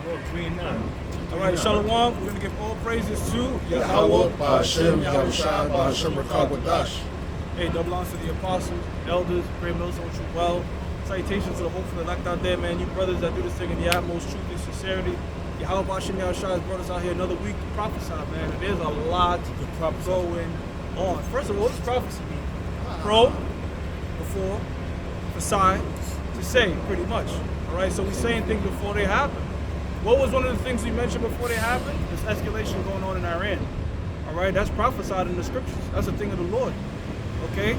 All right, Shalom. We're going to give all praises to Yahweh, Ba'ashem, Yahushua, Ba'ashem, Rakawadash. Hey, double honors to the apostles, elders, great mills, don't you well. Salutations to the hopeful elect out there, man. You brothers that do this thing in the utmost truth and sincerity. Yahweh, Ba'ashem, Yahushua has brought us out here another week to prophesy, man. And there's a lot going on. First of all, what does prophecy mean? Pro, before, for sign, to say, pretty much. All right, so we're saying things before they happen. What was one of the things we mentioned before they happened? This escalation going on in Iran. All right, that's prophesied in the scriptures. That's a thing of the Lord. Okay,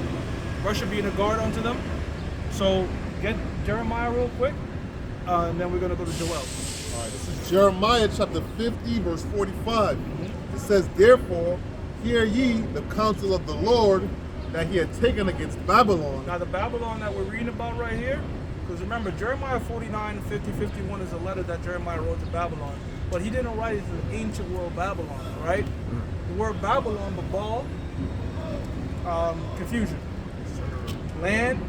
Russia being a guard unto them. So get Jeremiah real quick, and then we're gonna go to Joel. All right, this is Jeremiah chapter 50, verse 45. It says, "Therefore, hear ye the counsel of the Lord that he had taken against Babylon." Now the Babylon that we're reading about right here, because remember, Jeremiah 49, 50, 51 is a letter that Jeremiah wrote to Babylon. But he didn't write it to the ancient world Babylon, right? The word Babylon, Babal, confusion. Land,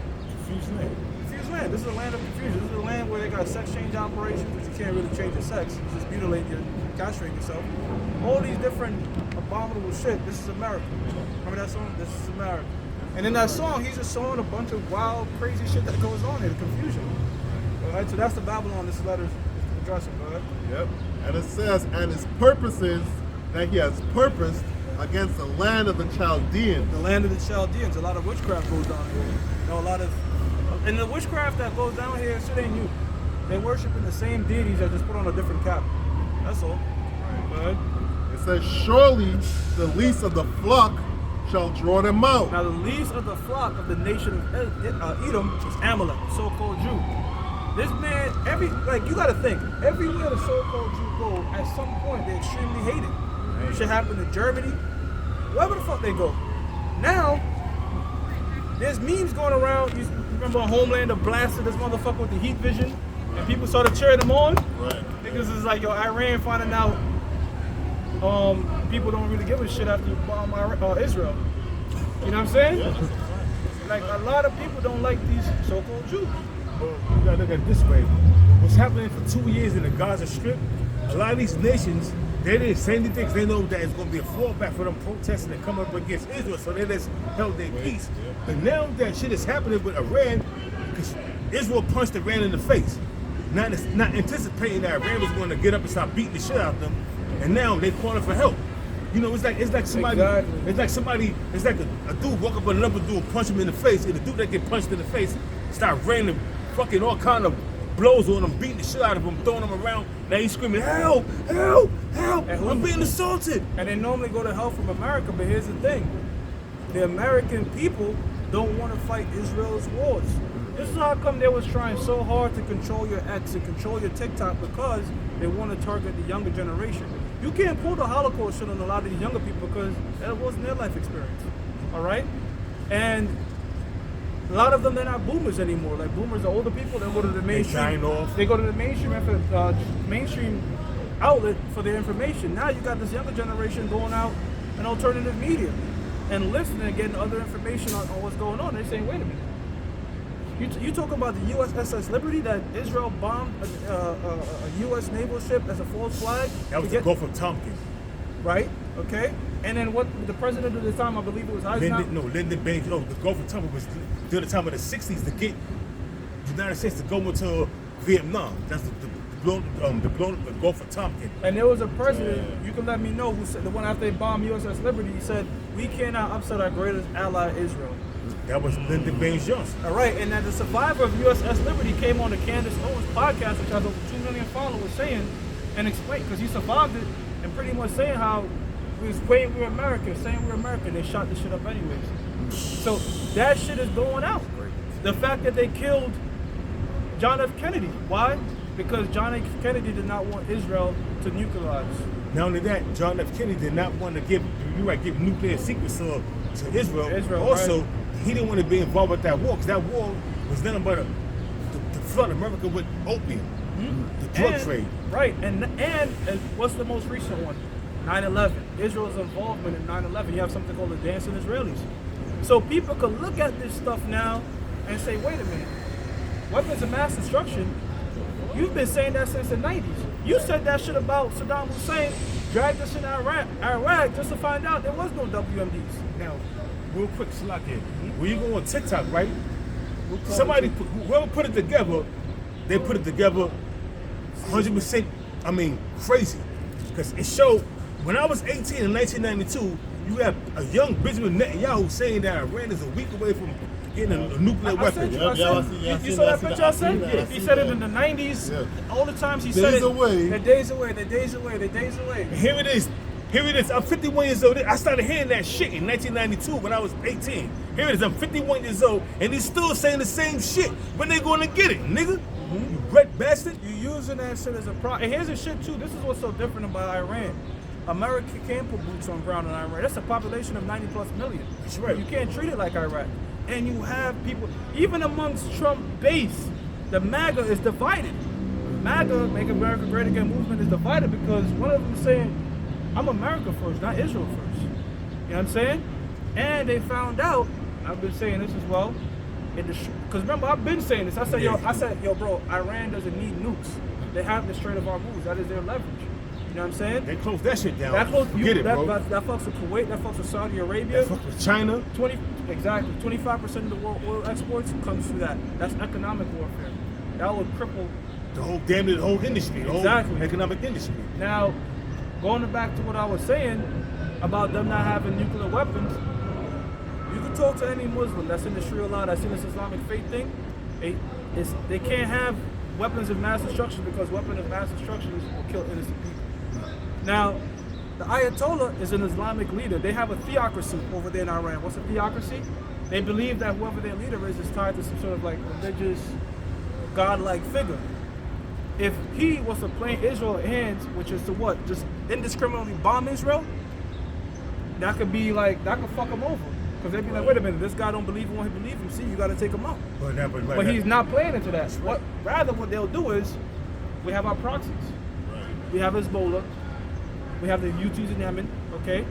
confused land. Confused land. This is a land of confusion. This is a land where they got sex change operations, which you can't really change your sex. You just mutilate you, castrate yourself. All these different abominable shit. This is America. Remember that song? This is America. And in that song, he's just showing a bunch of wild, crazy shit that goes on here, the confusion. All right, so that's the Babylon this letter is addressing. Go ahead. Yep. And it says, "And his purposes that he has purposed against the land of the Chaldeans." The land of the Chaldeans. A lot of witchcraft goes down here. You know, and the witchcraft that goes down here, shit ain't new. They're worshiping the same deities that just put on a different cap. That's all. Go ahead. It says, "Surely the least of the flock shall draw them out." Now the least of the flock of the nation of Edom is Amalek, the so-called Jew. This man, you gotta think, everywhere the so-called Jew go, at some point they're extremely hated. Shit happened in Germany, wherever the fuck they go. Now, there's memes going around. You remember Homelander blasted this motherfucker with the heat vision, and people started cheering him on? Right. Niggas is like, yo, Iran finding out people don't really give a shit after you bomb Israel. You know what I'm saying? Yeah. Like, a lot of people don't like these so-called Jews. Well, you gotta look at it this way. What's happening for 2 years in the Gaza Strip, a lot of these nations, they didn't say anything because they know that it's going to be a fallback for them protesting and coming up against Israel, so they just held their peace. But now that shit is happening with Iran, because Israel punched Iran in the face, not anticipating that Iran was going to get up and start beating the shit out of them, and now they're calling for help. You know, it's like somebody, Exactly. it's like a dude walk up on another dude and punch him in the face, and the dude that get punched in the face start raining fucking all kind of blows on him, beating the shit out of him, throwing him around. Now he's screaming, "Help! Help! Help! I'm being assaulted!" And they normally go to hell from America, but here's the thing. The American people don't want to fight Israel's wars. This is how come they was trying so hard to control your X and control your TikTok, because they want to target the younger generation. You can't pull the Holocaust shit on a lot of these younger people because that wasn't their life experience. All right? And a lot of them, they're not boomers anymore. Like, boomers are older people. They go to the mainstream. They go to the mainstream outlet for their information. Now you got this younger generation going out in alternative media and listening and getting other information on what's going on. They're saying, wait a minute. You talk about the USS Liberty that Israel bombed a U.S. naval ship as a false flag. That was the Gulf of Tonkin. Right? Okay. And then what the president of the time, I believe it was Eisenhower. Lyndon Baines. No, the Gulf of Tonkin was during the time of the 60s to get the United States to go into Vietnam. That's the Gulf of Tonkin. And there was a president, you can let me know, who said, the one after they bombed USS Liberty, he said, "We cannot upset our greatest ally, Israel." That was Lyndon Baines Johnson. All right, and then the survivor of USS Liberty came on the Candace Owens podcast, which has over 2 million followers, saying and explained, because he survived it, and pretty much saying how we was saying we're American, they shot the shit up anyways. So that shit is going out. The fact that they killed John F. Kennedy. Why? Because John F. Kennedy did not want Israel to nuclearize. Not only that, John F. Kennedy did not want to give nuclear secrets to Israel. Also, right. He didn't want to be involved with that war, because that war was nothing but to flood America with opium, the drug trade. Right, and what's the most recent one? 9/11. Israel's involvement in 9/11. You have something called the Dancing Israelis. So people could look at this stuff now and say, wait a minute, weapons of mass destruction, you've been saying that since the 90s. You said that shit about Saddam Hussein, dragged us in Iraq just to find out there was no WMDs. Now, real quick, Slakia, when you go on TikTok, right? Somebody, whoever put it together, they put it together 100%, I mean, crazy. Because it showed, when I was 18 in 1992, you have a young Benjamin Netanyahu saying that Iran is a week away from getting a nuclear weapon. You saw that picture I sent? Yeah. He said it in the 90s. Yeah. All the times he said it. They're days away. They're days away. They're days away. And here it is. Here it is. I'm 51 years old. I started hearing that shit in 1992 when I was 18. Here it is. I'm 51 years old, and he's still saying the same shit. When they going to get it, nigga? You red bastard. You using that shit as a pro. And here's the shit too. This is what's so different about Iran. America can't put boots on ground in Iran. That's a population of 90 plus million. That's right. You can't treat it like Iraq. And you have people, even amongst Trump base, the MAGA is divided. MAGA, Make America Great Again movement, is divided because one of them is saying, I'm America first, not Israel first. You know what I'm saying? And they found out, I've been saying this as well, because remember, I've been saying this. I said, yo, bro, Iran doesn't need nukes. They have the Strait of Hormuz. That is their leverage. You know what I'm saying? They closed that shit down. That fucks with Kuwait. That fucks with Saudi Arabia. That fucks with China. 25% of the world oil exports comes through that. That's economic warfare. That would cripple The whole industry, the whole economic industry. Now, going back to what I was saying about them not having nuclear weapons, you can talk to any Muslim that's in the Sharia law, that's in this Islamic faith thing. They can't have weapons of mass destruction because weapons of mass destruction will kill innocent people. Now, the Ayatollah is an Islamic leader. They have a theocracy over there in Iran. What's a theocracy? They believe that whoever their leader is tied to some sort of like religious, godlike figure. If he was to play Israel hands, which is to what? Just indiscriminately bomb Israel, that could be like, that could fuck him over. Because they'd be like, wait a minute, this guy don't believe in what he believes in. See, you got to take him out. But he's not playing into that. Rather, what they'll do is, we have our proxies. We have Hezbollah. We have the Houthis in Yemen, okay?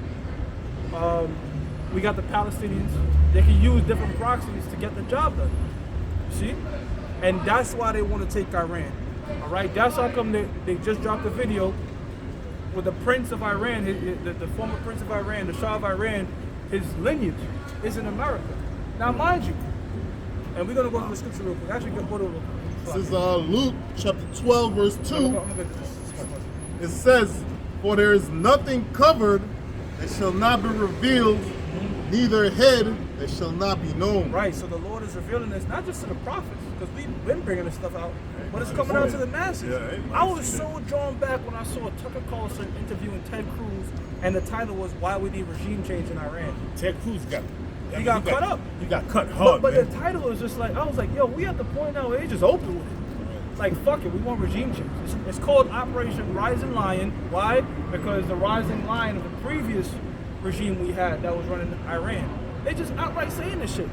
We got the Palestinians. They can use different proxies to get the job done. See? And that's why they want to take Iran. All right? That's how come they just dropped a video with the Prince of Iran, the former Prince of Iran, the Shah of Iran, his lineage is in America. Now, mind you, and we're going to go to the scripture real quick. Actually, go to This is Luke chapter 12, verse 2. It says, for there is nothing covered that shall not be revealed, neither hid that shall not be known. Right, so the Lord is revealing this not just to the prophets, because we've been bringing this stuff out, but it's coming out to the masses. I was so drawn back when I saw Tucker Carlson interviewing Ted Cruz, and the title was "Why We Need Regime Change in Iran." Ted Cruz got cut up. He got cut hard, but man. the title is just like, I was like, yo, we at the point now where they just open with it. Like, fuck it, we want regime change. It's called Operation Rising Lion. Why? Because the Rising Lion of the previous regime we had that was running Iran, they just outright saying this shit.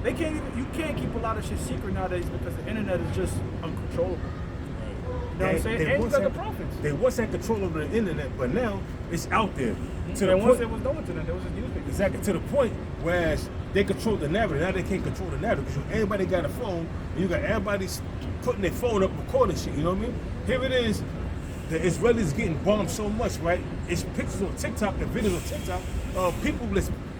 They can't even, you can't keep a lot of shit secret nowadays because the internet is just uncontrollable. You know what I'm saying? And you got the prophets. They once had control over the internet, but now it's out there. And once there was no internet, there was a newspaper. Exactly, to the point whereas they control the narrative. Now they can't control the narrative because everybody got a phone, and you got everybody putting their phone up recording shit, you know what I mean? Here it is, the Israelis getting bombed so much, right? It's pictures on TikTok and videos on TikTok of people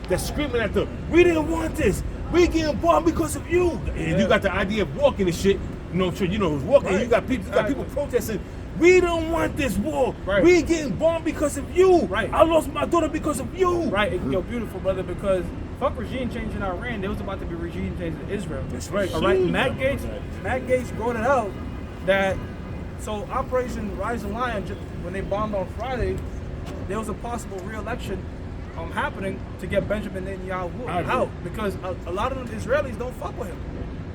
that's screaming at them, we didn't want this, we getting bombed because of you. And you got the idea of walking and shit, who's walking, right. You got people protesting, we don't want this war. Right. We getting bombed because of you. Right. I lost my daughter because of you. Right. You're beautiful, brother, because fuck regime change in Iran. There was about to be regime change in Israel. That's right. All right. Matt Gaetz brought it out that so Operation Rising Lion, when they bombed on Friday, there was a possible re-election happening to get Benjamin Netanyahu out because a lot of the Israelis don't fuck with him.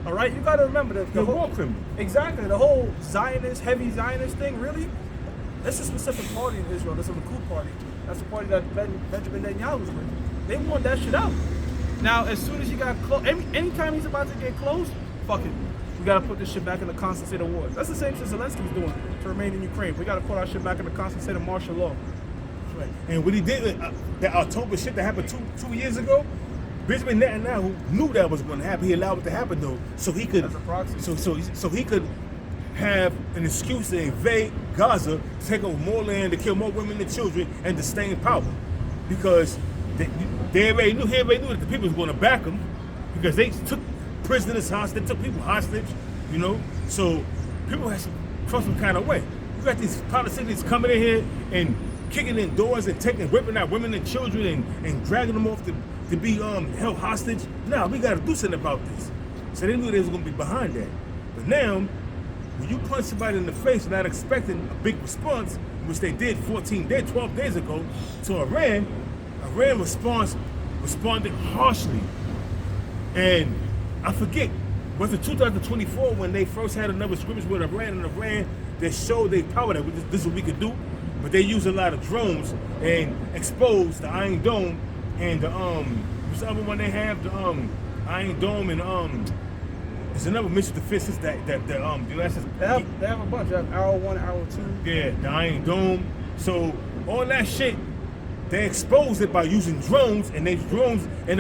All right, you got to remember that the war criminal. Exactly, the whole Zionist, heavy Zionist thing. Really, that's a specific party in Israel. That's a Likud party. That's the party that Benjamin Netanyahu was with. They want that shit out. Now, as soon as he got close, anytime he's about to get close, fuck it. We got to put this shit back in the constant state of war. That's the same shit Zelensky's doing to remain in Ukraine. We got to put our shit back in the constant state of martial law. Right. And what he did, that October shit that happened two years ago. Benjamin Netanyahu knew that was going to happen. He allowed it to happen though, so he could. As a proxy. So he could have an excuse to invade Gaza, to take over more land, to kill more women and children, and to stay in power. Because they already knew that the people was going to back them, because they took prisoners hostage, they took people hostage, you know. So people have to feel some kind of way. You got these Palestinians coming in here and kicking in doors and whipping out women and children and dragging them off to be held hostage. Now we got to do something about this. So they knew they was going to be behind that. But now, when you punch somebody in the face without expecting a big response, which they did 12 days ago to Iran responded harshly. And I forget, was it 2024 when they first had another scrimmage with Iran, and Iran, they showed their power that this is what we could do, but they used a lot of drones and exposed the Iron Dome and the what's the other one they have, the Iron Dome, and there's another missile defenses that the US has. They have a bunch. They have Arrow 1, Arrow 2. Yeah, the Iron Dome. So all that shit, they exposed it by using drones, and they drones and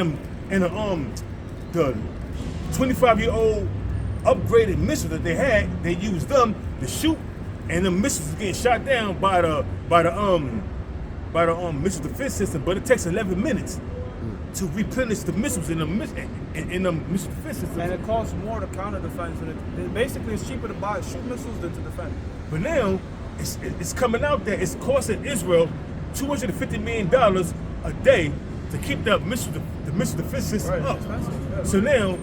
the 25-year-old upgraded missiles that they had, they used them to shoot, and the missiles was getting shot down by the missile defense system. But it takes 11 minutes to replenish the missiles in the missile defense system. And it costs more to counter defense. And basically, it's cheaper to shoot missiles than to defend. But now it's coming out that it's costing Israel $250 million a day to keep the missile defense system up. Yeah. So now,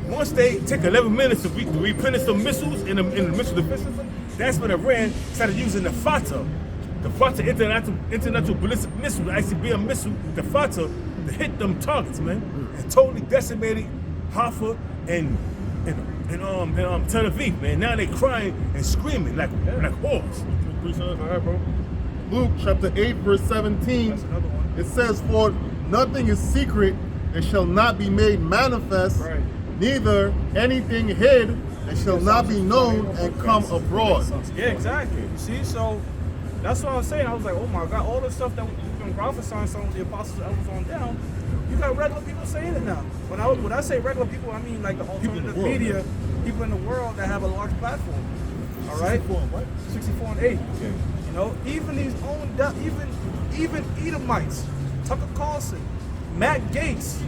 once they take 11 minutes to replenish the missiles in the missile defense system, that's when Iran started using the Fatah, Internet Ballistic Missile, the ICBM missile, the Fatah, to hit them targets, man, and totally decimated Haifa and Tel Aviv, man. Now they crying and screaming like whores. All right, bro. Luke chapter 8, verse 17, That's another one. it says, "For nothing is secret that shall not be made manifest, Right. neither anything hid that shall not be known and come abroad." Yeah, exactly. You see, so that's what I was saying. I was like, oh my God, all the stuff that we've been prophesying, some of the apostles that was on down, you got regular people saying it now. When I say regular people, I mean like the alternative world, media, people in the world that have a large platform. All right? 64 and 8. Okay. You know, even these even Edomites, Tucker Carlson, Matt Gaetz,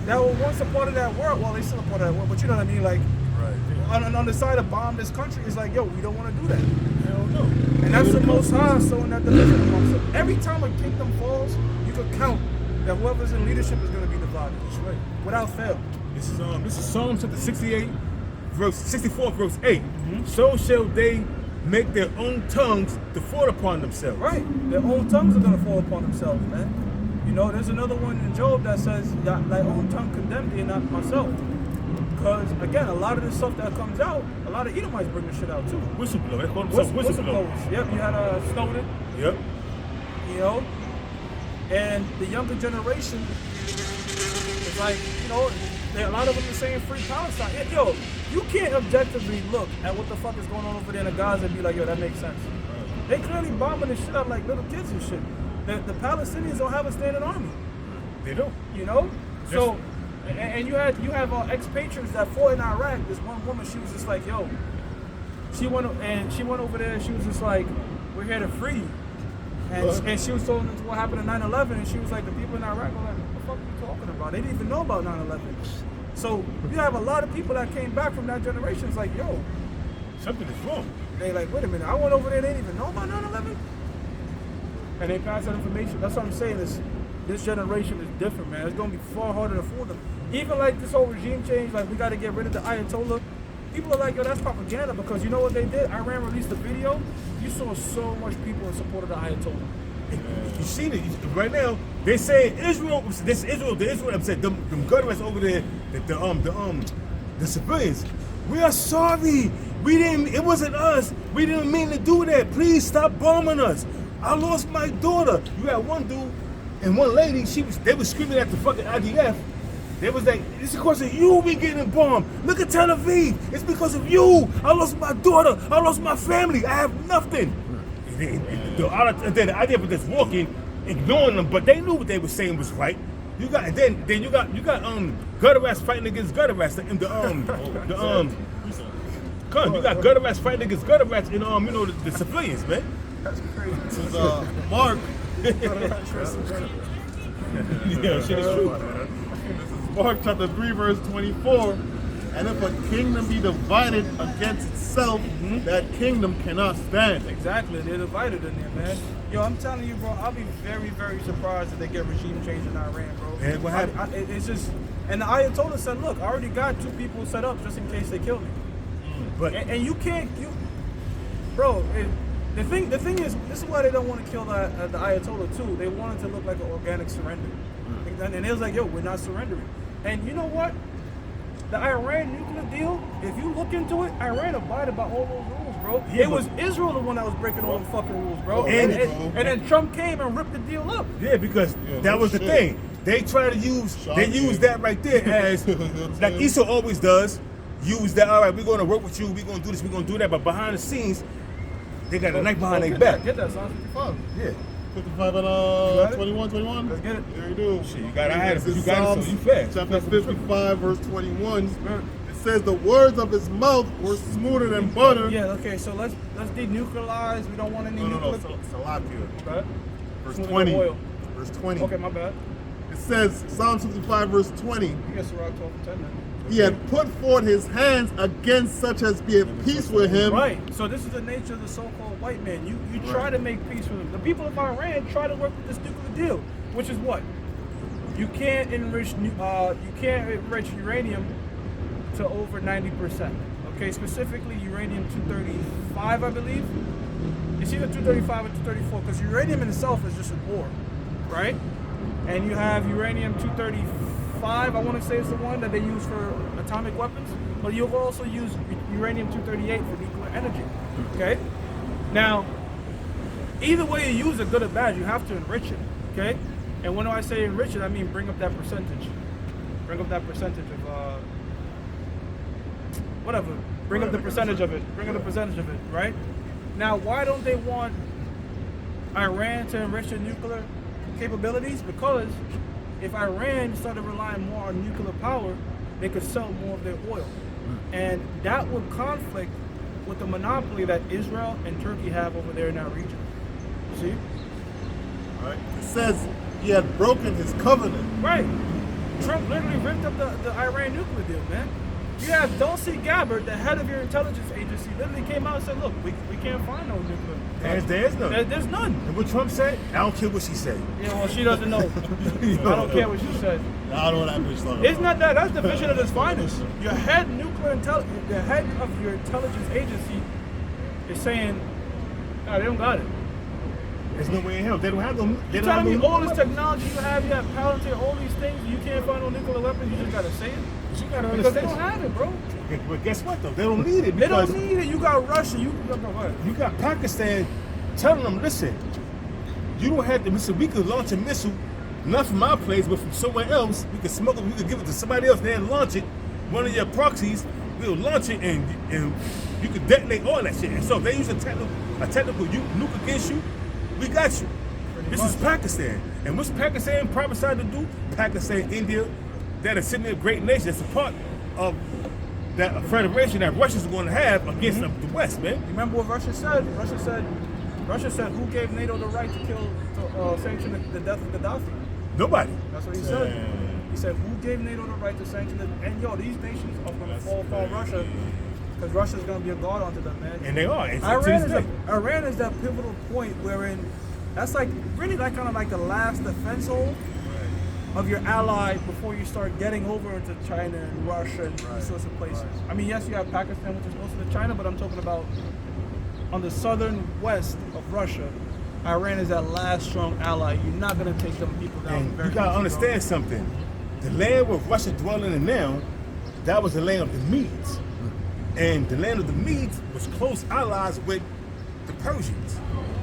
that were once a part of that world. Well, they still a part of that world, but you know what I mean? Like, on the side of bomb this country, it's like, yo, we don't want to do that. Hell no. And that's the Most High sowing that division amongst them. Every time a kingdom falls, you could count that whoever's in leadership is going to be divided. That's right. Without fail. This is Psalm chapter 64, verse 8. So shall they make their own tongues to fall upon themselves. Right. Their own tongues are going to fall upon themselves, man. You know, there's another one in Job that says, thy own tongue condemned thee and not myself. Because, again, a lot of this stuff that comes out, a lot of Edomites bring this shit out, too. Whistleblower. They call themselves whistleblowers. Whistleblowers. Yep, you had Snowden, Yep. you know, and the younger generation is like, you know, a lot of them are saying free Palestine. Yo, you can't objectively look at what the fuck is going on over there in Gaza and be like, yo, that makes sense. They clearly bombing the shit out like little kids and shit. The Palestinians don't have a standing army. They don't. You know? So, and you have expatriates that fought in Iraq. This one woman, she was just like, yo, she went over there and she was just like, we're here to free you. And she was told them what happened in 9/11, and she was like, the people in Iraq were like, what the fuck are you talking about? They didn't even know about 9/11. So you have a lot of people that came back from that generation. It's like, yo, something is wrong. they like, wait a minute, I went over there, they didn't even know about 9/11? And they passed that information. That's what I'm saying, this generation is different, man. It's gonna be far harder to fool them. Even like this whole regime change, like we gotta get rid of the Ayatollah. People are like, yo, that's propaganda, because you know what they did? Iran released a video. You saw so much people in support of the Ayatollah. You see it right now. They say Israel. The Israel. I'm saying them gunners over there. The civilians. We are sorry. We didn't. It wasn't us. We didn't mean to do that. Please stop bombing us. I lost my daughter. You had one dude and one lady. They was screaming at the fucking IDF. They was like, it's because of you we getting bombed. Look at Tel Aviv. It's because of you. I lost my daughter. I lost my family. I have nothing. The idea of just walking, ignoring them, but they knew what they were saying was right. You got you got gutter rats fighting against gutter rats. The You got gutter rats fighting against gutter rats in the civilians, man. That's crazy. This is Mark. Yeah, shit is true. This is Mark chapter 3, verse 24. And if a kingdom be divided against itself, that kingdom cannot stand. Exactly, they're divided in there, man. Yo, I'm telling you, bro, I'll be very, very surprised if they get regime change in Iran, bro. And what happened? It's just, and the Ayatollah said, look, I already got 2 people set up just in case they kill me. But And you can't, bro. The thing is, this is why they don't want to kill the Ayatollah too. They want it to look like an organic surrender, and it was like, yo, we're not surrendering. And you know what? The Iran nuclear deal, if you look into it, Iran abided by all those rules, bro. Yeah, it was Israel the one that was breaking all the fucking rules, bro. And- And then Trump came and ripped the deal up. yeah, because that was the thing. They try to use that right there as like Esau always does. Use that. All right, we're going to work with you. We're going to do this. We're going to do that. But behind the scenes, they got a knife behind their back. Get that, Psalm 55. Yeah. 55 and got it? 21. Let's get it. There you do. Shit, you got it. I had it, but This you is got it, Psalms so you fast. Chapter 55, verse 21. It says the words of his mouth were smoother than butter. Yeah. Okay. So let's denuclearize. We don't want any No. nuclear. Salakia. Right? Verse Smoother 20. than oil. Verse 20. Okay, my bad. It says, Psalm 55, verse 20. You get Sirach 12 and 10 then. He had put forth his hands against such as be at peace with him. Right. So this is the nature of the so-called white man. You try to make peace with them. The people of Iran try to work with this nuclear deal, which is what? You can't enrich uranium to over 90%. Okay, specifically uranium 235, I believe. It's either 235 or 234 because uranium in itself is just an ore, right? And you have uranium 235, I want to say it's the one that they use for atomic weapons, but you'll also use uranium 238 for nuclear energy, okay? Now, either way you use it, good or bad, you have to enrich it, okay? And when I say enrich it, I mean bring up that percentage. Bring up that percentage of, whatever. Bring up the percentage of it. Bring up the percentage of it, right? Now, why don't they want Iran to enrich their nuclear capabilities? Because if Iran started relying more on nuclear power, they could sell more of their oil. And that would conflict with the monopoly that Israel and Turkey have over there in that region. See? Right? It says he had broken his covenant. Right. Trump literally ripped up the Iran nuclear deal, man. You have Tulsi Gabbard, the head of your intelligence agency, literally came out and said, look, we can't find no nuclear. There's none. There's none. And what Trump said, I don't care what she said. Yeah, well, she doesn't know. I don't care what she said. I don't know what that bitch talking It's not that. That's the vision of his finest. The head of your intelligence agency is saying, no, they don't got it. There's no way in hell. They don't have no. They You're don't have telling me no all this technology you have Palantir, all these things, you can't find no nuclear weapons, you just gotta say it? You gotta Because they understand. don't have it, bro. But guess what though? They don't need it They because don't need it. You got Russia, you got Pakistan telling them, listen, you don't have to. Listen, we could launch a missile, not from our place, but from somewhere else. We could smuggle. We could give it to somebody else. Then launch it. One of your proxies, we'll launch it, and you could detonate all that shit. And so if they use a technical nuke against you, we got you. This is Pakistan. And what's Pakistan prophesied to do? Pakistan, India, that are sitting there great nations. That's a part of that federation that Russia's going to have against the West, man. remember what Russia said? Russia said, who gave NATO the right to sanction the death of Gaddafi? Nobody. That's what he said. He said, who gave NATO the right to sanction it? And yo, these nations are going to fall for Russia because Russia's going to be a guard onto them, man. And they are. It's Iran is that pivotal point wherein that's like really like kind of like the last defense hole of your ally before you start getting over into China and Russia and these sorts of places. I mean, yes, you have Pakistan, which is closer to China, but I'm talking about on the southern west of Russia. Iran is that last strong ally. You're not going to take them people down. And very you got to easy, understand bro. something. The land where Russia dwelling in now, that was the land of the Medes. And the land of the Medes was close allies with the Persians,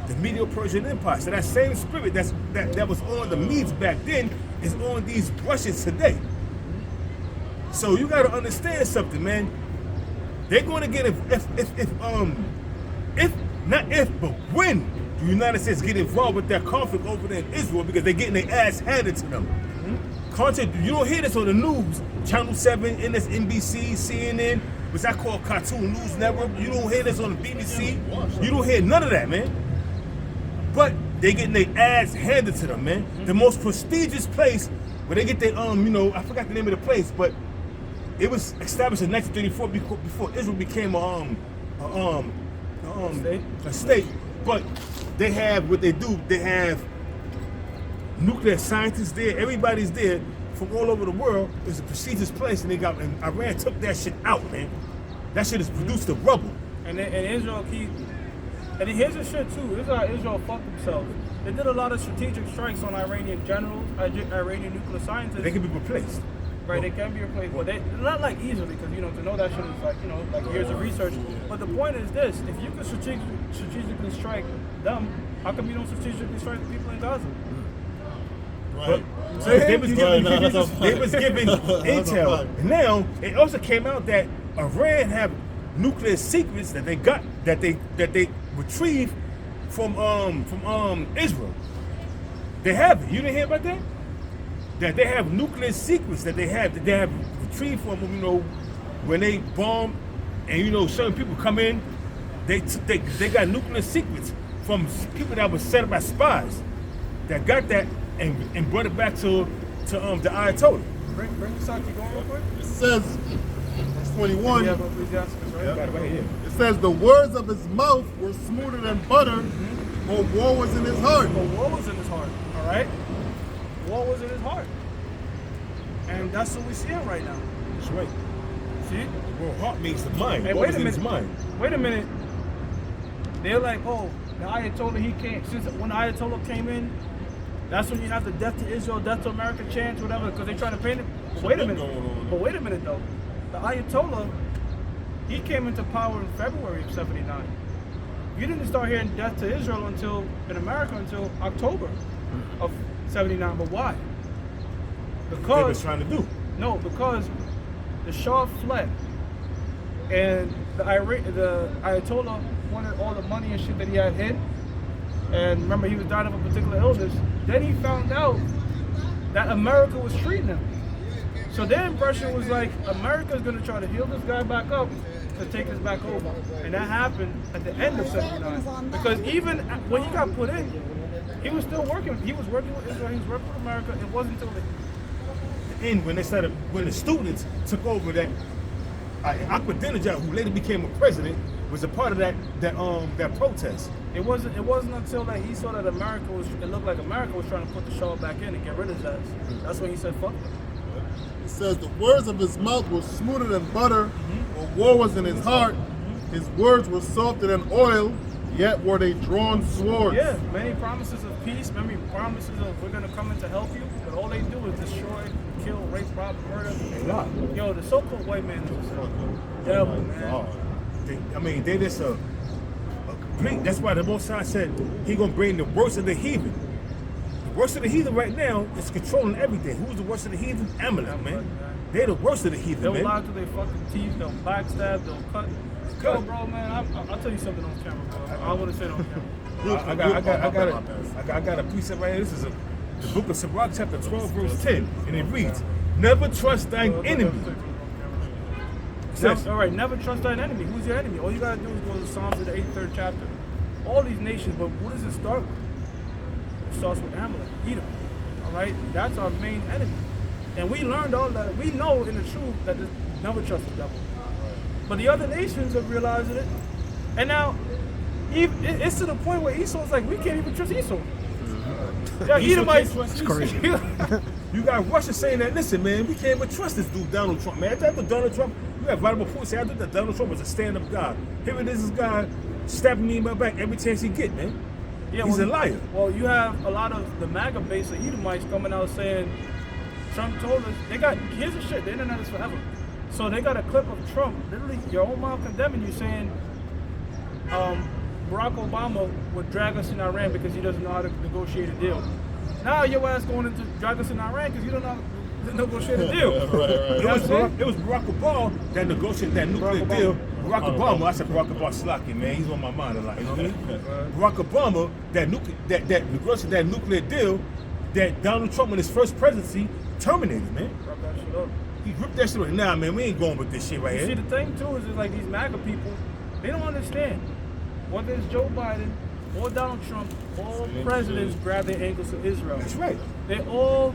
the Medo-Persian Empire. So that same spirit that was on the Medes back then is on these Russians today. So you got to understand something, man. They're going to get but when the United States get involved with that conflict over there in Israel because they're getting their ass handed to them. Content, you don't hear this on the news. Channel 7, NSNBC, CNN, which I call Cartoon News Network. You don't hear this on the BBC. You don't hear none of that, man. But they getting their ads handed to them, man. The most prestigious place where they get their I forgot the name of the place, but it was established in 1934 before Israel became a state. But they have what they do. They have nuclear scientists there. Everybody's there from all over the world. It's a prestigious place, and Iran took that shit out, man. That shit has produced the rubble. And Israel and here's the shit too. This is how Israel fucked themselves. They did a lot of strategic strikes on Iranian generals, Iranian nuclear scientists. They can be replaced. Right, they can be replaced, but they not like easily, because to know that shit is like years of research. But the point is this: if you can strategically strike them, how come you don't strategically strike the people in Gaza? Right. So they was giving intel. And now it also came out that Iran have nuclear secrets that they got that they retrieved from Israel. They have it. You didn't hear about that? That they have nuclear secrets that they have retrieved from them, when they bomb and certain people come in, they got nuclear secrets from people that were set up as spies that got that and brought it back to the Ayatollah. Bring the Saki going real quick. It says, verse 21. Yeah, Ecclesiastes, right? Got it right here. It says the words of his mouth were smoother than butter, but war was in his heart. But war was in his heart, all right? War was in his heart. And that's what we're seeing right now. That's right. See? Well, heart means the mind. Hey, What wait was a in his minute. mind? Wait a minute. They're like, oh, the Ayatollah, he came. Since when the Ayatollah came in, that's when you have the death to Israel, death to America chant, whatever, because they're trying to paint it. But wait a minute. But wait a minute, though. The Ayatollah, he came into power in February of 79. You didn't start hearing death to Israel in America until October of 79. But why? They Because was trying to do. No, because the Shah fled, and the Ayatollah wanted all the money and shit that he had hid. And remember, he was dying of a particular illness. Then he found out that America was treating him. So their impression was like, America's gonna try to heal this guy back up to take us back over. And that happened at the end of 79. Because even when he got put in, he was still working. He was working with Israel, he was working with America. It wasn't until the end when the students took over that Ahmadinejad, who later became a president, was a part of that protest. It wasn't until that he saw that it looked like America was trying to put the Shah back in and get rid of his ass. That's when he said, fuck it. It says the words of his mouth were smoother than butter, but war was in his heart. His words were softer than oil, yet were they drawn swords. Yeah, many promises of peace, many promises of we're gonna come in to help you, but all they do is destroy, kill, rape, rob, murder. Yo, the so-called white man is just a devil, man. They just a complete. That's why the Most High said He gonna bring the worst of the heathen. The worst of the heathen right now is controlling everything. Who's the worst of the heathen? Amalek, man. They're the worst of the heathen, They'll man. lie to their fucking teeth. They'll backstab. They'll cut. Yo, bro, man, I'll tell you something on camera, bro. I want to say it on camera. I got a precept right here. This is the book of Sirach, chapter 12, verse 10, and it reads, "Never trust thine enemy." All right, never trust thine enemy. Who's your enemy? All you gotta do is go to Psalms of the 83rd chapter. All these nations, but what does it start with? It starts with Amalek, Edom. All right, that's our main enemy, and we learned all that. We know in the truth that never trust the devil. But the other nations are realizing it, and now it's to the point where Esau's like, we can't even trust Esau. Yeah, Edomites. It's crazy. You got Russia saying that, listen, man, we can't even trust this dude, Donald Trump, man. After Donald Trump, you have Vladimir Putin say, I thought that Donald Trump was a stand-up guy. Here it is, this guy stabbing me in my back every chance he get, man. Yeah, he's a liar. Well, you have a lot of the MAGA base of Edomites coming out saying, Trump told us, here's the shit, the internet is forever. So they got a clip of Trump, literally your own mouth condemning you, saying Barack Obama would drag us in Iran because he doesn't know how to negotiate a deal. Now your ass going into drag us in Iran because you don't know how to negotiate a deal. Right. It was Barack Obama that negotiated that nuclear deal. Barack Obama, I said Barack Obama Slaki, man, he's on my mind a lot, you know what I mean? Barack Obama that negotiated that nuclear deal that Donald Trump in his first presidency terminated, man. He ripped that shit away. Nah, man, we ain't going with this shit right You see, here. the thing too is like these MAGA people, they don't understand. Whether it's Joe Biden or Donald Trump, all presidents grab their ankles to Israel. That's right. They all,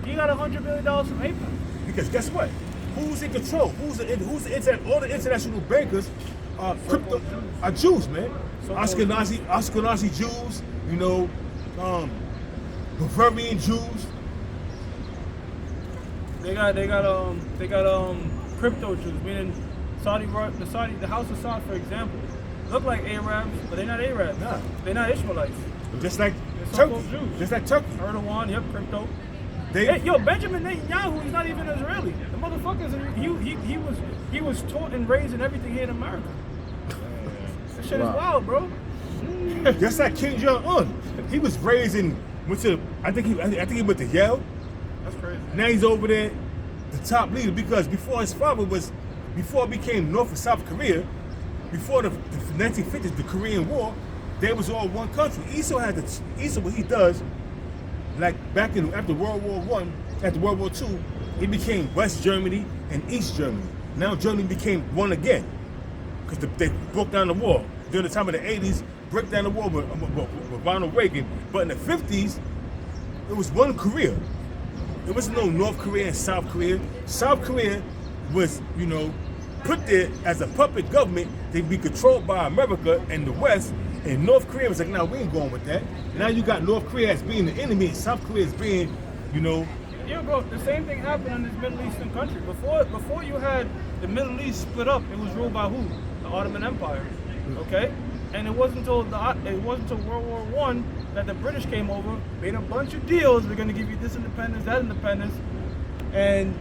he got $100 billion from AIPAC. Because guess what? Who's in control? Who's the all the international bankers are Jews, man. Ashkenazi Jews, you know, Bavarian Jews. They got crypto Jews, meaning the House of Saud, for example, look like Arabs, but they're not Arabs. Nah. They're not Ishmaelites. Just like They're Turkey. so-called Jews. Just like Turkey. Erdogan, yep, crypto. They, Hey, yo, Benjamin Netanyahu, he's not even Israeli. The motherfuckers, he was taught and raised in everything here in America. That shit is wild, bro. just like Kim Jong-un. He was raised in, I think he went to Yale. That's crazy. Now he's over there, the top leader, because before it became North and South Korea, before the 1950s, the Korean War, they was all one country. Esau what he does, like back after World War I, after World War II, it became West Germany and East Germany. Now Germany became one again, because they broke down the wall. During the time of the 80s, broke down the wall with Ronald Reagan. But in the 50s, it was one Korea. There was no North Korea and South Korea. South Korea was, put there as a puppet government to be controlled by America and the West. And North Korea was like, nah, we ain't going with that. Now you got North Korea as being the enemy and South Korea as being, Yeah, bro, the same thing happened in this Middle Eastern country. Before you had the Middle East split up, it was ruled by who? The Ottoman Empire. Okay? And it wasn't until World War I that the British came over, made a bunch of deals. We're gonna give you this independence, that independence, and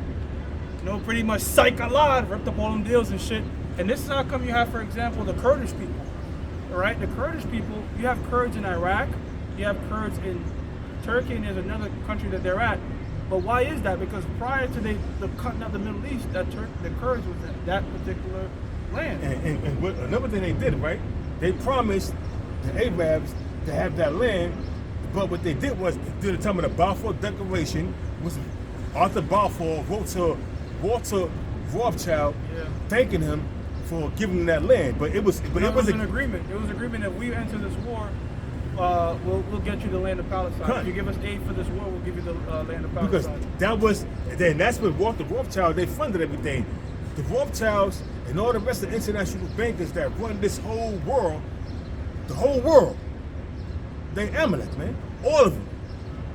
pretty much psych a lot, ripped up all them deals and shit. And this is how come you have, for example, the Kurdish people. All right, the Kurdish people. You have Kurds in Iraq, you have Kurds in Turkey, and there's another country that they're at. But why is that? Because prior to the cutting of the Middle East, the Kurds was in that particular land. And another thing they did, right? They promised the Arabs to have that land, but what they did was, during the time of the Balfour Declaration, was Arthur Balfour wrote to Walter Rothschild, thanking him for giving them that land. But it was an agreement. It was an agreement that we enter this war, we'll get you the land of Palestine. Cut. If you give us aid for this war, we'll give you the land of because Palestine. that's when Walter Rothschild, they funded everything. The Rothschilds and all the rest of the international bankers that run this whole world, the whole world, they Amalek, man. All of them.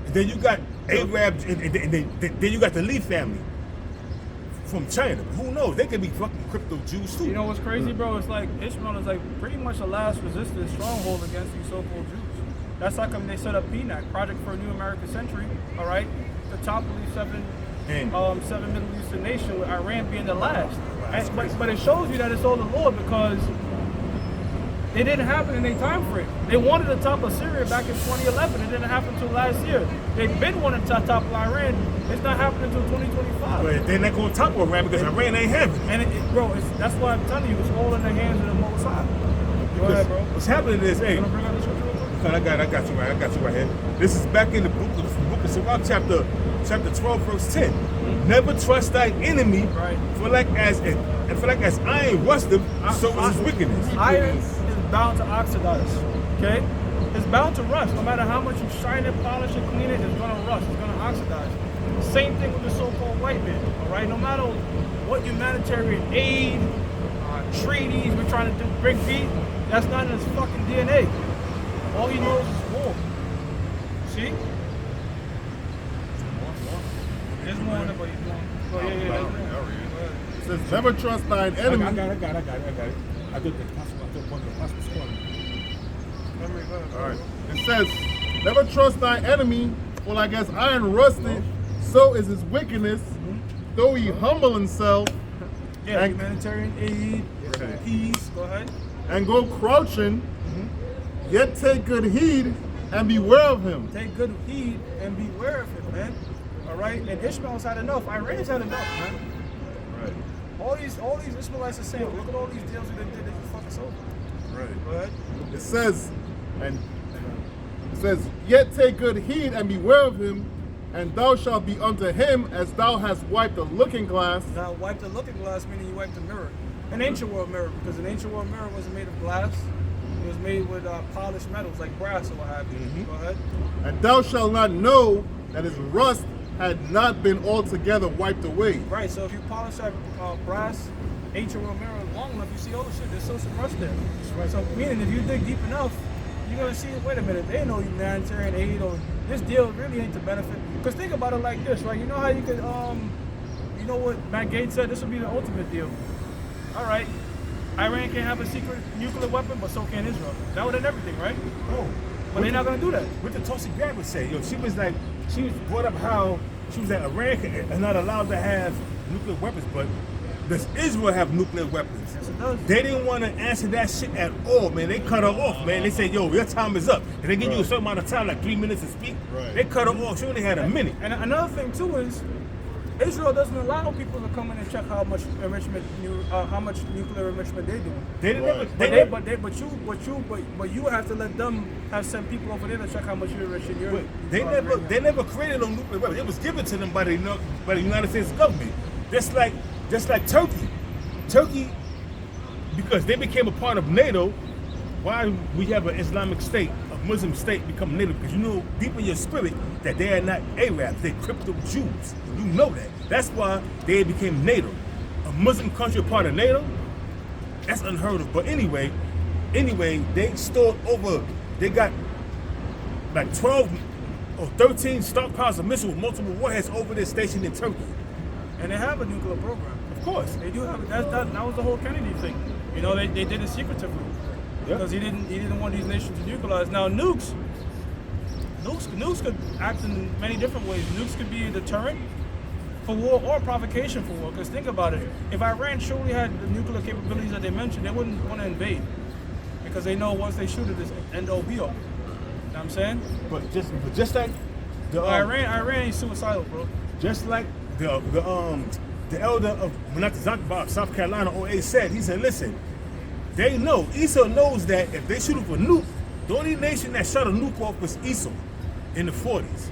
And then you got Arabs, and then you got the Lee family from China. Who knows? They could be fucking crypto Jews too. You know what's crazy, bro? It's like Ishmael is like pretty much the last resistance stronghold against these so-called Jews. That's how come they set up PNAC, Project for a New American Century, all right? To topple these seven Middle Eastern nations, with Iran being the last. But it shows you that it's all the Lord, because it didn't happen in their time frame. They wanted to topple Syria back in 2011. It didn't happen until last year. They've been wanting to topple Iran. It's not happening until 2025. But they're not going to topple Iran because Iran ain't having it. And bro, that's why I'm telling you, it's all in the hands of the Most High. Go ahead, bro. What's happening is, hey, You wanna bring out the scripture real quick? I got you right here. This is back in the book of Sirach, chapter 12, verse 10. Never trust thy enemy, Right. for like as iron rusteth, so is his wickedness. Iron is bound to oxidize. Okay? It's bound to rust. No matter how much you shine it, polish it, clean it, it's gonna rust. It's gonna oxidize. Same thing with the so-called white man. All right? No matter what humanitarian aid, treaties we're trying to bring peace, that's not in his fucking DNA. All he knows is war. See? There's more in it, but he's going. Oh, yeah. It says, never trust thine enemy. I got it. I do the possible squad. All right. It says, never trust thine enemy, for like as iron rusted, so is his wickedness. Though he humble himself Yeah, and, humanitarian aid, peace. Go ahead. and go crouching, yet take good heed and beware of him. Take good heed and beware of it, man. All right? And Ishmael's had enough. Iran's had enough, man. Right. All these Ishmaelites are saying, look at all these deals we done did. This is fucking so. Right. Go ahead. It says, yet take good heed and beware of him, and thou shalt be unto him as thou hast wiped a looking glass. Now, wipe the looking glass, meaning you wipe the mirror. An ancient world mirror, because an ancient world mirror wasn't made of glass. It was made with polished metals, like brass or what have you. Go ahead. And thou shalt not know that his rust had not been altogether wiped away. Right, so if you polish that brass ancient world mirror long enough, you see, oh shit, there's still some rust there. Right. So meaning if you dig deep enough, you're gonna see, wait a minute, they know humanitarian aid or this deal really ain't to benefit. Because think about it like this, right? You know how you could, you know what Matt Gates said? This would be the ultimate deal. All right, Iran can have a secret nuclear weapon, but so can Israel. That would end everything, right? Oh, But they're not gonna do that. What did Tulsi Gabbard say? Yo, she was brought up how she was that Iran is not allowed to have nuclear weapons, but does Israel have nuclear weapons? Yes, it does. They didn't want to answer that shit at all, man. They cut her off, man. They said, yo, your time is up. And they give you a certain amount of time, like 3 minutes to speak. Right. They cut her off. She only had a minute. And another thing too is, Israel doesn't allow people to come in and check how much enrichment, how much nuclear enrichment they do. They didn't But you have to let them have sent people over there to check how much you're enriching your. They never created no nuclear weapons. It was given to them by the United States government. Just like Turkey, because they became a part of NATO. Why we have an Islamic state, a Muslim state, become NATO? Because you know deep in your spirit that they are not Arabs, they're crypto Jews. You know that. That's why they became NATO. A Muslim country, a part of NATO. That's unheard of. But anyway, they stored over. They got like 12 or 13 stockpiles of missiles with multiple warheads over their station in Turkey. And they have a nuclear program. Of course. They do have it. That was the whole Kennedy thing. You know, they did it secretively. Because he didn't want these nations to nuclearize. Now nukes could act in many different ways. Nukes could be a deterrent for war or provocation for war. Because think about it, if Iran truly had the nuclear capabilities that they mentioned, they wouldn't want to invade. Because they know once they shoot it, it's end all be all. You know what I'm saying? But just like the Iran ain't suicidal, bro. just like the elder of Menachem South Carolina, OA said, he said, listen, they know, Esau knows that if they shoot up a nuke, the only nation that shot a nuke off was Esau in the 40s,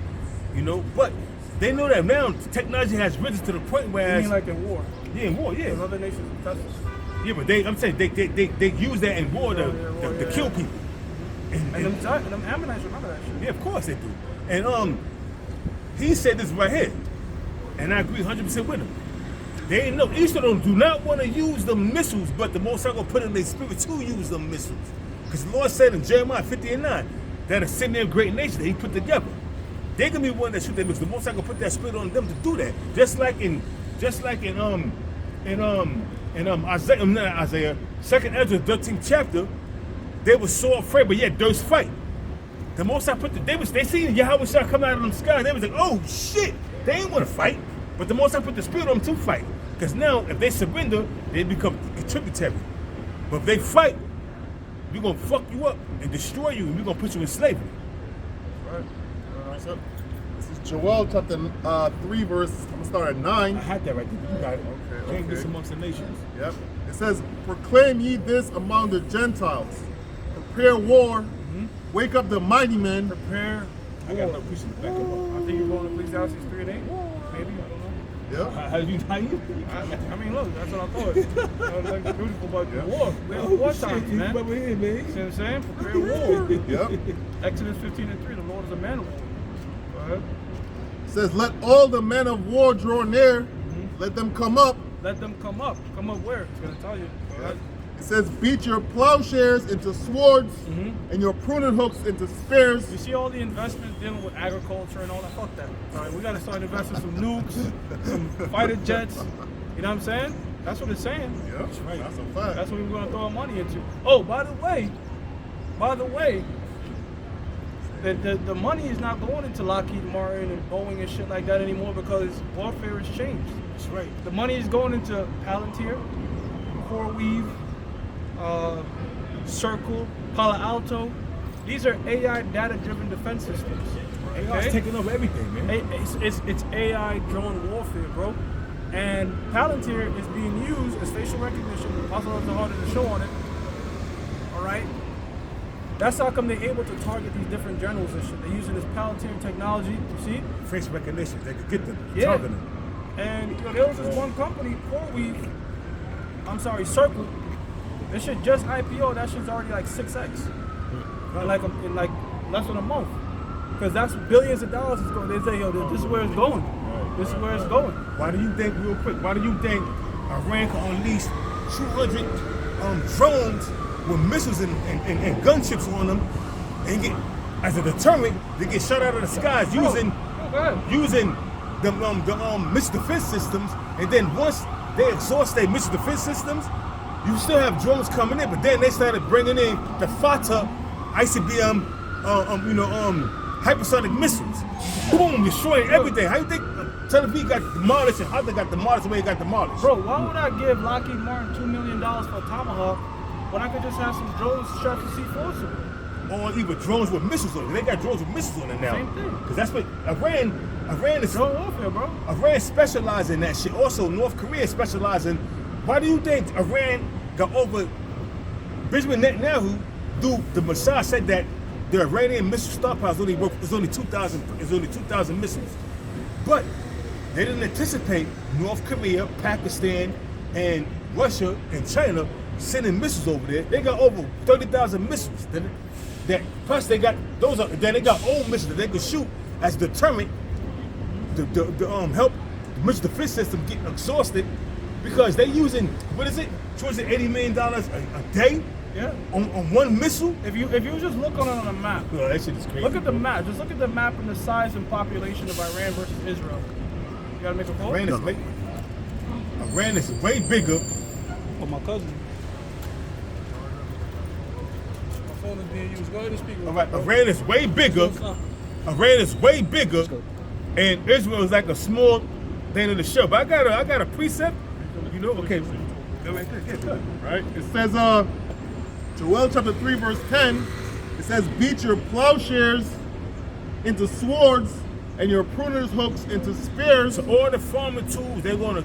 you know, but they know that now technology has risen to the point where... You mean like in war? Yeah, in war, yeah. Because other nations test us. Yeah, but I'm saying they use that in war to kill people. And them Ammonites remember that shit. Yeah, of course they do. And he said this right here, and I agree 100% with him. They ain't know, each of them do not want to use the missiles, but the Most High gonna put in their spirit to use the missiles. Because the Lord said in Jeremiah 50:9 that a city of great nation that He put together, they gonna be one that shoot their missiles. The Most High gonna put that spirit on them to do that. Just like in Isaiah, not Isaiah, 2nd Ezra 13th chapter, they were so afraid, but yet durst fight. The Most High they seen Yahweh Shah come out of them skies. They was like, oh shit, they ain't want to fight. But the Most High put the spirit on them to fight. Because now, if they surrender, they become tributary. But if they fight, we're gonna fuck you up and destroy you, and we're gonna put you in slavery. Right. So, this is Joel chapter 3, verse. I'm gonna start at 9. I had that right there. You got it. Okay, Change this okay. amongst the nations. Yep. It says, proclaim ye this among the Gentiles. Prepare war. Wake up the mighty men. Prepare I got no question to back up. I think you're going to Ecclesiastes 3:8. Maybe, I don't know. Yep. How you? I mean, look, that's what I thought. That's like the beautiful about war. We're war times, man. Over here, man. See what I'm saying? Prepare war. Yep. Exodus 15:3, the Lord is a man of war. Go ahead. It says, let all the men of war draw near. Let them come up. Let them come up. Come up where? It's going to tell you. Go ahead. It says, beat your plowshares into swords and your pruning hooks into spears. You see all the investments dealing with agriculture and all that? Fuck that. All right, we got to start investing some nukes, some fighter jets. You know what I'm saying? That's what it's saying. Yep. That's right. That's a fact. That's what we're going to throw our money into. Oh, by the way, the money is not going into Lockheed Martin and Boeing and shit like that anymore because warfare has changed. That's right. The money is going into Palantir, CoreWeave, Circle, Palo Alto. These are AI data-driven defense systems. AI's taking over everything, man. It's AI drone warfare, bro. And Palantir is being used as facial recognition. Also has the heart of the show on it. All right. That's how come they're able to target these different generals and shit. They're using this Palantir technology, you see? Face recognition, they could get them, Yeah. target them. And there was this one company, Circle. This shit just IPO. That shit's already like 6x in like less than a month. Because that's billions of dollars is going. They say, yo, this is where it's going. This is where it's going. Why do you think, real quick, why do you think Iran can unleash 200 drones with missiles and gunships on them and get, as a deterrent, they get shot out of the skies using the missile defense systems, and then once they exhaust their missile defense systems, you still have drones coming in, but then they started bringing in the Fatah ICBM, hypersonic missiles. Boom, destroying everything. How you think Tel Aviv got demolished and how they got demolished the way it got demolished? Bro, why would I give Lockheed Martin $2 million for a Tomahawk when I could just have some drones strapped to C4s? Or even drones with missiles on it. They got drones with missiles on it now. Same thing. Because that's what Iran is. Drone warfare, bro. Iran specializes in that shit. Also, North Korea specializes in. Why do you think Iran got over Benjamin Netanyahu? The Mossad said that the Iranian missile stockpile is only 2,000 missiles, but they didn't anticipate North Korea, Pakistan, and Russia and China sending missiles over there. They got over 30,000 missiles. Plus they got those. Then they got old missiles that they could shoot as deterrent to help the missile defense system get exhausted because they're using $280 million a day. Yeah. On one missile? If you just look on it on a map. Well, that shit is crazy. Look at the map. Just look at the map and the size and population of Iran versus Israel. You gotta make a poll? Iran is way bigger. Oh, my cousin. My phone is being used. Go ahead and speak. All right, Iran is way bigger. Iran is way bigger, and Israel is like a small thing of the show. But I got a precept. You know, okay. Right? It says, Joel chapter 3, verse 10, it says, beat your plowshares into swords and your pruner's hooks into spears. So all the farming tools, they're gonna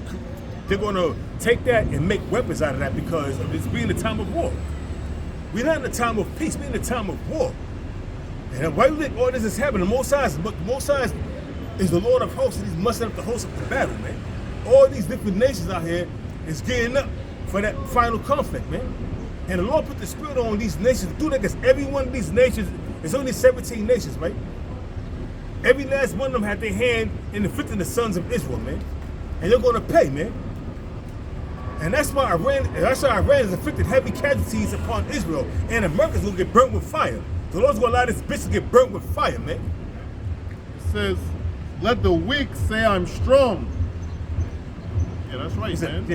take that and make weapons out of that because it's being a time of war. We're not in a time of peace, we're in a time of war. And why do you think all this is happening? The Most High is the Lord of hosts, and he's mustering up the hosts of the battle, man. All these different nations out here is getting up for that final conflict, man. And the Lord put the spirit on these nations to do that because every one of these nations, there's only 17 nations, right? Every last one of them had their hand in inflicting the sons of Israel, man. And they're going to pay, man. And that's why Iran has inflicted heavy casualties upon Israel. And America's going to get burnt with fire. The Lord's going to allow this bitch to get burnt with fire, man. It says, let the weak say I'm strong. Yeah, that's right, man.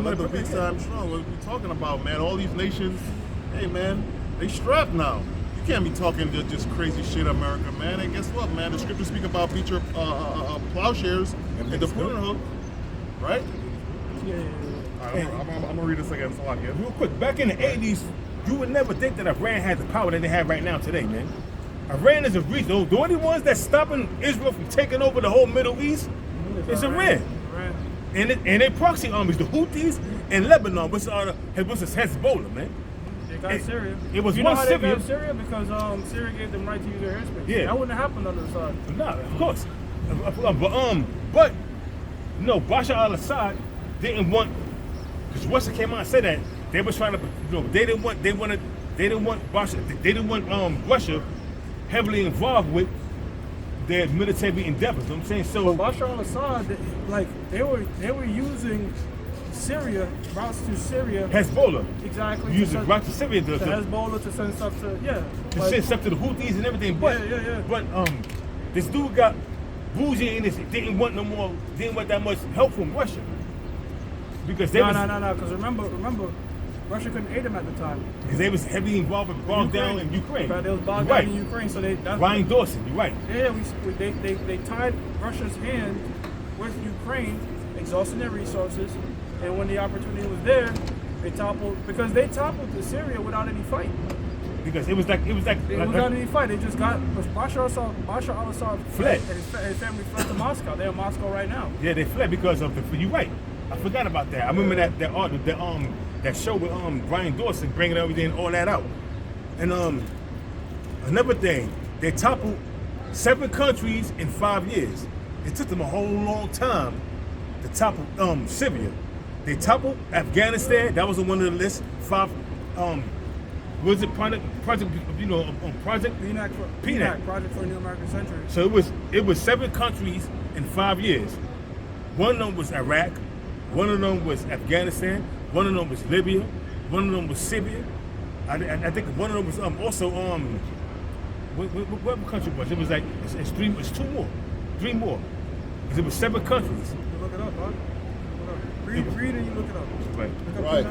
Let the weak say I'm strong. What are we talking about, man? All these nations, hey, man, they strapped now. You can't be talking just crazy shit, America, man. And guess what, man? The scriptures speak about beat your plowshares and the pruner hook, right? Yeah. I'm gonna read this again, so I can. Real quick, back in the 80s, you would never think that Iran had the power that they have right now today, man. Iran is a reason. The only ones that's stopping Israel from taking over the whole Middle East is Iran. And they proxy armies, the Houthis and Lebanon, which is Hezbollah, man. They got Syria. It was you one know how Syria. They got Syria because Syria gave them right to use their airspace. Yeah. That wouldn't have happened on the side. No, of course. But Bashar al-Assad didn't want, because Russia came out and said that they was trying to, they didn't want Russia heavily involved with their military endeavors. You know what I'm saying? So Bashar al-Assad, they were using Syria, routes to Syria. Hezbollah. Exactly. Using routes to Syria to Hezbollah to send stuff to send stuff to the Houthis and everything. But but this dude got bougie and didn't want that much help from Russia. Because they because remember, Russia couldn't aid them at the time. Because they was heavily involved with bogged down in Ukraine. Right, they was bogged down in Ukraine, so Ryan Dawson, you're right. Yeah, they tied Russia's hand with Ukraine, exhausting their resources, and when the opportunity was there, they toppled the Syria without any fight. Because it was without any fight. They just got Bashar al-Assad fled, and his family fled to Moscow. They're in Moscow right now. Yeah, they fled because of you're right. I forgot about that. I remember that show with Brian Dawson bringing everything, all that out. And another thing, they toppled 7 countries in 5 years. It took them a whole long time to topple Syria. They toppled Afghanistan. That was on one of the lists. 5. Was it project? Project PNAC, Project for a New American Century. So it was 7 countries in 5 years. One of them was Iraq. One of them was Afghanistan. One of them was Libya. One of them was Syria. I think one of them was also what country was it? Was like it's 3 more. 3 more. Because it was 7 countries. You look it up, huh? Read and you look it up. Right. Right.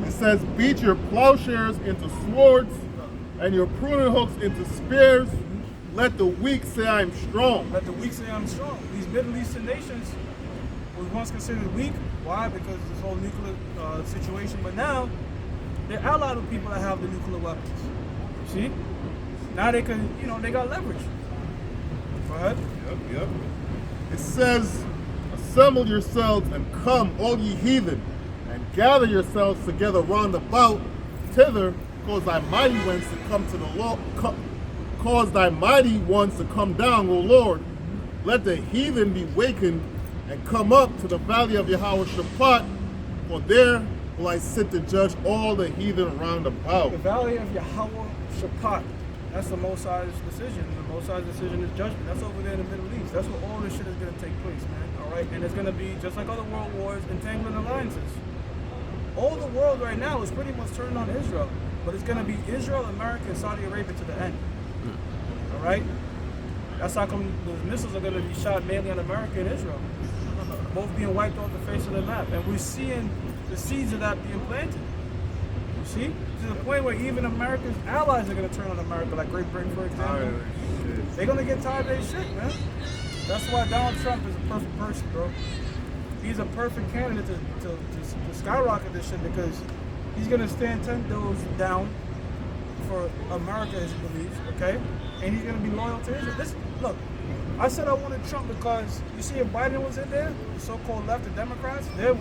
It says, beat your plowshares into swords and your pruning hooks into spears. Let the weak say I'm strong. Let the weak say I'm strong. These Middle Eastern nations was once considered weak. Why? Because of this whole nuclear situation. But now, they're allied with people that have the nuclear weapons. See? Now they can, they got leverage. Go ahead. Yep. It says, assemble yourselves and come, all ye heathen, and gather yourselves together round about thither, cause thy mighty ones to come to the Lord. Cause thy mighty ones to come down, O Lord. Let the heathen be wakened and come up to the valley of Yahweh Shaphat, for there will I sit to judge all the heathen round about. The valley of Yahweh Shaphat. That's the Most High's decision. The Most High's decision is judgment. That's over there in the Middle East. That's where all this shit is going to take place, man. All right? And it's going to be, just like other world wars, entangling alliances. All the world right now is pretty much turned on Israel. But it's going to be Israel, America, and Saudi Arabia to the end. All right? That's how come those missiles are going to be shot mainly on America and Israel. Both being wiped off the face of the map. And we're seeing the seeds of that being planted. You see? To the point where even America's allies are going to turn on America, like Great Britain, for example. They're going to get tired of their shit, man. That's why Donald Trump is a perfect person, bro. He's a perfect candidate to skyrocket this shit because he's going to stand 10 toes down for America, as he believes, okay? And he's going to be loyal to Israel. Look, I said I wanted Trump because you see if Biden was in there, the so-called left, the Democrats, a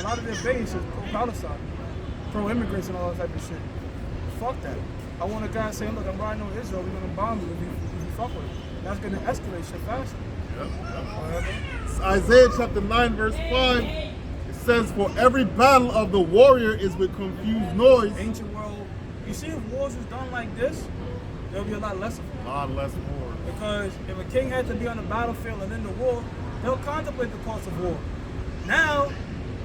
lot of their base is pro-Palestine, pro-immigrants and all that type of shit. Fuck that. I want a guy saying, look, I'm riding on Israel, we're going to bomb you if you fuck with it. That's going to escalate shit faster. It's Isaiah chapter 9 verse 5. It says, for every battle of the warrior is with confused noise. Ancient world. You see if wars is done like this, there'll be a lot less of them. A lot less war. Because if a king had to be on the battlefield and in the war, they'll contemplate the cost of war. Now,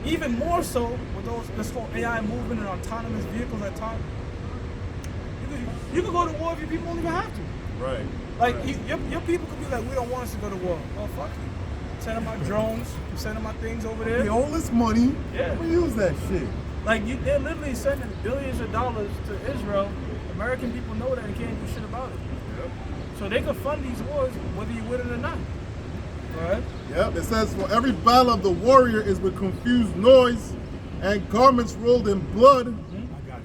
even more so with this whole AI movement and autonomous vehicles that talk, you can go to war if your people don't even have to. Right. Like your people could be like, we don't want us to go to war. Well, fuck you. Sending my drones, sending my things over there. The all this money, Yeah. we use that shit. Like they're literally sending billions of dollars to Israel. American people know that and can't do shit about it. Yep. So they can fund these wars whether you with it or not. Alright? Yep. It says, for every battle of the warrior is with confused noise and garments rolled in blood,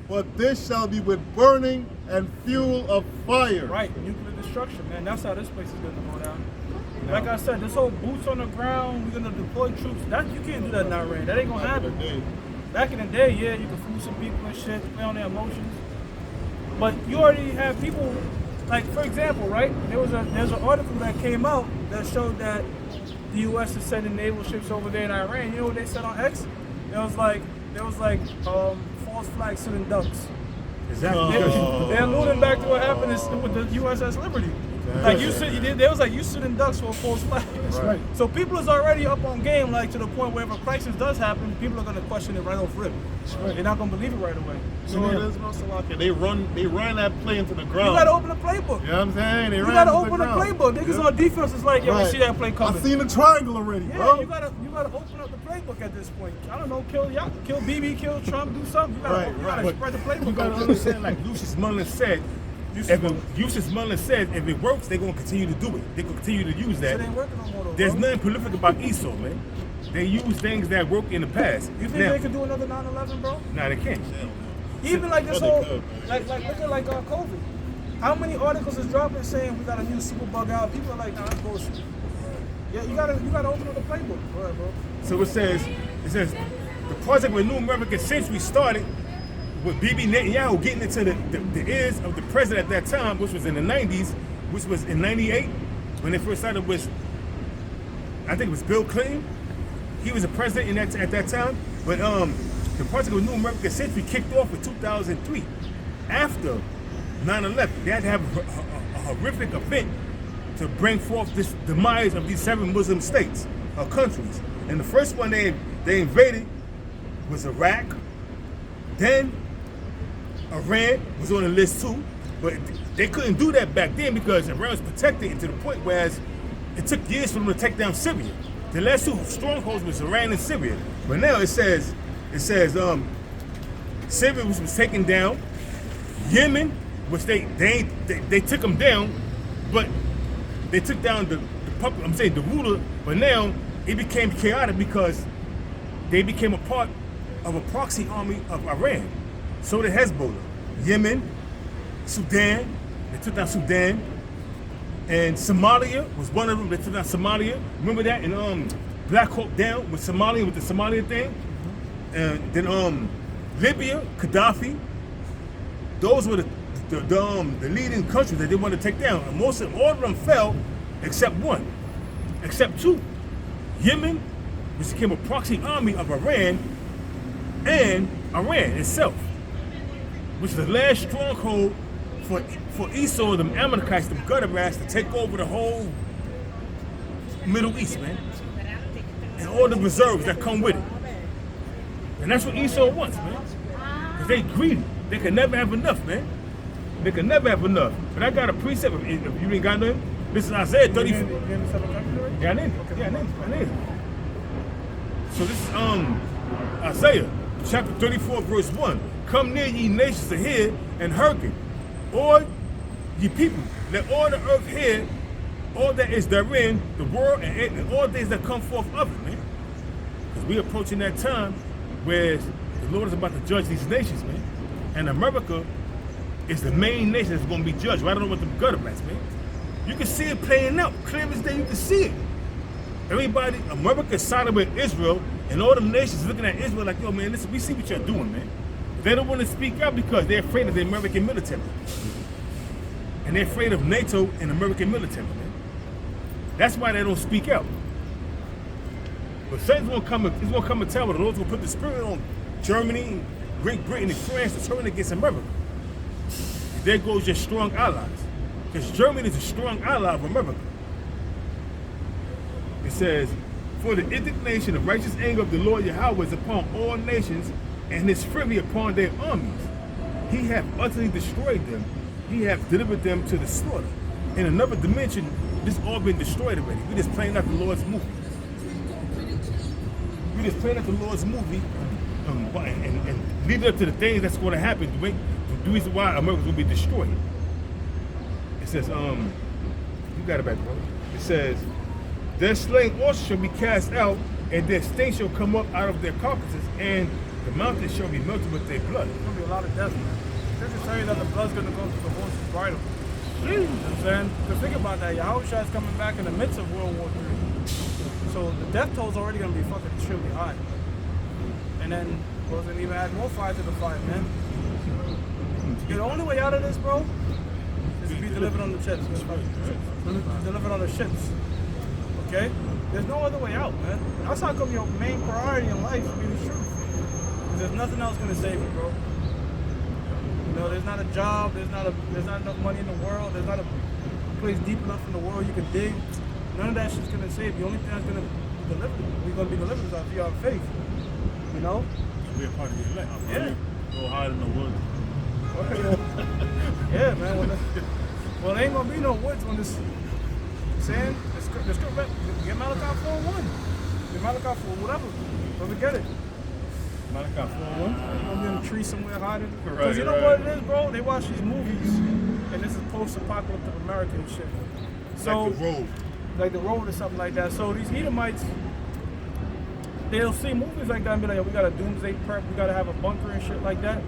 but this shall be with burning and fuel of fire. Right, nuclear destruction, man. That's how this place is gonna go down. Like I said, this whole boots on the ground, we're gonna deploy troops. That you can't do that now, Ray. That ain't gonna happen. Back in the day, yeah, you could fool some people and shit, play on their emotions. But you already have people, like for example, right? There's an article that came out that showed that the U.S. is sending naval ships over there in Iran. You know what they said on X? There was like false flag shooting ducks. Exactly. They're alluding back to what happened with the USS Liberty. Like they was like you shooting ducks for a false flag. Right. So people is already up on game, like to the point where if a crisis does happen, people are gonna question it right off rip. Right. They're not gonna believe it right away. So it is, no Salaka. They run that play into the ground. You gotta open the playbook. You know what I'm saying? You gotta open the playbook. Niggas on defense is like, yeah, we see that play I coming. seen the triangle already, Yeah, bro. you gotta open up the playbook at this point. I don't know, kill BB, kill Trump, do something. You gotta spread the playbook. You gotta understand, like Lucius Mullen said, if it works, they're gonna continue to do it. They're gonna continue to use that. It ain't working no more though, There's bro. nothing prolific about Esau, man. They use things that work in the past. You think they could do another 9/11, bro? Nah, they can't. Even like this Yeah, whole, they could. like look at like COVID. How many articles is dropping saying we got a new super bug out? People are like, nah, that's bullshit. Yeah, you gotta open up the playbook. All right, bro. So it says the project when New American Century started with Bibi Netanyahu getting into the ears of the president at that time, which was in the 90s, which was in 98, when they first started with, I think it was Bill Clinton. He was a president at that time. But the project of New American Century kicked off in 2003. After 9/11, they had to have a horrific event to bring forth this demise of these 7 Muslim states or countries. And the first one they invaded was Iraq. Then Iran was on the list too, but they couldn't do that back then because Iran was protected to the point whereas it took years for them to take down Syria. The last 2 strongholds was Iran and Syria. But now it says Syria was taken down, Yemen, which they took them down, but they took down the puppet, I'm saying the ruler, but now it became chaotic because they became a part of a proxy army of Iran. So did Hezbollah, Yemen, Sudan, they took down Sudan, and Somalia was one of them, they took down Somalia. Remember that? And Black Hawk Down with Somalia, with the Somalia thing. And then Libya, Gaddafi, those were the leading countries that they wanted to take down. And all of them fell except one, except 2. Yemen, which became a proxy army of Iran, and Iran itself, which is the last stronghold for Esau, them Amalekites, them gutter rats, to take over the whole Middle East, man. And all the reserves that come with it. And that's what Esau wants, man. Because they greedy. They can never have enough, man. They can never have enough. But I got a precept, if you ain't got nothing. This is Isaiah 34. Yeah, I need it. So this is Isaiah chapter 34, verse 1. Come near, ye nations, to hear and hearken. All ye people, let all the earth hear, all that is therein, the world and all things that come forth of it, man. Because we're approaching that time where the Lord is about to judge these nations, man. And America is the main nation that's going to be judged right along with the gutter rats, man. You can see it playing out, clear as day. You can see it. Everybody, America sided with Israel, and all the nations looking at Israel like, yo, man, listen, we see what you're doing, man. They don't want to speak out because they're afraid of the American military. And they're afraid of NATO and American military, man. That's why they don't speak out. But Satan's gonna come and tell the Lord's gonna put the spirit on Germany, Great Britain, and France to turn against America. There goes your strong allies. Because Germany is a strong ally of America. It says, for the indignation of righteous anger of the Lord Yahweh is upon all nations, and his fury upon their armies. He hath utterly destroyed them. He hath delivered them to the slaughter. In another dimension, this all been destroyed already. We just playing out the Lord's movie. We just playing out the Lord's movie and lead up to the things that's going to happen. The reason why America will be destroyed. It says, you got it back, bro. It says, their slain also shall be cast out, and their stain shall come up out of their carcasses, and the mountains shall be melted with their blood. There's going to be a lot of death, man. Scripture tell you that the blood's going to go to the horse's bridle. You know what I'm saying? Because think about that. Yahushua is coming back in the midst of World War III. So the death toll is already going to be fucking extremely high. And then we're going to even add more fire to the fire, man. The only way out of this, bro, is to be delivered on the ships. Delivered on the ships. Okay? There's no other way out, man. That's how come your main priority in life is to be the truth. Because there's nothing else going to save you, bro. You know, there's not a job, there's not enough money in the world, there's not a place deep enough in the world you can dig. None of that shit's gonna save you. The only thing that's gonna deliver, we're gonna be delivered is our via our faith. You know? Be a part of your life. Yeah. Go hide in the woods. Yeah, man. Well, there ain't gonna be no woods when this saying the script get Malachi 4:1. Get Malachi 4 whatever. Don't forget it. Malachi 4:1. I'm gonna be in a tree somewhere hiding. Because Right, you know what it is, bro? They watch these movies, and this is post-apocalyptic America and shit. So, like the road. Like the road or something like that. So these Edomites, they'll see movies like that and be like, yo, we got a doomsday prep, we gotta have a bunker and shit like that.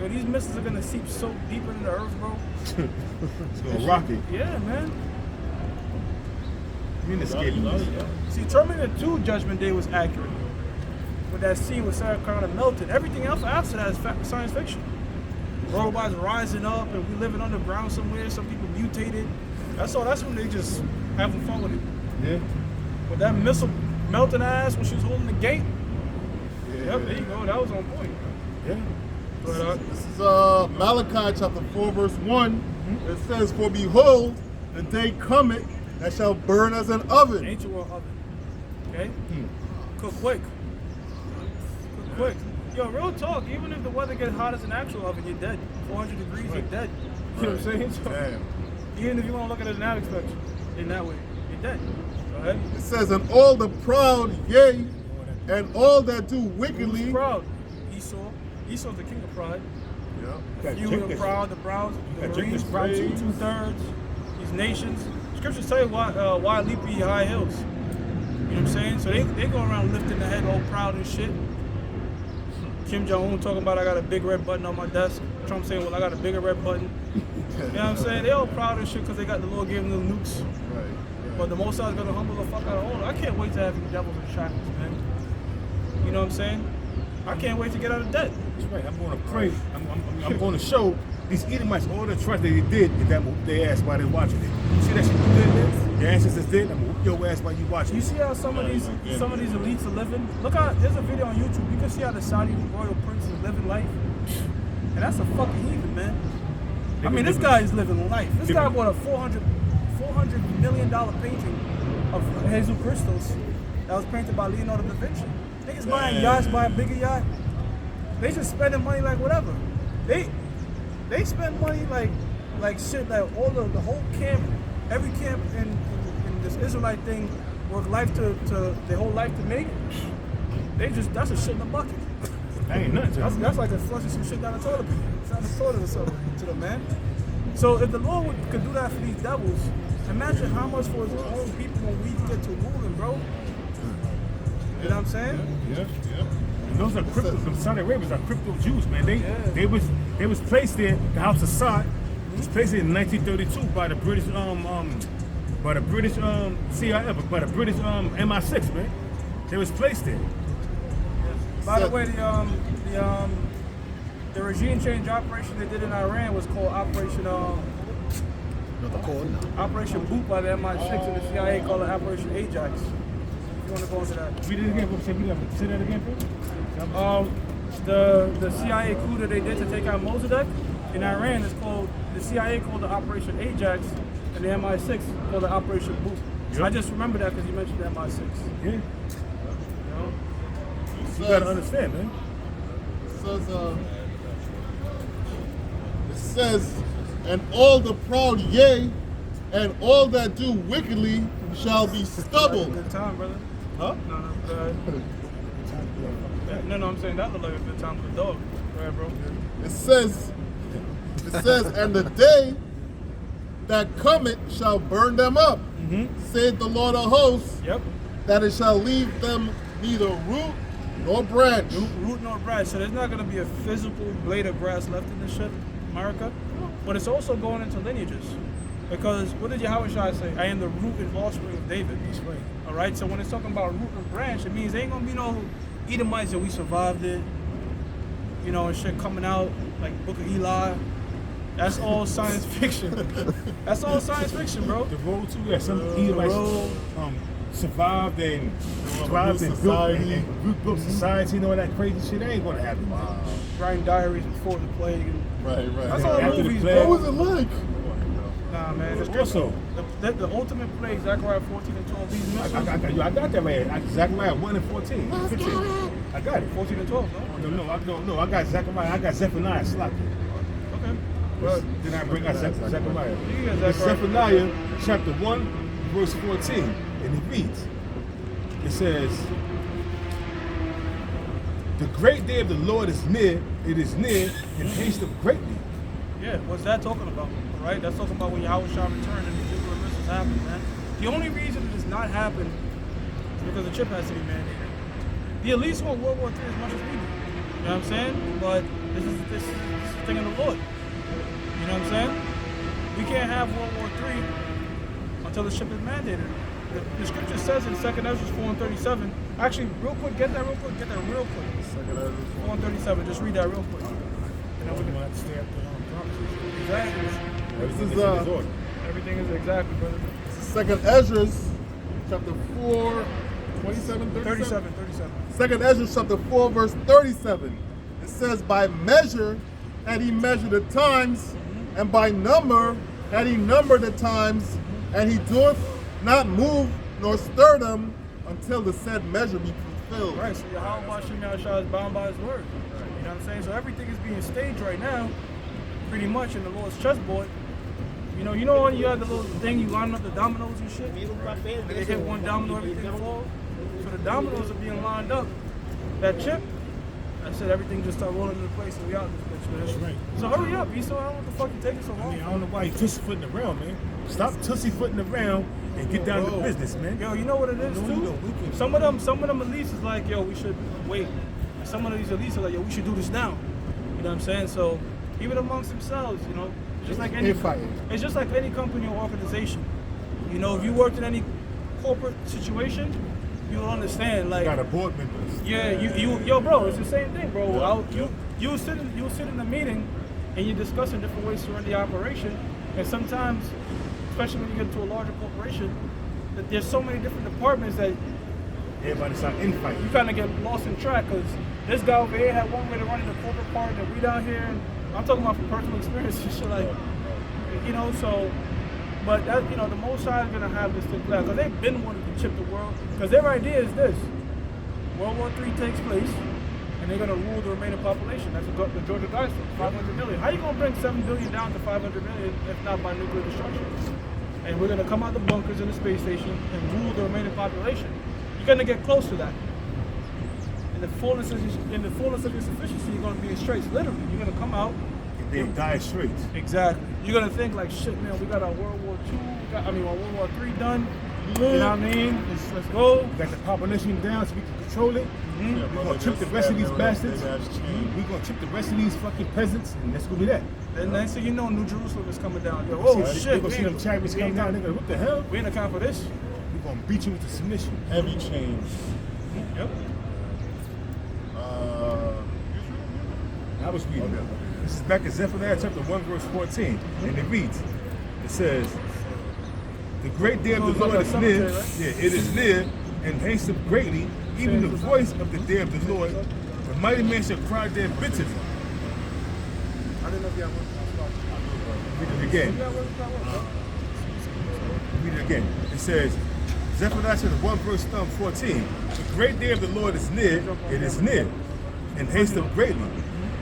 Yo, these missiles are gonna seep so deep into the earth, bro. It's gonna rock it. Yeah, man. You ain't escaping this. See, Terminator 2 Judgment Day was accurate. with that scene with Sarah Connor melted. Everything else after that is science fiction. Robots rising up and we living underground somewhere. Some people mutated. That's all. That's when they just having fun with it. Yeah. With that missile melting ass when she was holding the gate. Yeah. Yep, there you go. That was on point. Yeah. But, This is Malachi chapter 4, verse 1. It says, "For behold, the day cometh that shall burn as an oven." ancient world oven. Okay? Cook quick. Cook quick. Yo, real talk, even if the weather gets hot as an actual oven, you're dead. 400 degrees, you're dead. You know what I'm saying? So, Damn. even if you want to look at it in that aspect, in that way, you're dead. Go ahead. It says, "And all the proud, yea, and all that do Who's wickedly." proud? Esau. Esau's the king of pride. Yeah. You are proud, the Browns, the got Marines, Jacob's proud too. 2/3, these nations. Scriptures tell you why leap ye high hills. You know what I'm saying? So they go around lifting their head all proud and shit. Kim Jong-un talking about I got a big red button on my desk. Trump saying, well, I got a bigger red button. You know what I'm saying? They all proud and shit because they got the Lord gave them the nukes. Right. But the Most High is going to humble the fuck out of all. I can't wait to have these devils in shackles, man. You know what I'm saying? I can't wait to get out of debt. That's right. I'm going to pray. I'm going to show these Edomites all the trust that they did in that movie. They asked why they're watching it. You see that shit you did there? Your ancestors did. I'm going to whoop your ass while you watching You it. see how some of these elites are living? Look how there's a video on YouTube. You can see how the Saudi royal prince is living life. And that's a fucking heathen, man. I mean, this guy is living life. This guy bought a $400 million painting of Jesus Christos that was painted by Leonardo da Vinci. Niggas buying yachts, buy a bigger yacht. They just spending money like whatever. They spend money like shit, like all the whole camp, every camp in this Israelite thing work life to their whole life to make it. That's a shit in a bucket. That ain't nothing to them. That's like just flushing some shit down the toilet. Down the toilet or something to them, man. So if the Lord could do that for these devils, imagine how much for his own people when we get to ruling, bro. You know what I'm saying? Yeah. And those are crypto. Them Saudi Arabians are crypto Jews, man. They was placed there. The House of Saud was placed there in 1932 by the British CIA, by the British MI6, man. They was placed there. By the way, the regime change operation they did in Iran was called Operation Operation Boot by the MI6, and the CIA called it Operation Ajax. If you want to go into that. Read it again. Say that again, please. The CIA coup that they did to take out Mossadegh in Iran is called, the CIA called it Operation Ajax, and the MI6 called it Operation Boot. Yep. I just remember that because you mentioned the MI6. Yeah. You know? You gotta understand, man. It says, "And all the proud, yea, and all that do wickedly shall be stubble." Good time, brother. Huh? No, I'm saying that looked like a good time for the dog. Go ahead, bro. It says, "And the day that cometh shall burn them up, saith the Lord of hosts, Yep. that it shall leave them neither root nor branch." Root nor branch. So there's not going to be a physical blade of grass left in this shit, America. But it's also going into lineages. Because what did Yahweh Shai say? I am the root and offspring of David. That's right. All right. So when it's talking about root and branch, it means there ain't going to be no Edomites that we survived it. You know, and shit coming out like Book of Eli. That's all science fiction. That's all science fiction, bro. The road to that, some Edomites survived and thrived and built society and all that crazy shit. That ain't gonna happen. Wow. Writing diaries before the plague. Right. That's all After the movies, plague. bro. What was it like? Nah, man. It's Also, the ultimate plague, Zechariah 14 and 12. These missiles. I got that right. Zechariah 1 and 14. 15. I got it. 14 and 12, no? No, I got Zechariah. I got Zephaniah. Slap. Okay. Then I bring out Zechariah. You got It's Zephaniah chapter 1, verse 14. And it reads, it says, "The great day of the Lord is near, it is near, and haste of greatly." Yeah, what's that talking about? All right, that's talking about when Yahweh shall return and these nuclear missiles happen, man. The only reason it does not happen is because the chip has to be mandated. The elites want World War III as much as we do. You know what I'm saying? But this is the thing of the Lord. You know what I'm saying? We can't have World War III until the ship is mandated. the scripture says in 2nd Ezra 4:37. Actually, real quick, get that real quick. 2nd Ezra 4:37. Just read that real quick. And then we're going to stay up the prophecies. Exactly. Everything This is is, in order. Everything is exactly, brother. 2nd Ezra, chapter 4, 27, 37. 2nd Ezra, chapter 4, verse 37. It says, by measure had he measured the times, and by number had he numbered the times, and he doeth not move nor stir them until the said measure be fulfilled. Right, so Yahweh Shem Yahushua is bound by his word. You know what I'm saying? So everything is being staged right now, pretty much in the Lord's chessboard. You know when you have the little thing, you line up the dominoes and shit, and they hit one domino, everything falls. So the dominoes are being lined up. That chip, I said everything just start rolling into place and we out this bitch, man. That's right. So hurry up, Esau, I don't know what the fuck you taking so I long. mean, I don't know why you tussy-footing around, man. Stop tussy-footing around and get down to business, man. Yo, you know what it is too? Some of them elites is like, yo, we should wait. And some of these elites are like, yo, we should do this now. You know what I'm saying? So even amongst themselves, you know, just like any it's just like any company or organization. You know, if you worked in any corporate situation, you'll understand. Like, Got a board member. yeah, yo, bro, it's the same thing, bro. You sit in a meeting and you're discussing different ways to run the operation, and sometimes, especially when you get into a larger corporation, that there's so many different departments that Everybody start infighting. you kind of get lost in track, because this guy over here had one way to run the corporate part, and we down here, and I'm talking about from personal experience and shit, like, you know, so, but that, you know, the Most High is gonna have this thing play out, because they've been wanting to chip the world, because their idea is this: World War III takes place, and they're gonna rule the remaining population. That's the Georgia Guidestones, 500 million. How you gonna bring 7 billion down to 500 million if not by nuclear destruction? And we're gonna come out the bunkers in the space station and rule the remaining population. You're gonna get close to that. In the fullness of your sufficiency, you're gonna be in straits. Literally, you're gonna come out. And then die straight. Exactly. You're gonna think like, shit, man. We got our World War II. World War III done. You know what I mean? Let's go. We got the population down so we can control it. Mm-hmm. We're gonna chip the rest of these bastards. We're gonna chip the rest of these fucking peasants, and that's gonna be that. And next thing you know, New Jerusalem is coming down. Yo, oh shit. We're gonna see them chariots come down. They're gonna, what the hell? We ain't account for this. We're gonna beat you into submission. Heavy change. Yep. I was reading. This is back in Zephaniah chapter 1, verse 14. And it reads, it says, the great day of the Lord is near. Yeah, it is near and hasteth greatly. Even the voice of the day of the Lord, the mighty man shall cry there bitterly. I didn't know if y'all were. Read it again. Read it again. It says, Zephaniah chapter 1, verse 14. The great day of the Lord is near, it is near, and hasteth greatly.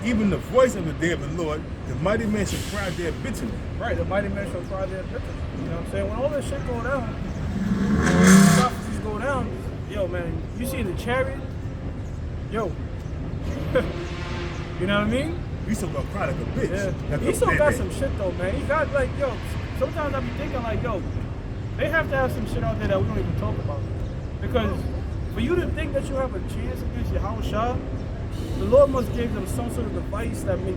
Even the voice of the day of the Lord, the mighty man shall cry there bitterly. Right, the mighty man shall cry there bitterly. You know what I'm saying? When all this shit go down, prophecies go down, yo, man, you see the chariot? Yo. You know what I mean? Esau gonna cry like a bitch. Yeah. Like a Esau got baby. some shit though, man. He got like, yo, sometimes I be thinking like, yo, they have to have some shit out there that we don't even talk about. Because for you to think that you have a chance against Yahushua, the Lord must give them some sort of device that make,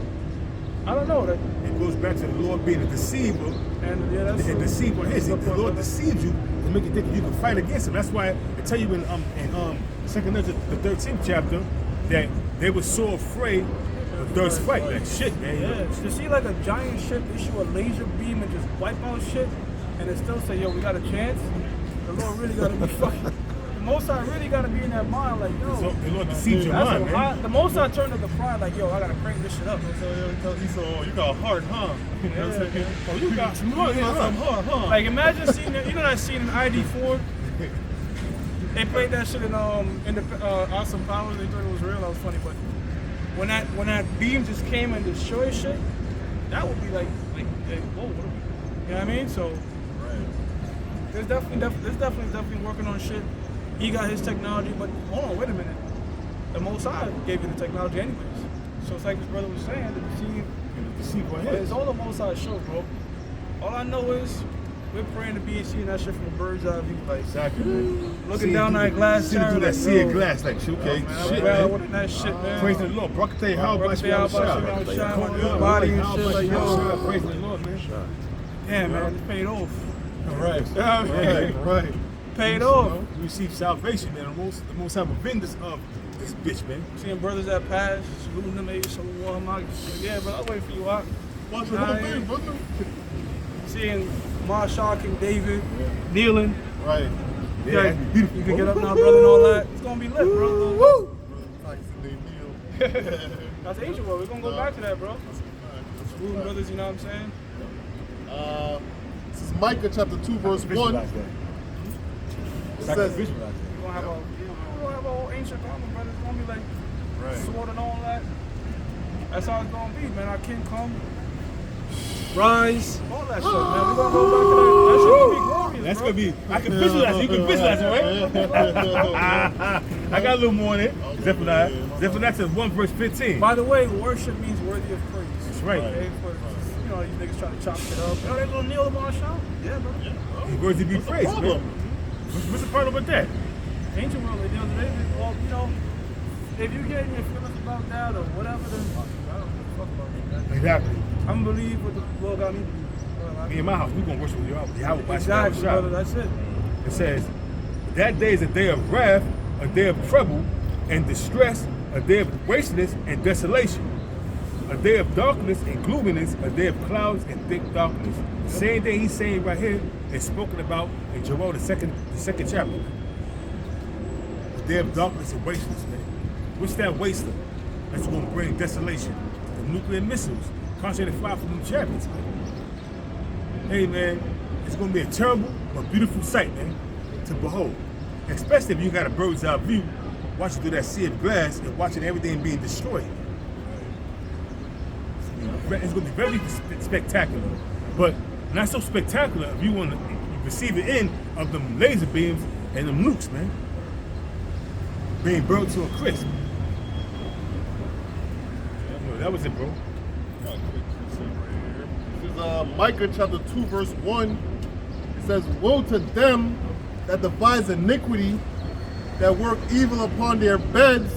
I don't know, that, It goes back to the Lord being a deceiver. and yeah, that's The deceiver is the Lord deceives you to make you think you can fight against him. That's why I tell you in 2nd Ezra, the 13th chapter, that they were so afraid of thirst fight. Like shit, man. Yeah, to see like a giant ship issue a laser beam and just wipe out shit, and it still say, yo, we got a chance. The Lord really gotta be fucking. The Most High really gotta be in that mind, like, yo. So the Lord deceives your That's mind, a man. hot, the Most High turned to the pride, like, yo, I gotta crank this shit up. So tell Esau, you got a heart, huh? You know what I'm saying? Oh, you got some heart, You got some heart, huh? Like, imagine seeing that. You know that scene in ID4? They played that shit in the Awesome Powers. They thought it was real. That was funny, but when that beam just came and destroyed shit, that would be like, hey, whoa, what are we? You know what I mean? So there's definitely working on shit. He got his technology, but hold on, wait a minute. The Most High gave you the technology anyways. So it's like his brother was saying, The deceiver it's is. all the Most High show, bro. All I know is we're praying to be seeing that shit from a bird's eye view, like Exactly, man. looking down that glass See through tower, that like, sea of yo, glass, like shit, okay, man, shit, I'm man. winning that shit, man. Praise the Lord. Barakateh, how much we Barakateh, shine. how much shine on your body and shit, like, yo. Praise the Lord, man. Damn, man, it's paid off. Right. Yeah, man. Right. paid off. We receive salvation, man. The most have a vengeance of this bitch, man. Seeing brothers that pass, saluting them, maybe so warm. Yeah, but I'll wait for you out. Watch the whole thing, brother. Seeing Marshall, King David, kneeling. Right. Yeah, Yeah, beautiful. you can get up now, brother, and all that. It's gonna be lit, bro. Woo! They kneel. That's ancient world. We're gonna go back to that, bro. Saluting brothers, you know what I'm saying? This is Micah chapter 2, verse 1. Visualize that. It Visualize says, that. We're gonna have a whole ancient common, brother. It's gonna be like right. sword and all that. That's how it's gonna be, man. Our king come, rise, all that shit, man. We're gonna go back to that. That shit gonna be glorious, That's bro. gonna be. I can visualize it. You can visualize it, right? I got a little more in it. Zephaniah says 1 verse 15. By the way, worship means worthy of praise. That's right. Okay, you know, these niggas try to chop shit up. You know, they gonna kneel to Marshall? Yeah, bro. He's worthy to be praised, man. What's the problem with that? Ancient world, at the end of the day, well, you know, if you get in your feelings about that or whatever, then I don't give a fuck about that. Exactly. I'm gonna believe what the Lord got me to do. Me and my house, we gonna worship Yahweh. Exactly, brother. That's it. It says, that day is a day of wrath, a day of trouble and distress, a day of wasteless and desolation, a day of darkness and gloominess, a day of clouds and thick darkness. The same thing he's saying right here is spoken about in Joel, the second chapter. A day of darkness and wasteless, man. What's that waster? That's going to bring desolation. The nuclear missiles, concentrated fire from the chariots, man. Hey, man, it's going to be a terrible but beautiful sight, man, to behold. Especially if you got a bird's eye view, watching through that sea of glass and watching everything being destroyed. It's going to be very spectacular, but not so spectacular if you want to receive the end of them laser beams and them nukes, man. Being burnt to a crisp. That was it, bro. This is Micah chapter 2, verse 1. It says, woe to them that devise iniquity, that work evil upon their beds.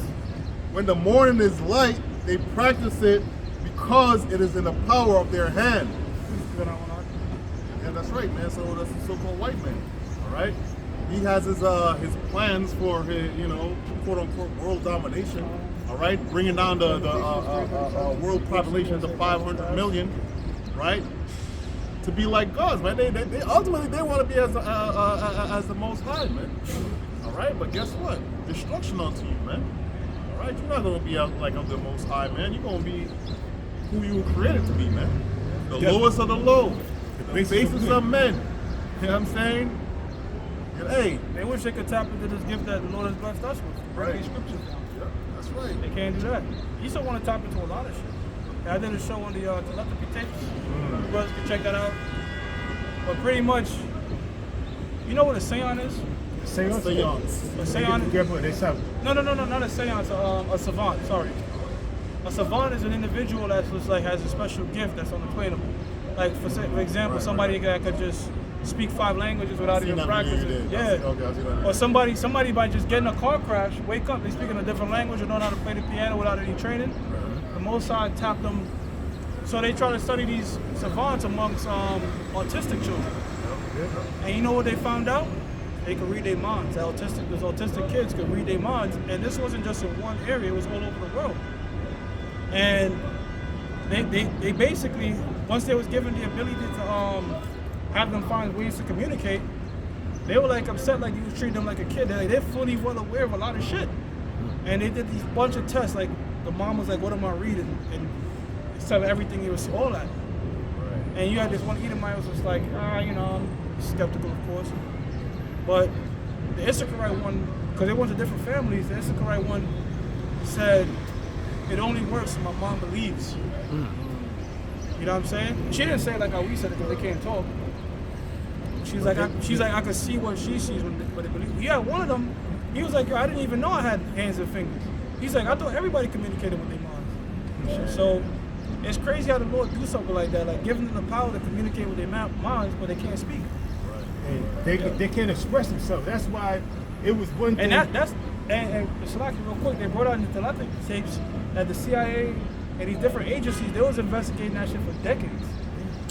When the morning is light, they practice it because it is in the power of their hand. Yeah, that's right, man. So that's the so-called white man. All right. He has his plans for his, you know, quote unquote world domination. All right, bringing down the world population to 500 million, right? To be like gods, man. They ultimately they want to be as the Most High, man. All right, but guess what? Destruction unto you, man. All right, you're not gonna be like of the Most High, man. You're gonna be who you were created to be, man. The lowest of the low, the basis of men. You know what I'm saying? And, hey, they wish they could tap into this gift that the Lord has blessed us with. Bring these scriptures down. yeah, that's right. They can't do that. You still want to tap into a lot of shit. Yeah, I did a show on the telepathy tapes. You brothers can check that out. But pretty much, you know what a seance is? Seance? A seance? Careful, they sound. No, not a seance. A savant. Sorry. A savant is an individual that's just like has a special gift that's unexplainable. Like for example, somebody that could just speak 5 languages without even practicing. Yeah. Or somebody by just getting a car crash, wake up, they speak in a different language or know how to play the piano without any training. The Most High tapped them. So they try to study these savants amongst autistic children. And you know what they found out? They could read their minds. Those autistic kids could read their minds. And this wasn't just in one area, it was all over the world. And they basically, once they was given the ability to have them find ways to communicate, they were like upset like you was treating them like a kid. They're fully well aware of a lot of shit. And they did these bunch of tests, like the mom was like, what am I reading? And tell everything you was all that. Right. And you had this one Edomite was just like, you know, I'm skeptical of course. But the Issacharite one, because they went to different families, the Issacharite one said, it only works when my mom believes. You know what I'm saying? She didn't say it like how we said it because they can't talk. She's like, I could see what she sees when they believe. Yeah, one of them, he was like, yo, I didn't even know I had hands and fingers. He's like, I thought everybody communicated with their minds. So it's crazy how the Lord do something like that, like giving them the power to communicate with their minds, but they can't speak. And they can't express themselves. That's why it was one thing. And and Shalaki, real quick, they brought out in the telepathy tapes that the CIA and these different agencies, they was investigating that shit for decades.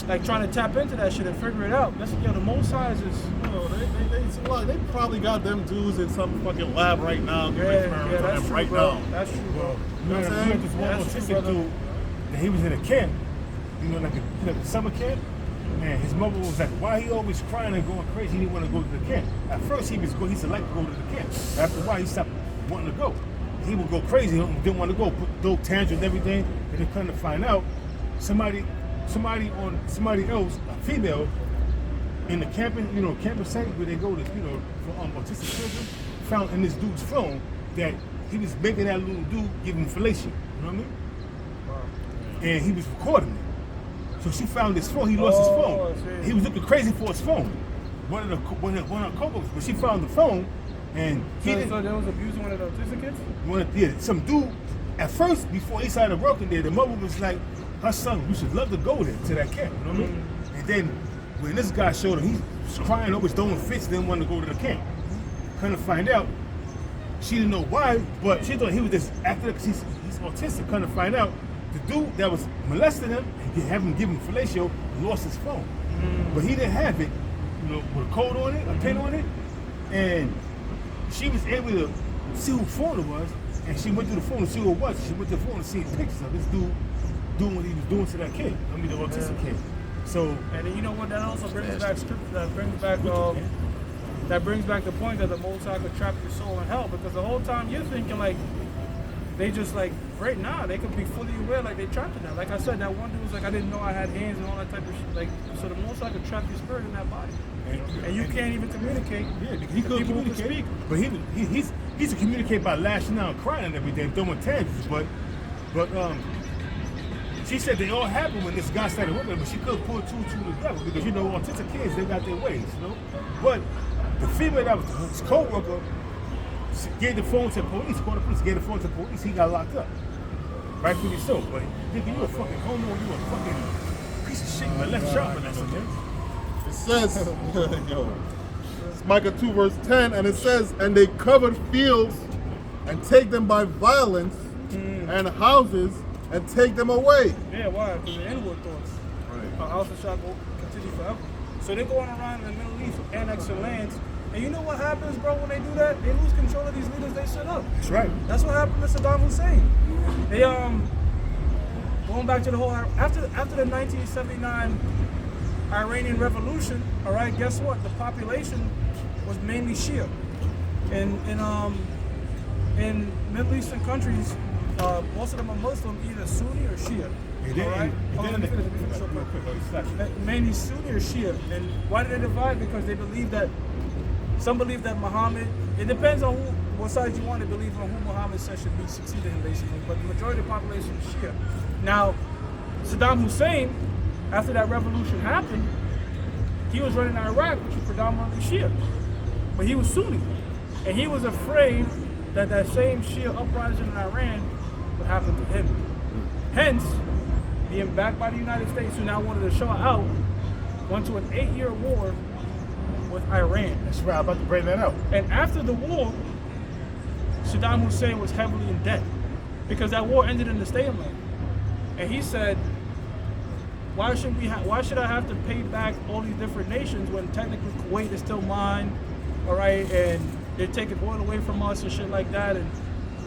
like trying to tap into that shit and figure it out. That's, the Most High is just, They probably got them dudes in some fucking lab right now. that's true, right bro. now. That's true, bro. You know what I'm saying? This one That's true, autistic brother. dude, that he was in a camp, like a summer camp. And his mother was like, why he always crying and going crazy? He didn't want to go to the camp. At first, he used to like to go to the camp. After a while, he stopped wanting to go. He would go crazy. He didn't want to go, throw tantrums and everything. And then come to find out, somebody else, a female, in the camping site where they go to, for autistic children, found in this dude's phone that he was making that little dude give him fellatio. You know what I mean? And he was recording it. So she found his phone. He lost his phone. He was looking crazy for his phone. One of her co-workers, but she found the phone, and So there was abusing one of the autistic kids? Some dude. At first, before he started working there, the mother was like, "Her son, you should love to go there to that camp." You know what I mean? And then when this guy showed him, he was crying, always throwing fits, didn't want to go to the camp. Come to find out, she didn't know why, but she thought he was just after because he's autistic. Come to find out, the dude that was molesting him and having him give him fellatio lost his phone, but he didn't have it, with a code on it, a pin on it, and she was able to see who phone it was, and she went through the phone to see who it was. She went to the phone to see pictures of this dude doing what he was doing to that kid. The autistic kid. So, and then you know what? That also brings back that brings back the point that the Most High could trap your soul in hell, because the whole time you're thinking like they just like right now they could be fully aware like they trapped in that. Like I said, that one dude was like, I didn't know I had hands and all that type of shit. Like, so the Most High could trap your spirit in that body, and you can't even communicate. Yeah, he could communicate, but he's to communicate by lashing out and crying and everything, throwing tantrums. But she said they all happened when this guy started working, but she couldn't pull two together because autistic kids, they got their ways, But the female that was his co-worker gave the phone to the police, called the police, gave the phone to the police, he got locked up. Rightfully so, but thinking you a fucking homo, you a fucking piece of shit, but left sharp or something. It says, it's Micah 2 verse 10, and it says, and they covered fields and take them by violence and houses and take them away. Yeah, why? Because the inward thoughts. Right. House and shop will continue forever. So they're going around in the Middle East annexing lands. And you know what happens, bro, when they do that? They lose control of these leaders they set up. That's right. That's what happened to Saddam Hussein. They going back to the whole after the 1979 Iranian Revolution, all right, guess what? The population was mainly Shia. In Middle Eastern countries, most of them are Muslim, either Sunni or Shia. Mainly Sunni or Shia. And why did they divide? Because they believe that some believe that Muhammad, it depends on what side you want to believe on who Muhammad said should be succeeding him, basically. But the majority of the population is Shia. Now, Saddam Hussein, after that revolution happened, he was running Iraq, which was predominantly Shia. But he was Sunni. And he was afraid that that same Shia uprising in Iran would happen to him. Hence, being backed by the United States, who now wanted to show out, went to an 8-year war with Iran. That's right, I'm about to bring that out. And after the war, Saddam Hussein was heavily in debt because that war ended in the stalemate. And he said, why should I have to pay back all these different nations when technically Kuwait is still mine, all right, and they're taking oil away from us and shit like that. And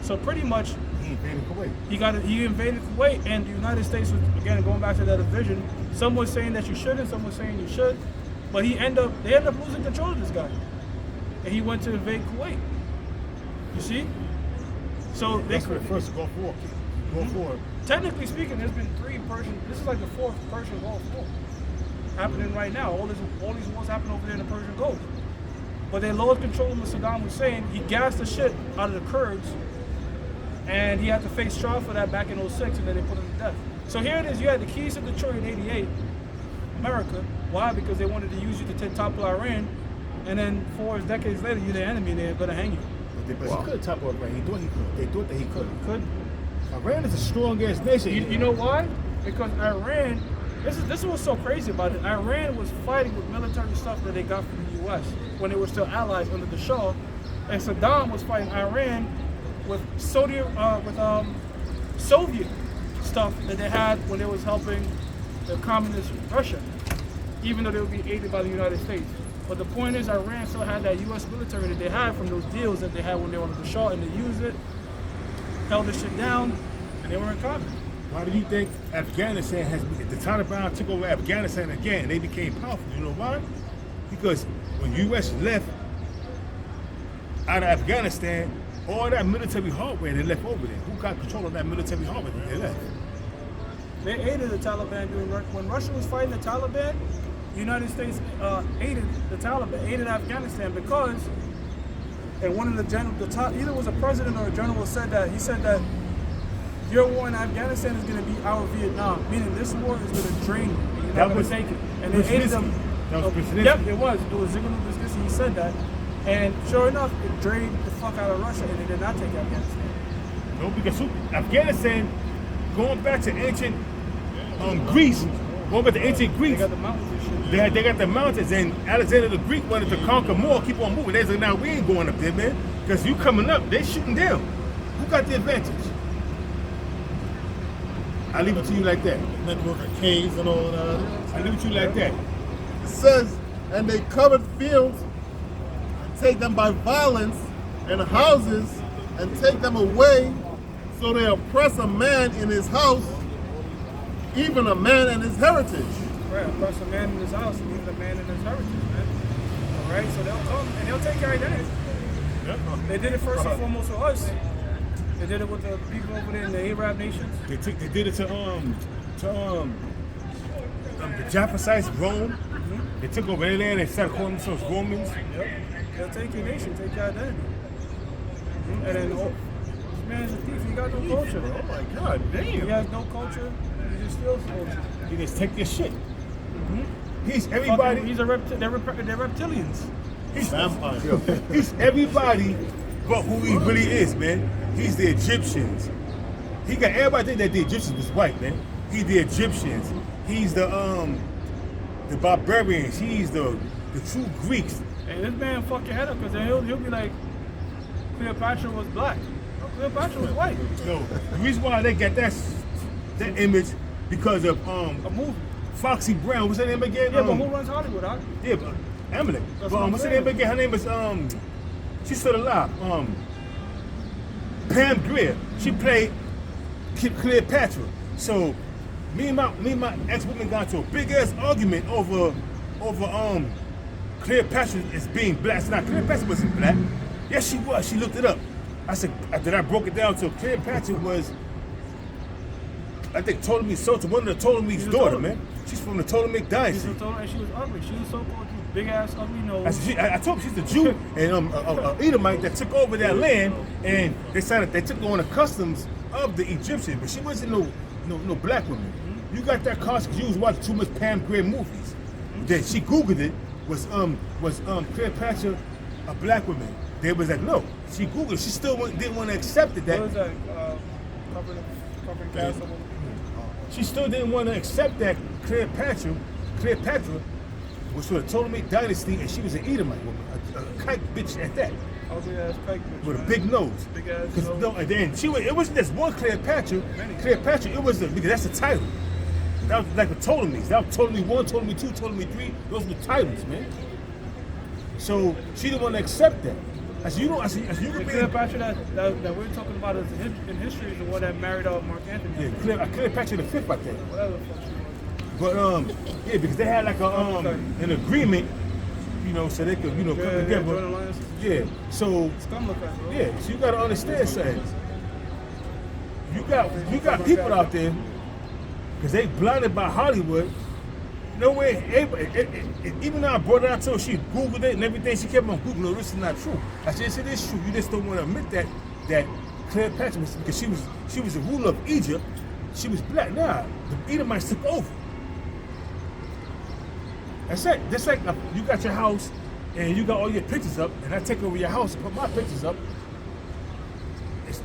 so pretty much he invaded Kuwait. He invaded Kuwait, and the United States was, again, going back to that division. Some was saying that you shouldn't, some was saying you should. But they end up losing control of this guy. And he went to invade Kuwait. You see? So that's where the first Gulf War came. Technically speaking, there's been 3 Persian, this is like the 4th Persian Gulf War happening right now. All these wars happen over there in the Persian Gulf. But they lost control of Saddam Hussein. He gassed the shit out of the Kurds, and he had to face trial for that back in 2006, and then they put him to death. So here it is, you had the keys to Detroit in 88, America. Why? Because they wanted to use you to topple Iran, and then 4 decades later, you're their enemy, and they're going to hang you. But he could topple Iran. He thought he could. They thought that he could. He couldn't. Iran is a strong-ass nation. You know why? Because Iran, this is what's so crazy about it. Iran was fighting with military stuff that they got from the U.S. when they were still allies under the Shah, and Saddam was fighting Iran with Soviet stuff that they had when they was helping the communist Russia, even though they would be aided by the United States. But the point is, Iran still had that U.S. military that they had from those deals that they had when they were under the Shah, and they used it, held the shit down, and they were in combat. Why do you think Afghanistan has been, the Taliban took over Afghanistan again and they became powerful? You know why? Because when U.S. left out of Afghanistan, all that military hardware they left over there. Who got control of that military hardware that they left? They aided the Taliban when Russia was fighting the Taliban. The United States aided the Taliban, aided Afghanistan because, and one of the general, either was a president or a general said that your war in Afghanistan is going to be our Vietnam, meaning this war is going to drain you. You're not going to take it. And they aided them. That was Brzezinski. Yep, it was. It was Ziegler Brzezinski. He said that, and sure enough, it drained the fuck out of Russia, and they did not take Afghanistan. No, because Afghanistan, going back to ancient Greece, going back to ancient Greece, They got the mountains and shit. they got the mountains, and Alexander the Greek wanted to conquer more, keep on moving. They said, now we ain't going up there, man, because you coming up, they shooting down. Who got the advantage? I leave it to you like that. Network of caves and all that. I leave it to you like that. It says, and they covered fields and take them by violence, and houses and take them away. So they oppress a man in his house, even a man and his heritage. Right, oppress a man in his house and even a man in his heritage, man. All right, so they'll come and they'll take your identity. They did it first and foremost with us. They did it with the people over there in the Arab nations. They did it to the Japhethites, Rome. They took over their land and started calling themselves Romans. Yep. They'll take your nation, take your identity. And then, this man's a thief. He got no culture. Oh my God, He damn. has no culture. He just steals culture. They just take their shit. He's everybody. They're reptilians. He's, Vampire. he's everybody but who he really is, man. He's the Egyptians. He got everybody think that the Egyptians was white, man. He's the Egyptians. He's the barbarians. He's the true Greeks. And this man fuck your head up because then he'll be like, Cleopatra was black. No, Cleopatra was white. No, the reason why they got that image because of A movie. Foxy Brown. What's her name again? Yeah, but who runs Hollywood, huh? Yeah, but Emily. That's But what I'm what's her saying. name again? Her name is she's still alive. Pam Grier. She played Cleopatra. So me and my ex-woman got into a big ass argument over Cleopatra is being black. So now Cleopatra wasn't black. Yes, she was. She looked it up. I said after I broke it down, so Cleopatra was, I think, Ptolemy Soter, one of the Ptolemy's She's a daughter, Ptolemy. Man. She's from the Ptolemaic dynasty. And she was ugly. She was so-called big ass ugly nose. I told her she's a Jew and Edomite that took over their land, and they took on the customs of the Egyptians, but she wasn't no black woman. You got that cost because you was watching too much Pam Grier movies. Then she Googled it. Was Cleopatra a black woman? They was like, no. She Googled it. She still didn't want to accept it. What was that? Covering castle. She still didn't want to accept that Cleopatra was from the Ptolemaic dynasty, and she was an Edomite woman, a kike bitch at that, Ugly ass kike bitch. with a man. big nose. Big ass 'Cause nose. no, and then it wasn't just one Cleopatra. Cleopatra, it was because that's the title. That was like the Ptolemies. That was Ptolemy 1, Ptolemy 2, Ptolemy 3. Those were the titles, man. So she didn't want to accept that. I said, you The can be. Cleopatra that we're talking about in history is the one that married Mark Anthony. Yeah, Cleopatra the fifth, I think. Whatever the fuck she was. But yeah, because they had like an agreement, so they could come together. joint alliances. Yeah. So Scum look at, bro. yeah, so you gotta understand something. You got people out there because they blinded by Hollywood. No way, even though I brought it out to her, she Googled it and everything. She kept on Googling, no, this is not true. I said, yes, it is true. You just don't want to admit that Cleopatra was, because she was the ruler of Egypt. She was black. Nah, the Edomites took over. That's it. Just like you got your house and you got all your pictures up, and I take over your house and put my pictures up.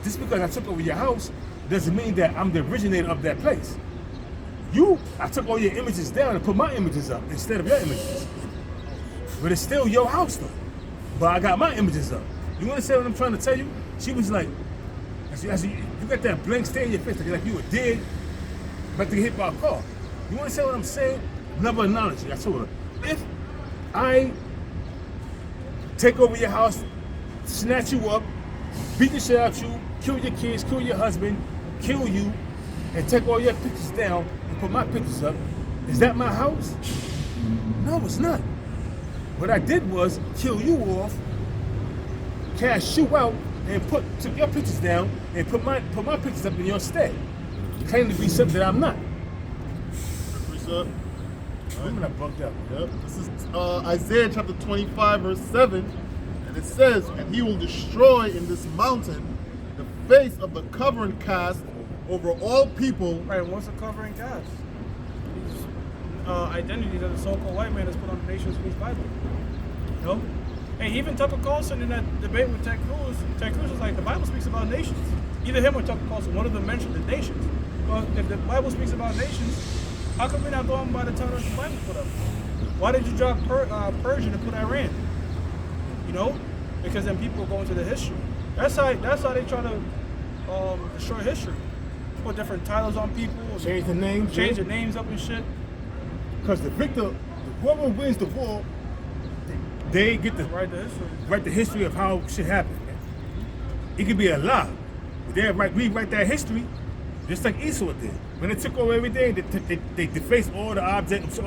Just because I took over your house doesn't mean that I'm the originator of that place. I took all your images down and put my images up instead of your images. But it's still your house though. But I got my images up. You understand what I'm trying to tell you? She was like, I said, you got that blank stare in your face like you were dead, about to get hit by a car. You understand what I'm saying? Another analogy. I told her, if I take over your house, snatch you up, beat the shit out you, kill your kids, kill your husband, kill you, and take all your pictures down and put my pictures up, is that my house? No, it's not. What I did was kill you off, cash you out, and took your pictures down and put my pictures up in your stead. Claim to be something that I'm not. Precept. Women are bugged out. Yep. This is Isaiah chapter 25, verse 7. And it says, and he will destroy in this mountain the face of the covering cast over all people. Right, what's the covering cast? These identities that the so-called white man has put on the nation speaks Bible. You know? And even Tucker Carlson in that debate with Ted Cruz was like, the Bible speaks about nations. Either him or Tucker Carlson, one of them mentioned the nations. But if the Bible speaks about nations, how come we're not going by the title that the Bible put up? Why did you drop Persia to put Iran? You know? Because then people go into the history. That's how they try to destroy history. Put different titles on people. Change the names. Change the names up and shit. Because whoever wins the war, they get to Write the history. write the history of how shit happened. It could be a lie. But they rewrite that history just like Esau did. When they took over everything, they defaced all the objects,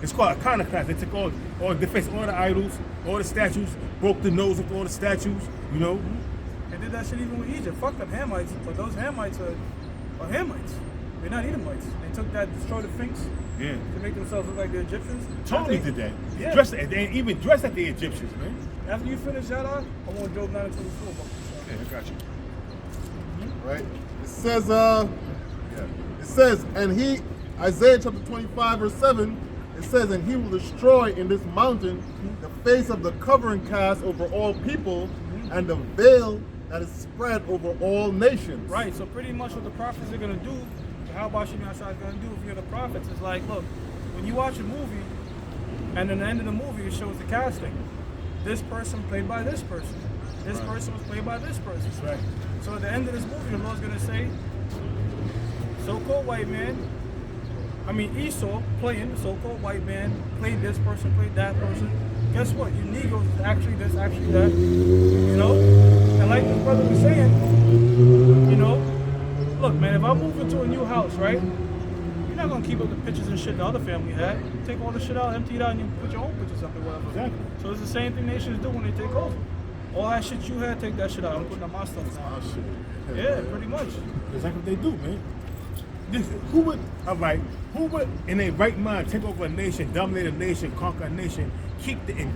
it's called iconoclast. They took defaced all the idols, all the statues, broke the nose of all the statues, you know. They did that shit even with Egypt. Fuck them Hamites, but those Hamites are Hamites. They're not Edomites. They took that, destroyed the Sphinx Yeah. to make themselves look like the Egyptians. Totally did that. Yeah. They even dressed like the Egyptians, man. After you finish that off, I want Job 9 and 24. Yeah, I got you. Right? It says, and he, Isaiah chapter 25, verse 7, it says, and he will destroy in this mountain the face of the covering cast over all people, and the veil that is spread over all nations. Right, so pretty much what the prophets are going to do, how about Shimon is going to do if you're the prophets, is like, look, when you watch a movie, and in the end of the movie it shows the casting. This person played by this person. This person was played by this person. Right. So at the end of this movie, the Lord's going to say, so-called white man, Esau playing the so-called white man, played this person, played that person. Guess what? You Negroes is actually this, actually that. You know? And like this brother was saying, you know, look, man, if I move into a new house, right? You're not going to keep up the pictures and shit the other family had. Take all the shit out, empty it out, and you put your own pictures up or whatever. Exactly. So it's the same thing nations do when they take over. All that shit you had, take that shit out. I'm putting up my stuff now. Oh, shit. Yeah, pretty much. Exactly what they do, man. Listen, who would in their right mind take over a nation, dominate a nation, conquer a nation, keep their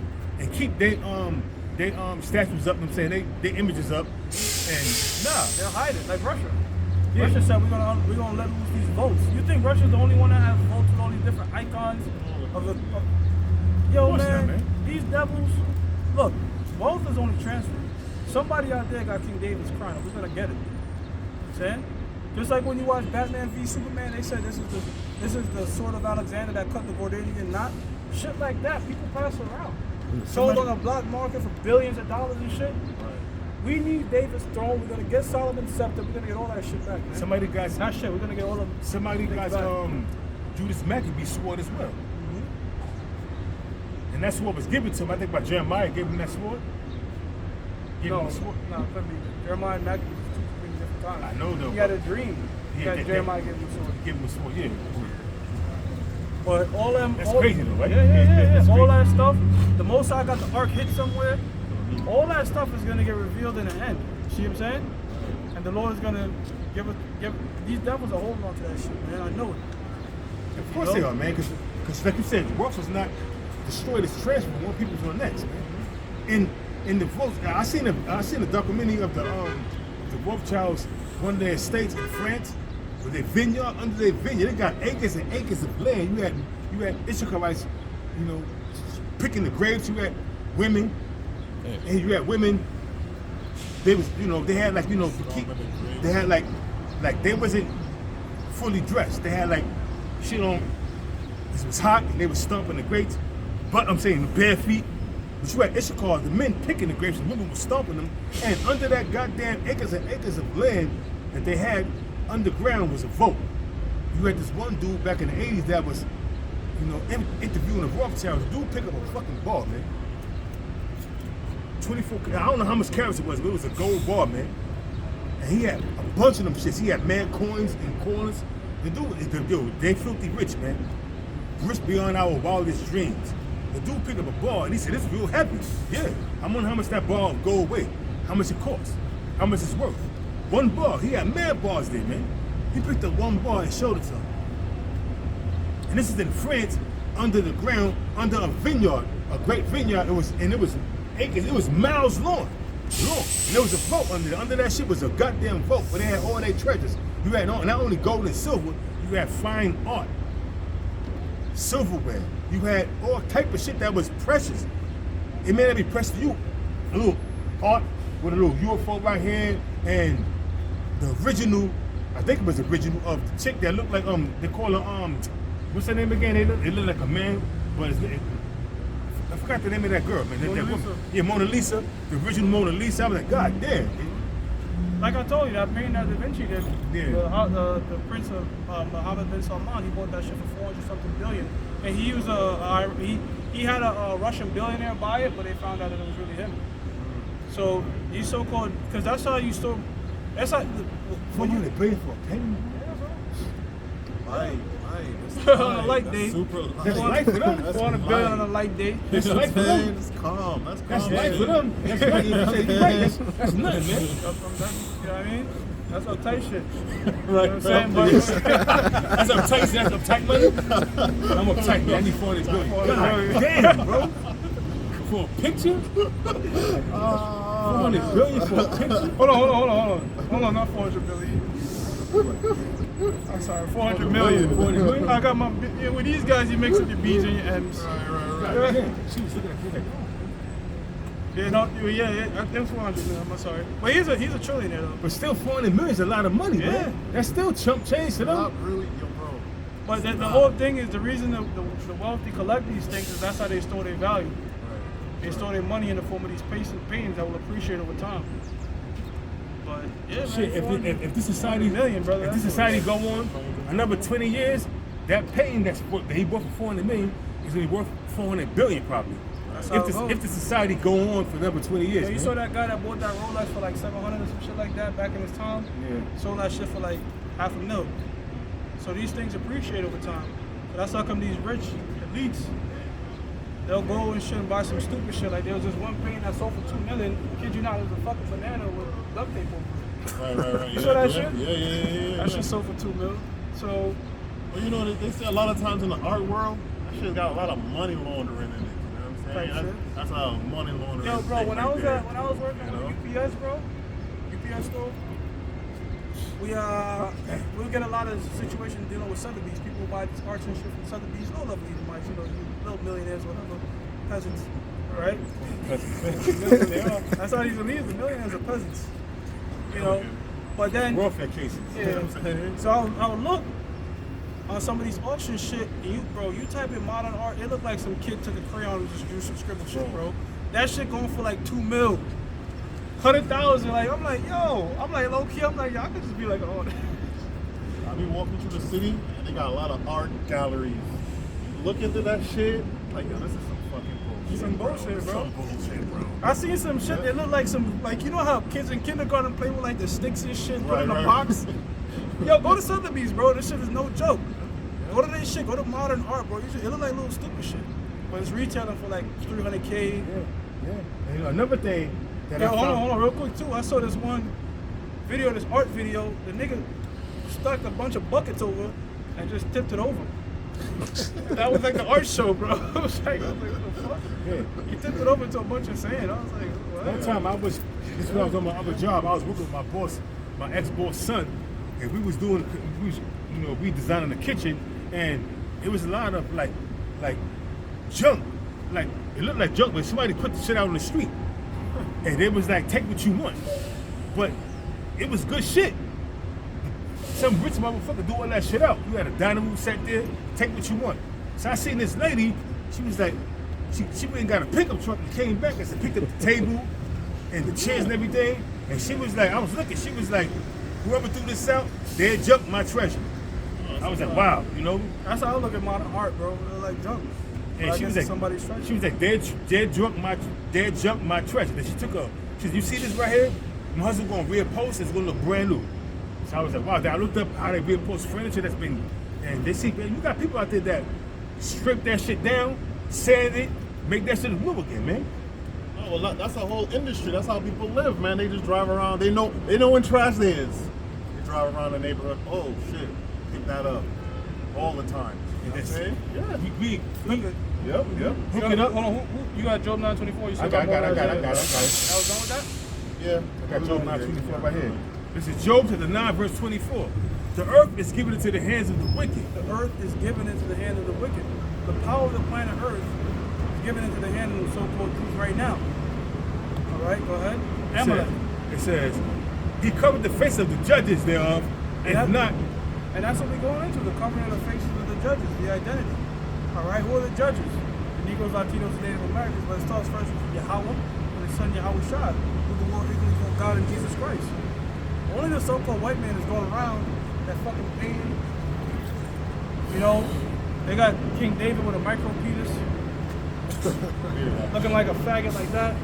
statues up, I'm saying they images up, and They'll hide it, like Russia. Yeah. Russia said we're gonna let loose these votes. You think Russia's the only one that has votes with all these different icons of yo, course man, not, man. these devils. Look, wealth is only transferred. Somebody out there got King David's crown. We're gonna get it. Saying? Just like when you watch Batman v Superman, they said this is the sword of Alexander that cut the Gordian knot. Shit like that, people pass around. Sold on a black market for billions of dollars and shit. We need David's throne. We're gonna get Solomon's scepter. We're gonna get all that shit back, man. somebody got Not shit. We're gonna get all of somebody got Judas Maccabee sword as well, and that sword was given to him. I think by Jeremiah gave him that sword. Gave him No, the sword. no, it couldn't be. Jeremiah and Maccabees is two completely different times. I know, though, He had a dream. Yeah, that Jeremiah gave him a sword. Give him a sword, yeah. But all them, That's all, crazy though, right? Yeah. That's All crazy. that stuff. The Most High got the ark hid somewhere. All that stuff is gonna get revealed in the end. See what I'm saying? And the Lord is gonna give these devils are holding on to that shit, man. I know it. Of course they are, man, because like you said, wealth was not destroyed, it's transferred from one people to the next, man. In the votes, I seen a documentary of the Rothschilds, one of their estates in France, with their vineyard, under their vineyard, they got acres and acres of land. You had Issacharites, you know, picking the grapes. You had women, and you had women. They was, you know, they had like, you know, they had like they wasn't fully dressed. They had like shit on. It was hot, and they were stomping the grapes. But I'm saying bare feet. But you had Issachar, the men picking the grapes, the women were stomping them. And under that goddamn acres and acres of land that they had underground was a vote. you had this one dude back in the 80s that was, you know, interviewing the Rock Challenge. Dude pick up a fucking ball, man. 24, I don't know how much carats it was, but it was a gold ball, man. And he had a bunch of them shits. He had mad coins and corners. The dude, they filthy rich, man. Rich beyond our wildest dreams. The dude picked up a ball and he said, "It's real heavy." Yeah, I wonder how much that ball of gold weighed. How much it costs. How much it's worth. One ball. He had mad balls there, man. He picked up one ball and showed it to him. And this is in France, under the ground, under a vineyard, a great vineyard. It was acres. It was miles long. And there was a vault under there. Under that shit was a goddamn vault where they had all their treasures. You had not only gold and silver, you had fine art, silverware. You had all type of shit that was precious. It may not be precious to you. A little art with a little UFO right here, and the original, I think it was the original of the chick that looked like they call her what's her name again? It looked like a man, but I forgot the name of that girl, man. That woman. Yeah, Mona Lisa, the original Mona Lisa. I was like, God damn. Like I told you, that painting that Da Vinci did, Yeah. the Prince of Mohammed bin Salman, he bought that shit for 400-something billion. And he was he had a Russian billionaire buy it, but they found out that it was really him. So these so-called, because that's how you store. That's how. What you paid for a penny? On a light day. That's life for them. 400 billion on a light day. That's life for them. That's calm. That's calm. That's life for them. That's right. You're right. That's nothing, man. You know what I mean? That's uptight shit. Right. You know what I'm saying? That's uptight. That's uptight money. I'm uptight, man. I need 400 billion. God damn, bro. For a picture? 400 billion for a picture? Hold on, not 400 billion. I'm sorry, 400 million. 400 million? I got my, with these guys, you mix up your B's and your M's. God damn. She was looking at me like, I think 400 million, I'm sorry. But he's a trillionaire though. but still 400 million is a lot of money, Yeah. man. That's still chump change to them. Not really, yo, bro. But the whole thing is, the reason the wealthy collect these things is that's how they store their value. They store their money in the form of these paintings that will appreciate over time. But yeah, Shit, man, if this society, million, brother, if this that's society go on another 20 years, that painting that he bought for 400 million is gonna be worth 400 billion probably. That's how it goes. If the society go on for another 20 years. Yo, you man. saw that guy that bought that Rolex for like 700 or some shit like that back in his time? Yeah. Sold that shit for like $500,000. So these things appreciate over time. So that's how come these rich elites, they'll go and shit and buy some stupid shit. Like there was this one painting that sold for $2 million. Kid you not, it was a fucking banana with duct tape over it. Right. You saw that shit? Yeah. That shit sold for $2 million. So Well, you know, they say a lot of times in the art world, that shit's got a lot of money laundering in it. You know what I'm saying? Type shit. That's how money laundering. yo, bro, thing when I right was there. when I was working with UPS, bro, UPS store, we would get a lot of situations dealing with Sotheby's. People would buy these arts and shit from Sotheby's. All of these mice, you know, little millionaires, whatever, peasants, right? That's how these elites, the millionaires are peasants, you know. But then, welfare cases. yeah. So I would look on some of these auction shit, and you type in modern art, it looked like some kid took a crayon and just drew some scribble shit, bro. That shit going for like $2 million. 100,000, like I'm like, low key, I'm like, y'all could just be like, oh. I be walking through the city and they got a lot of art galleries. You look into that shit, like, yo, this is some fucking bullshit. Some bullshit, bro. Some bullshit, bro. I seen some shit that look like some, like, you know how kids in kindergarten play with like the sticks and shit, put in a Right. box? Yo, go to Sotheby's, bro. This shit is no joke. Go to this shit, go to modern art, bro. It look like little stupid shit. But it's retailing for like $300K. Yeah. And you know, another thing that Yo, I found, hold on, real quick too. I saw this one video, this art video. The nigga stuck a bunch of buckets over and just tipped it over. That was like the art show, bro. I was like, what the fuck? Yeah. He tipped it over to a bunch of sand. I was like, what? One time this is when I was on my other job, I was working with my boss, my ex-boss' son, and we was redesigning the kitchen, and it was a lot of like junk. Like, it looked like junk, but somebody put the shit out on the street. And it was like, take what you want. But it was good shit. Some rich motherfucker do all that shit out. You had a dining room set there, take what you want. So I seen this lady, she was like, she went and got a pickup truck and came back and picked up the table and the chairs and everything. And she was like, I was looking, she was like, whoever threw this out, they had junked my treasure. I was like, wow, you know. That's how I look at modern art, bro. They're like junk. And But I she guess was it's like, somebody's treasure. she was like, dead junk my treasure. Then she took a, she said, you see this right here? My husband gonna repost, it's gonna look brand new. So I was like, wow. Then I looked up how they repost furniture that's been, and they see, man, you got people out there that strip that shit down, sand it, make that shit new again, man. Oh, well, that's a whole industry. That's how people live, man. They just drive around. They know when trash there is. They drive around the neighborhood. Oh shit, pick that up all the time. You know what I'm saying? Yeah. We Yep. hook it up. Hold on, you got Job 924. You I still got more it. than that? I got it. I was done with that? Yeah. I got Job 9:24 right here. This is Job chapter 9, verse 24. The earth is given into the hands of the wicked. The earth is given into the hand of the wicked. The power of the planet Earth is given into the hand of the so-called Jews right now. All right, go ahead. It says, he covered the face of the judges thereof, and not. And that's what we're going into, the covering of the faces of the judges, the identity. All right, who are the judges? The Negroes, Latinos, and Native Americans. But it starts first with Yahweh and his son Yahweh Shai, who the world equally for God and Jesus Christ. Only the so-called white man is going around that fucking pain. You know, they got King David with a micro penis, looking like a faggot like that.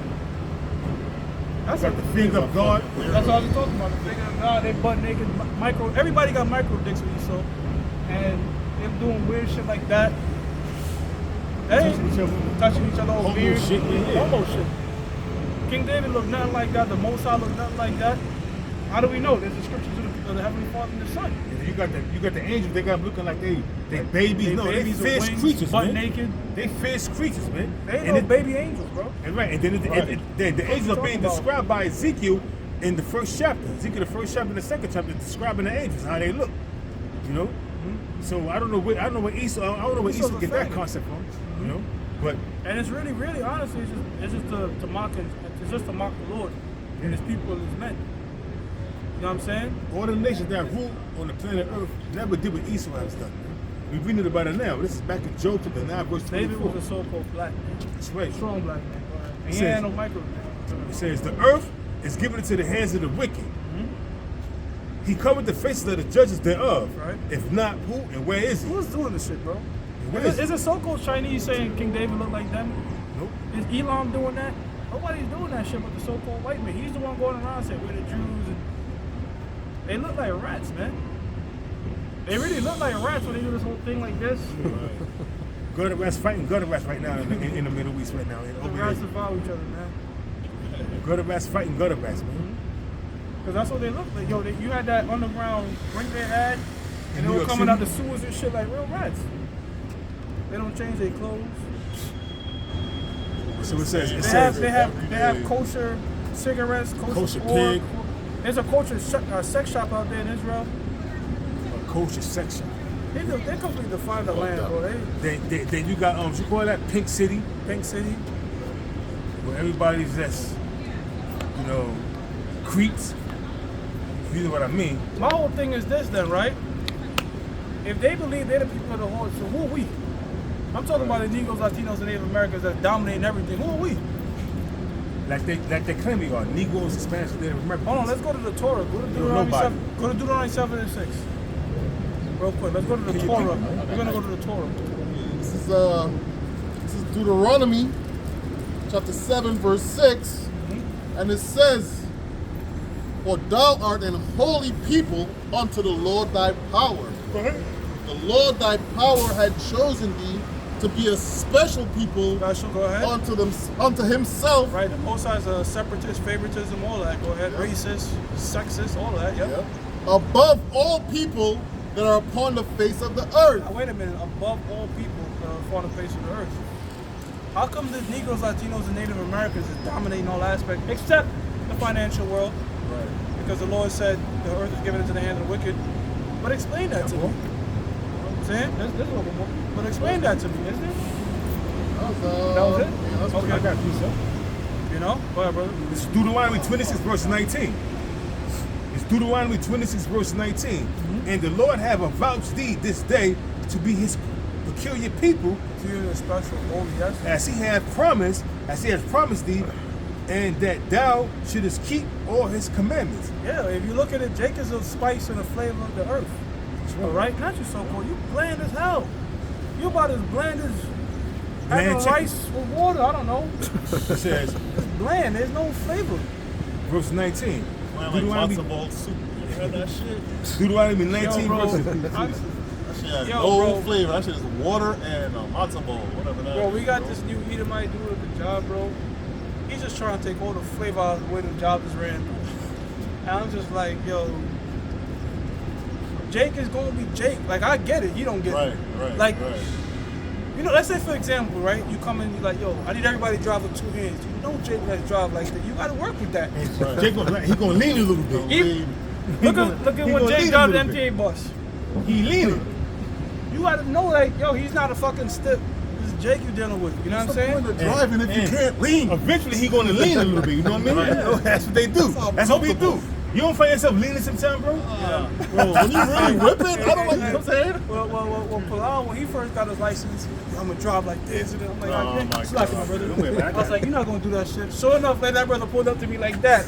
That's Got the finger of God. That's all I was talking about. The finger of God, they butt naked, micro. Everybody got micro dicks with you, so, and them doing weird shit like that. Hey, touching each other over Homo beard. shit, yeah. Homo shit. King David looked nothing like that. The Most High looked nothing like that. How do we know? There's the scriptures of the Heavenly Father and the Son. You got the angels. They got them looking like they babies. They No, babies they with fierce wings, creatures, butt man. naked. They fierce creatures, man. They ain't And no baby angels, bro. And right, and then the angels are being described by Ezekiel in the first chapter. Ezekiel, the first chapter and the second chapter, describing the angels, how they look. You know. So I don't know where Esau get that concept from. You know, but And it's really, really, honestly, it's just to mock the Lord and His people and His men. You know what I'm saying? all the nations that rule on the planet Earth never did what Esau has done. Man. We're reading about it now. This is back in Job chapter 9, verse 24. David was a so-called black man. That's right. Strong black man. And he says- had no micro. It says, the earth is given into the hands of the wicked. He covered the faces of the judges thereof. Right. If not, who and where is he? Who's doing this shit, bro? Where is Is it so-called Chinese saying King David looked like them? Nope. Is Elam doing that? Nobody's doing that shit but the so-called white man. He's the one going around saying we're the Jews. And they look like rats, man. They really look like rats when they do this whole thing like this. Gutter rats fighting gutter rats right now in the Middle East right now. The rats devour each other, man. Gutter rats fighting gutter rats, man. Because that's what they look like. Yo, you had that underground ring they had, and they New were York coming City? out the sewers and shit like real rats. They don't change their clothes. So it says, They have kosher cigarettes, kosher pork. pig. There's a kosher sex shop out there in Israel. a kosher section. They completely define the land, bro. Then you got what you call that, Pink City, Pink City. where everybody's just, you know, creeps. You know what I mean? My whole thing is this then, right? If they believe they're the people of the Lord, so who are we? I'm talking about the Negroes, Latinos, and Native Americans that's dominating everything. Who are we? Like they claim we are Negroes, Hispanics, Native Americans. Hold on, let's go to the Torah. Go to Deuteronomy 7 and 6. Real quick, let's go to the Torah. We're gonna go to the Torah. This is Deuteronomy chapter 7 verse 6, and it says, "For thou art an holy people unto the Lord thy power. The Lord thy power had chosen thee to be a special people Go ahead. unto himself." Right, the Most High is a separatist, favoritism, all that. Go ahead. Racist, sexist, all that. Yep. Yep. Above all people that are upon the face of the earth. Now, wait a minute. Above all people upon the face of the earth. How come the Negroes, Latinos, and Native Americans is dominating all aspects except the financial world? Right. Because the Lord said the earth is given into the hand of the wicked. But explain that to me. See? There's a little bit more. But explain that to me, isn't it? That was it? Yeah, that's Okay. I got you, sir. You know? Go ahead, brother. It's Deuteronomy 26 verse 19. It's Deuteronomy 26 verse 19. And the Lord have avouched thee this day to be his peculiar people, To you, a special holy, yes. as he has promised thee, and that thou shouldest keep all his commandments. Yeah, if you look at it, Jake is a spice and a flavor of the earth. Alright? Not you so-called. You bland as hell. You about as bland as Bland having chicken. rice with water. I don't know. It says, It's bland. There's no flavor. verse 19. Like Deuteronomy, matzo ball soup. You heard that shit? Deuteronomy 19 Yo, bro. verses. That shit has Yo, no bro. flavor. That shit is water and matzo ball, whatever that Bro, is, we got bro. this new Edomite dude at the job, bro. He's just trying to take all the flavor out of the way the job is ran. And I'm just like, yo, Jake is gonna be Jake. Like, I get it. You don't get it. Right, Like, right. you know, let's say for example, right? You come in, you're like, yo, I need everybody to drive with 2 hands. You know Jake has drive like that. You gotta work with that. Right. Jake he gonna lean a little bit. He- Look at he when gonna Jake lean a drives the little bit. MTA bus. He leaning. You gotta know, like, yo, he's not a fucking stiff. This is Jake you're dealing with. You know what I'm What's the saying? point of driving if you can't lean? Eventually he gonna lean a little bit, you know what I mean? Right. That's what they do. That's That's what we do. uncomfortable. You don't find yourself leaning sometimes, bro? Bro, when you really whipping, I don't like, you know what I'm saying? Well, Palau, when he first got his license, I'm gonna drive like this, and then I'm like, Oh, yeah, my slack it, my God. brother. Don't worry about it. I was like, you're not gonna do that shit. Sure enough, like, that brother pulled up to me like that.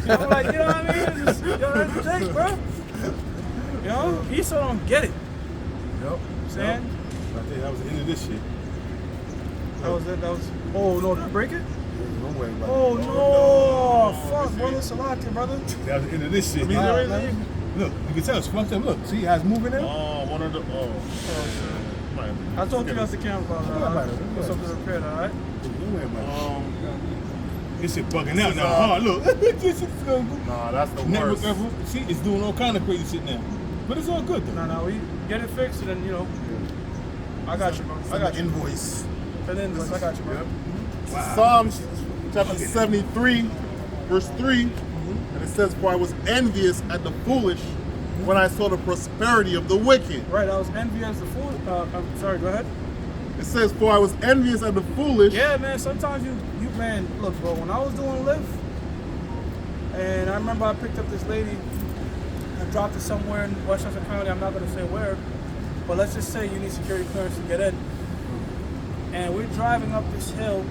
I'm like, you know what I mean? It's just, yo, that's Jake, bro. You know, he still don't get it. Yep. Saying I think that was the end of this shit. that was it. That was. Oh no, did I break it? Don't worry about Oh no, fuck, brother, Salati, brother. it. That was the end of this shit. Look, you can tell it's fucked up. Look, see how it's moving now? Oh, one of the, I told you off the camera about that. Put something to repair that, all right? Don't worry about it. Um, This shit bugging out is, now. Hard, look. This shit's going good. nah, that's the Network worst. level. See, it's doing all kind of crazy shit now. But it's all good though. No, we get it fixed, and then, you know, I got you, bro. I got you. Invoice. Send the invoice. I got you, bro. Psalms chapter 73, verse 3, and it says, "For I was envious at the foolish when I saw the prosperity of the wicked." Right, I was envious the fool. I'm sorry, go ahead. It says, "For I was envious at the foolish." Yeah, man, sometimes you man, look, bro, when I was doing Lyft, and I remember I picked up this lady and dropped her somewhere in Westchester County, I'm not going to say where, but let's just say you need security clearance to get in. And we're driving up this hill,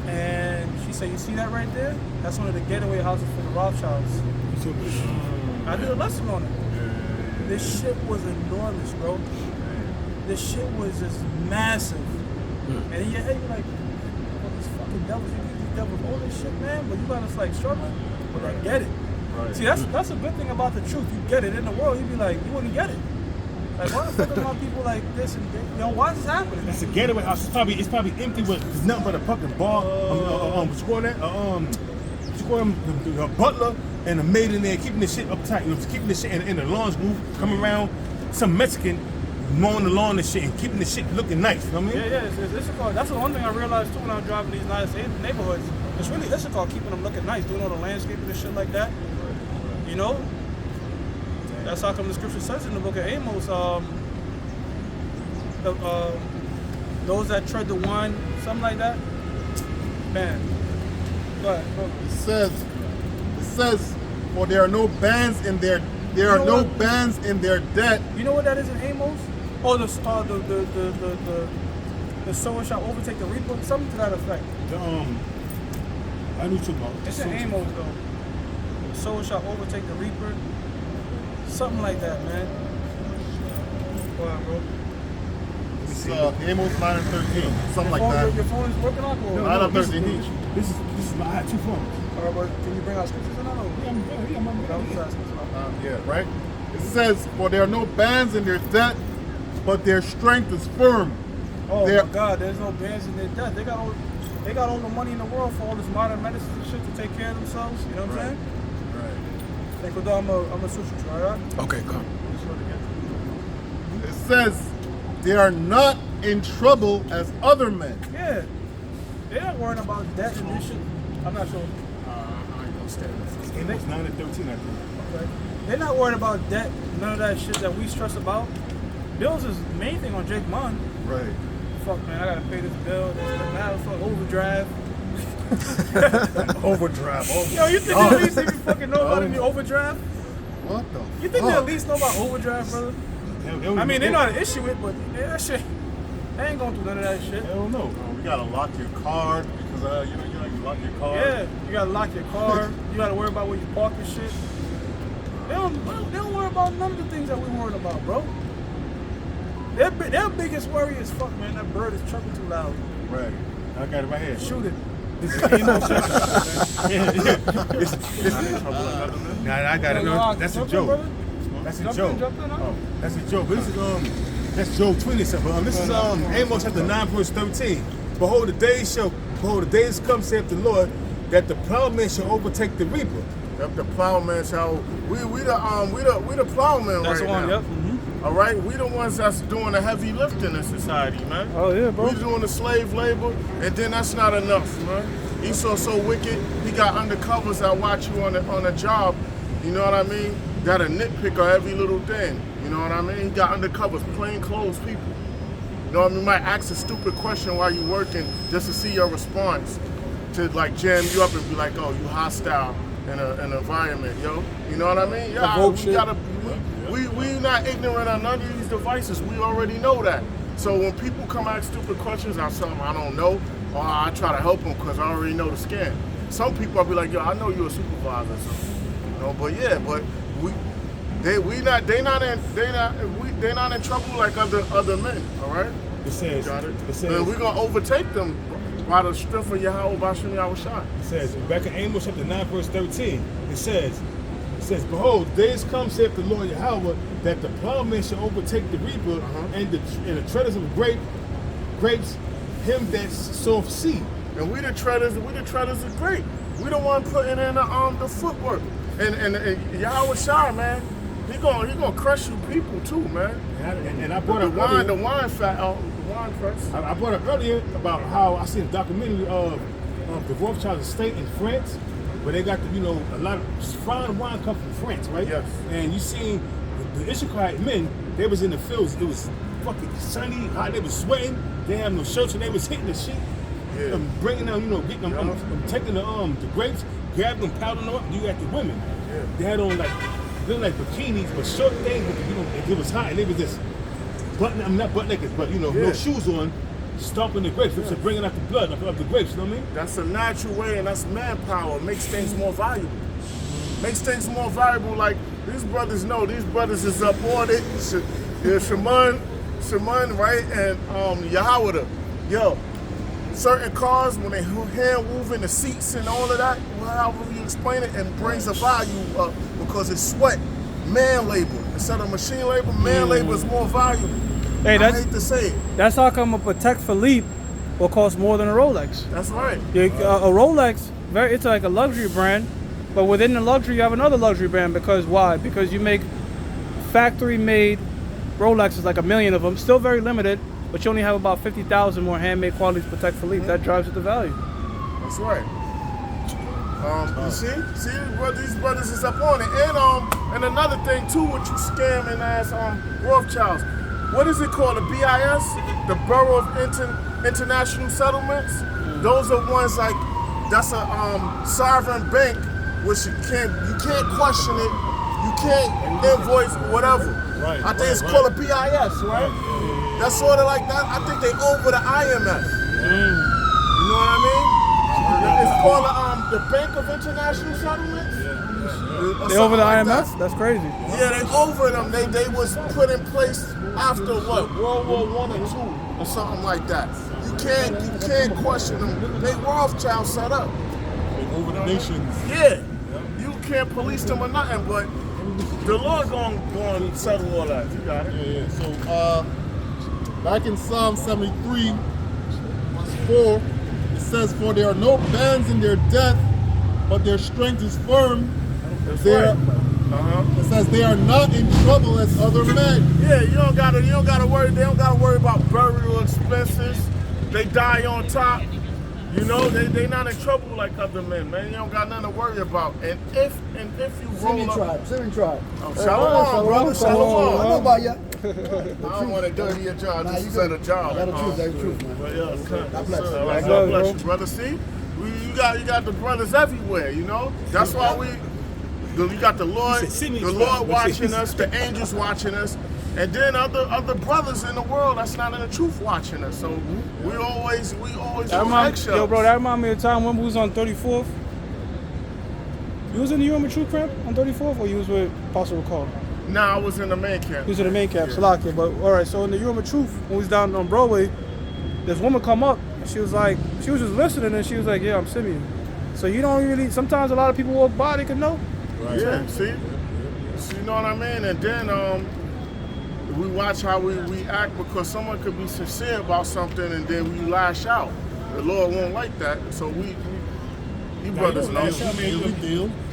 and she said, you see that right there? That's one of the getaway houses for the Rothschilds. I did a lesson on it. This shit was enormous, bro. This shit was just massive. And in your head, you're like, oh, these fucking devils, you get these devils all this shit, man, but you gotta like struggle, but I get it. Right. See, that's a good thing about the truth. You get it. In the world, you'd be like, you wouldn't get it. Like, why the fuck are my people like this and you know, why is this happening? It's a getaway house. It's probably empty with there's nothing but a fucking bar. What you call that? What you call them? The butler and the maid in there keeping the shit uptight. You know, keeping the shit in the lawn's groove. Coming around, some Mexican mowing the lawn and shit and keeping the shit looking nice. You know what I mean? Yeah, it's that's the one thing I realized too when I was driving these nice neighborhoods. It's really called keeping them looking nice, doing all the landscaping and shit like that. You know? That's how come the scripture says in the book of Amos, those that tread the wine, something like that. Man. Go ahead. It says, "For there are no bands in their bands in their debt." You know what that is in Amos? Oh, the sower shall overtake the reaper, something to that effect. I knew too much. It's in Amos though. The sower shall overtake the reaper. Something like that, man. Go on, bro. It's Amos 9 and 13, something like that. Your phone is working on? Or? 9 and 13 each. This is I had two phones. All right, but can you bring out scriptures or not? That was asking. Yeah, right? It says, "For there are no bands in their debt, but their strength is firm." Oh They're- my God, there's no bands in their debt. They got all the money in the world for all this modern medicine and shit to take care of themselves. You know what I'm saying? Right. Hey, Kodo, I'm a switch with you, all right? Okay, come. It says, "They are not in trouble as other men." Yeah. They're not worrying about debt and this shit. I'm not sure. Amos 9 and 13, I think. Okay. They're not worried about debt, none of that shit that we stress about. Bills is the main thing on Jake Munn. Right. Fuck, man, I gotta pay this bill. Fuck, overdrive. Overdraft. Yo, you think at least even fucking know about any overdraft? What the You think they at least know about overdraft, brother? I mean, they know how to issue it, but that shit, they ain't going through none of that shit. Hell no. We gotta lock your card because you lock your card. Yeah, you gotta lock your car. You gotta worry about where you park your shit. They don't worry about none of the things that we worried about, bro. Their biggest worry is, fuck, man, that bird is chirping too loud. Right. I got it right here. Shoot it. This is emo Nah, I got it. No, that's a joke. That's a joke. Oh, that's a joke. But this is that's Job 20 something. This is Amos chapter 9 verse 13. Behold, the days come, saith the Lord, that the plowman shall overtake the reaper. Yep, the plowman shall. We the plowman That's right the one, now. yep. Mm-hmm. All right, we the ones that's doing the heavy lifting in society, man. Oh, yeah, bro. We doing the slave labor, and then that's not enough, man. Esau's so wicked, he got undercovers that watch you on a job, you know what I mean? That a nitpick of every little thing, you know what I mean? He got undercovers, plain clothes people. You know what I mean? Might ask a stupid question while you working just to see your response, to like jam you up and be like, oh, you hostile in an environment, yo. You know what I mean? Yeah, we not ignorant of none of these devices. We already know that. So when people come ask stupid questions, I tell them I don't know, or I try to help them because I already know the scam. Some people I'll be like, yo, I know you're a supervisor, so, you know. But yeah, but they not in trouble like other men. All right. It says. Got it. It says. And we're gonna overtake them by the strength of Yahweh Bashim Yahushua. It says back in Amos chapter 9 verse 13. It says, behold, days come, saith the Lord Yahweh, that the plowman shall overtake the reaper, and the treaders of grapes, him that soweth seed. And we the treaders of grape. We the one putting in the footwork. And Yahweh Shai, man, he gonna crush you people too, man. And I brought up the wine press. I brought up earlier about how I seen a documentary of the Rothschild estate in France, where they got a lot of fine wine come from France, right? Yes. And you seen the Ishmaelite men, they was in the fields. It was fucking sunny, hot. They was sweating. They had no shirts, and they was hitting the sheep. Yeah. Bringing them, getting them, taking the grapes, grabbing them, pounding them up. You got the women. Yeah. They had on like bikinis, but short things. But, it was hot, and they was just not butt naked, but no shoes on, stomping the grapes, so bringing out the blood of the grapes. You know what I mean? That's a natural way, and that's manpower. Makes things more valuable. Makes things more valuable. Like these brothers know. These brothers is up on it. Shaman, right, and Yahweh. Yo, certain cars when they hand moving the seats and all of that, however you explain it, and brings a value up because it's sweat, man labor instead of machine labor. Man labor is more valuable. Hey, I hate to say it. That's how come a Patek Philippe will cost more than a Rolex. That's right. A Rolex, it's like a luxury brand, but within the luxury you have another luxury brand. Because why? Because you make factory-made Rolexes, like 1 million of them, still very limited, but you only have about 50,000 more handmade quality Patek Philippe. That drives up the value. That's right. You see, these brothers is up on it, and another thing too, what you scamming ass Rothschilds. What is it called? The BIS, the Bureau of International Settlements. Those are ones like that's a sovereign bank, which you can't question it. You can't invoice whatever. Right. I think it's called a BIS, right? That's sort of like that. I think they over the IMF. You know what I mean? It's called the Bank of International Settlements. They over the IMF? That's crazy. Yeah, they over them. They was put in place after what? World War I or II or something like that. You can't question them. They Rothschild set up. They over the nations. Yeah. You can't police them or nothing, but the Lord gonna settle all that. You got it. Yeah. So back in Psalm 73, verse 4, it says, "For there are no bands in their death, but their strength is firm." that's They right. are- It says they are not in trouble as other men. Yeah, you don't gotta worry. They don't gotta worry about burial expenses. They die on top. You know, they not in trouble like other men, man. You don't got nothing to worry about. And if you roll Syrian up, tribe. oh, shalom, brother, I shalom. know about ya. I don't want to dirty your job. Nah, This you is good. at a job. That's the truth. That's the truth, man. But yeah, God bless you. all right, God God bless, bless you, brother. See, you got the brothers everywhere. You know, that's why you got the Lord, He said, "See me, the tribe." Lord watching us, the angels watching us, and then other brothers in the world that's not in the truth watching us. So we always That on eggshells. bro, that remind me of the time when we was on 34th. You was in the Urim True Camp on 34th, or you was with Apostle Recall? Nah, I was in the main camp. He was in the main camp, Yeah. Salakia. But all right, so in the Urim Truth, when we was down on Broadway, this woman come up and she was just listening, and she was like, "Yeah, I'm Simeon." So you don't really. Sometimes a lot of people walk by, they can know. Right. Yeah, see? So you know what I mean? And then we watch how we act, because someone could be sincere about something and then we lash out. The Lord won't like that. So you brothers know.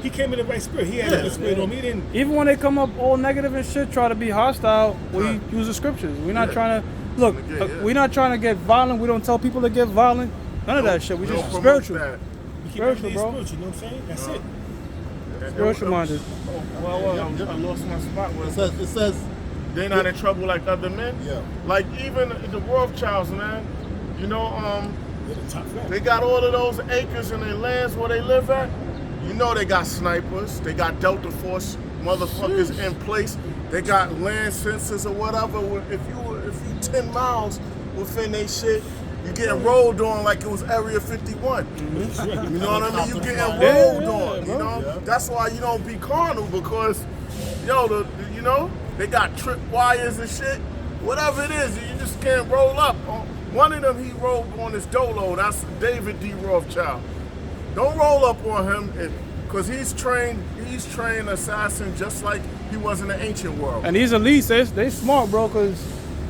He came in the right spirit. He had the spirit on me. He didn't. Even when they come up all negative and shit, try to be hostile, we use the scriptures. We're not trying to look. We're not trying to get violent. We don't tell people to get violent. None of that shit. We just spiritual. Spiritual, bro. Spiritual, you know what I'm saying? That's it. Spiritual minded. Well, I lost my spot. It says They're not in trouble like other men. Yeah. Like even the Rothschilds, man. You know, They're the top flat. they got all of those acres in their lands where they live at. You know they got snipers. They got Delta Force motherfuckers in place. They got land sensors or whatever. If you 10 miles within they shit, you getting rolled on like it was Area 51. You know what I mean? You getting rolled on. You know that's why you don't be carnal, because you know they got trip wires and shit. Whatever it is, you just can't roll up. One of them he rolled on his dolo. That's David D. Rothschild. Don't roll up on him, because he's trained assassin just like he was in the ancient world. And these elites, they smart, bro, because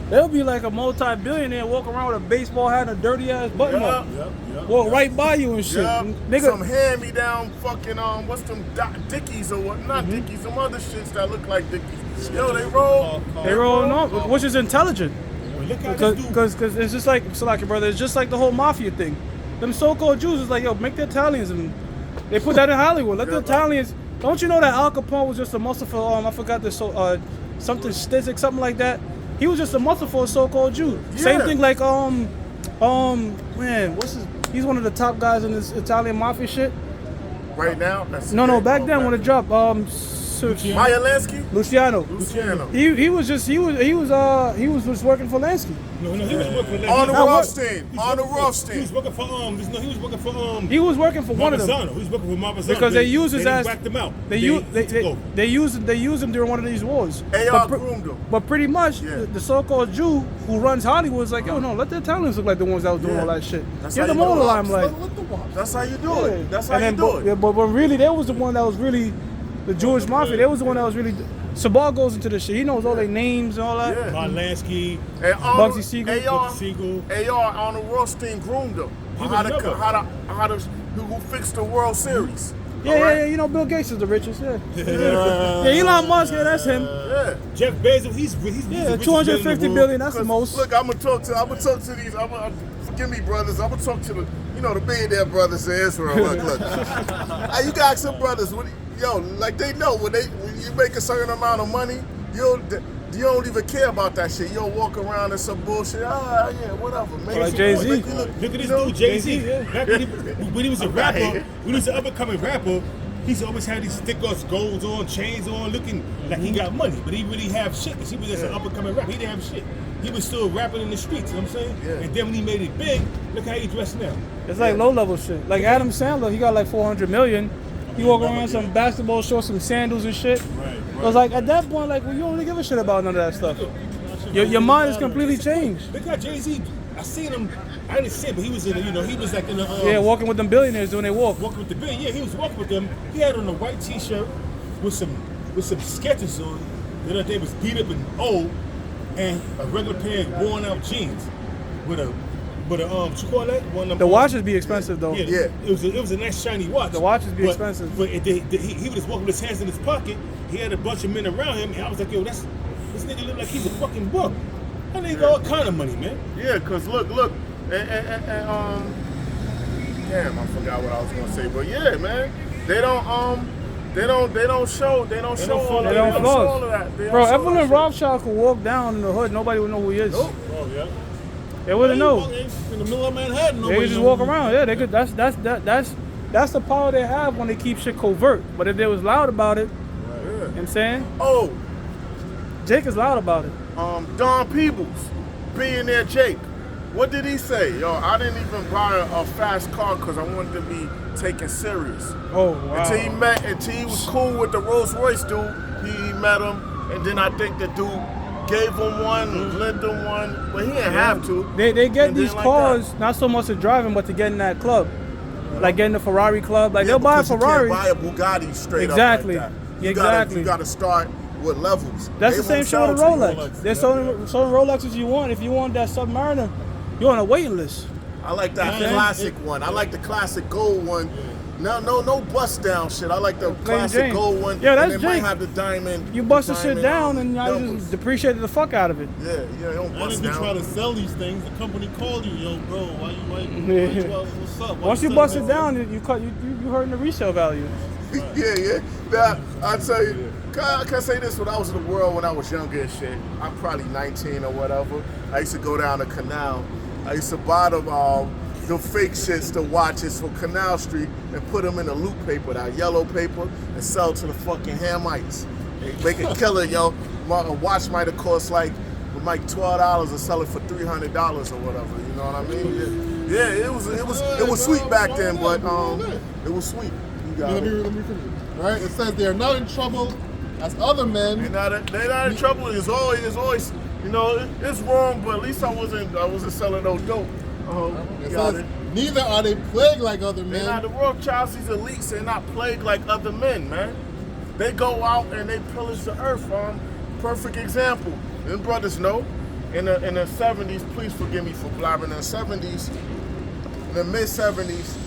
they'll be like a multi-billionaire walking around with a baseball hat and a dirty ass button up. Walk right by you and shit. Nigga, Some hand-me-down fucking what's them Dickies or what? Not Dickies, some other shits that look like Dickies. Yo, they roll. they rolling on, which is intelligent. Look how this dude. Because it's just like, Salaki, brother, it's just like the whole mafia thing. Them so-called Jews is like, yo, make the Italians, and they put that in Hollywood. Let the Italians. Don't you know that Al Capone was just a muscle for I forgot this something Stizik, something like that. He was just a muscle for a so-called Jew. Same thing like man, he's one of the top guys in this Italian mafia shit. Right now? No, back then when it dropped, Maya Lansky? Luciano. Luciano. He was just working for Lansky. No, he was working for Arnold Now what? Rothstein. Arnold He Rothstein. was working for he was working for He was working for one of them. Marzano. He was working for Marzano. Because they used his ass. Whacked him out. They used him during one of these wars. AR groomed him. But pretty much the so-called Jew who runs Hollywood is like, yo, no, let the Italians look like the ones that was doing all that shit. That's Give how them you all do the it. limelight. That's how you do it. That's how And you then, do it. but really, they was the one that was really the Jewish mafia. They was the one that was really. Sabar goes into this shit. He knows all their names and all that. Yeah. Lansky, And Bugsy Siegel. AR Arnold Rothstein groomed him. How to who fixed the World Series. Yeah, you know Bill Gates is the richest. Yeah, Elon Musk, that's him. Yeah. Jeff Bezos, he's the richest 250 man in the world. billion. That's the most. Look, I'm gonna talk to these. Forgive me, brothers. I'm gonna talk to the billionaire brothers in Israel. Look. Hey, you got some brothers. Like they know when you make a certain amount of money, you don't even care about that shit. You'll walk around and some bullshit. Whatever. Like Jay-Z. Look at this dude, Jay-Z. Back when he was a rapper, when he was an up-and-coming rapper, he's always had these stickers, golds on, chains on, looking like he got money, but he really have shit, because he was just an up-and-coming rapper. He didn't have shit. He was still rapping in the streets, you know what I'm saying? Yeah. And then when he made it big, look how he dressed now. It's like low-level shit. Like Adam Sandler, he got like 400 million. He walk around in some basketball shorts, some sandals and shit. Right. I was like, at that point, like, well, you don't really give a shit about none of that stuff. Your mind is completely changed. Look how Jay-Z, I seen him, I didn't see him, but he was in he was like in the... Yeah, walking with them billionaires doing their walk. Walking with the band, he was walking with them. He had on a white t-shirt with some sketches on. They was beat up and old, and a regular pair of worn out jeans with a what you call that? One of them, The watches be expensive though. Yeah. It was a nice shiny watch. The watches be expensive. But he was just walking with his hands in his pocket. He had a bunch of men around him, and I was like, yo, this nigga look like he's a fucking book. That nigga got all kind of money, man. Yeah, cause look, and damn, I forgot what I was gonna say, but yeah, man, they don't show all of that. Bro, Evelyn Rothschild could walk down in the hood, nobody would know who he is. Nope. Oh yeah. They wouldn't know. In the middle of Manhattan, They could just walk around. Yeah, they could. That's the power they have when they keep shit covert. But if they was loud about it, you know what I'm saying? Oh, Jake is loud about it. Don Peebles, billionaire Jake. What did he say? Yo, I didn't even buy a fast car because I wanted to be taken serious. Oh, wow. Until he was cool with the Rolls Royce dude. He met him, and then I think the dude gave him one, lent him one, but he didn't have to. They get And these then like cars that. not so much to driving, but to get in that club. Like getting the Ferrari club. Like they'll buy a because Ferrari. You can't buy a Bugatti straight Exactly. up like that. Exactly. You gotta start with levels. That's They the same won't shit with a sell to you. Rolex. There's certain Rolexes you want. If you want that Submariner, you're on a waiting list. I like that classic one. I like the classic gold one. No bust down shit. I like the classic Jane. gold one. Yeah, that's and they might Jake. have the diamond. You bust the diamond, shit down and I numbers. just depreciated the fuck out of it. Yeah, you don't And bust if you try down. to sell these things, the company called you, yo, bro, why what's up? Why Once you sell bust this? it down, you hurting the resale value. Yeah. Now, I tell you, can I say this? When I was in the world, when I was younger and shit, I'm probably 19 or whatever. I used to go down the canal. I used to buy the fake shits, the watches from Canal Street, and put them in the loop paper, that yellow paper, and sell to the fucking Hamites. They make a killer, yo. A watch might have cost like $12 and sell it for $300 or whatever. You know what I mean? Yeah, it was sweet back then, but it was sweet. You got Let it. me finish. All right, it says they are not in trouble as other men. They're not in trouble. It's always, you know, it's wrong, but at least I wasn't selling no dope. It Got says, it. neither are they plagued like other They're not men. the Rothschilds, these elites. They're not plagued like other men, man. They go out and they pillage the earth. Perfect example. Them brothers know. In the 70s, please forgive me for blabbing. In the 70s, in the mid 70s,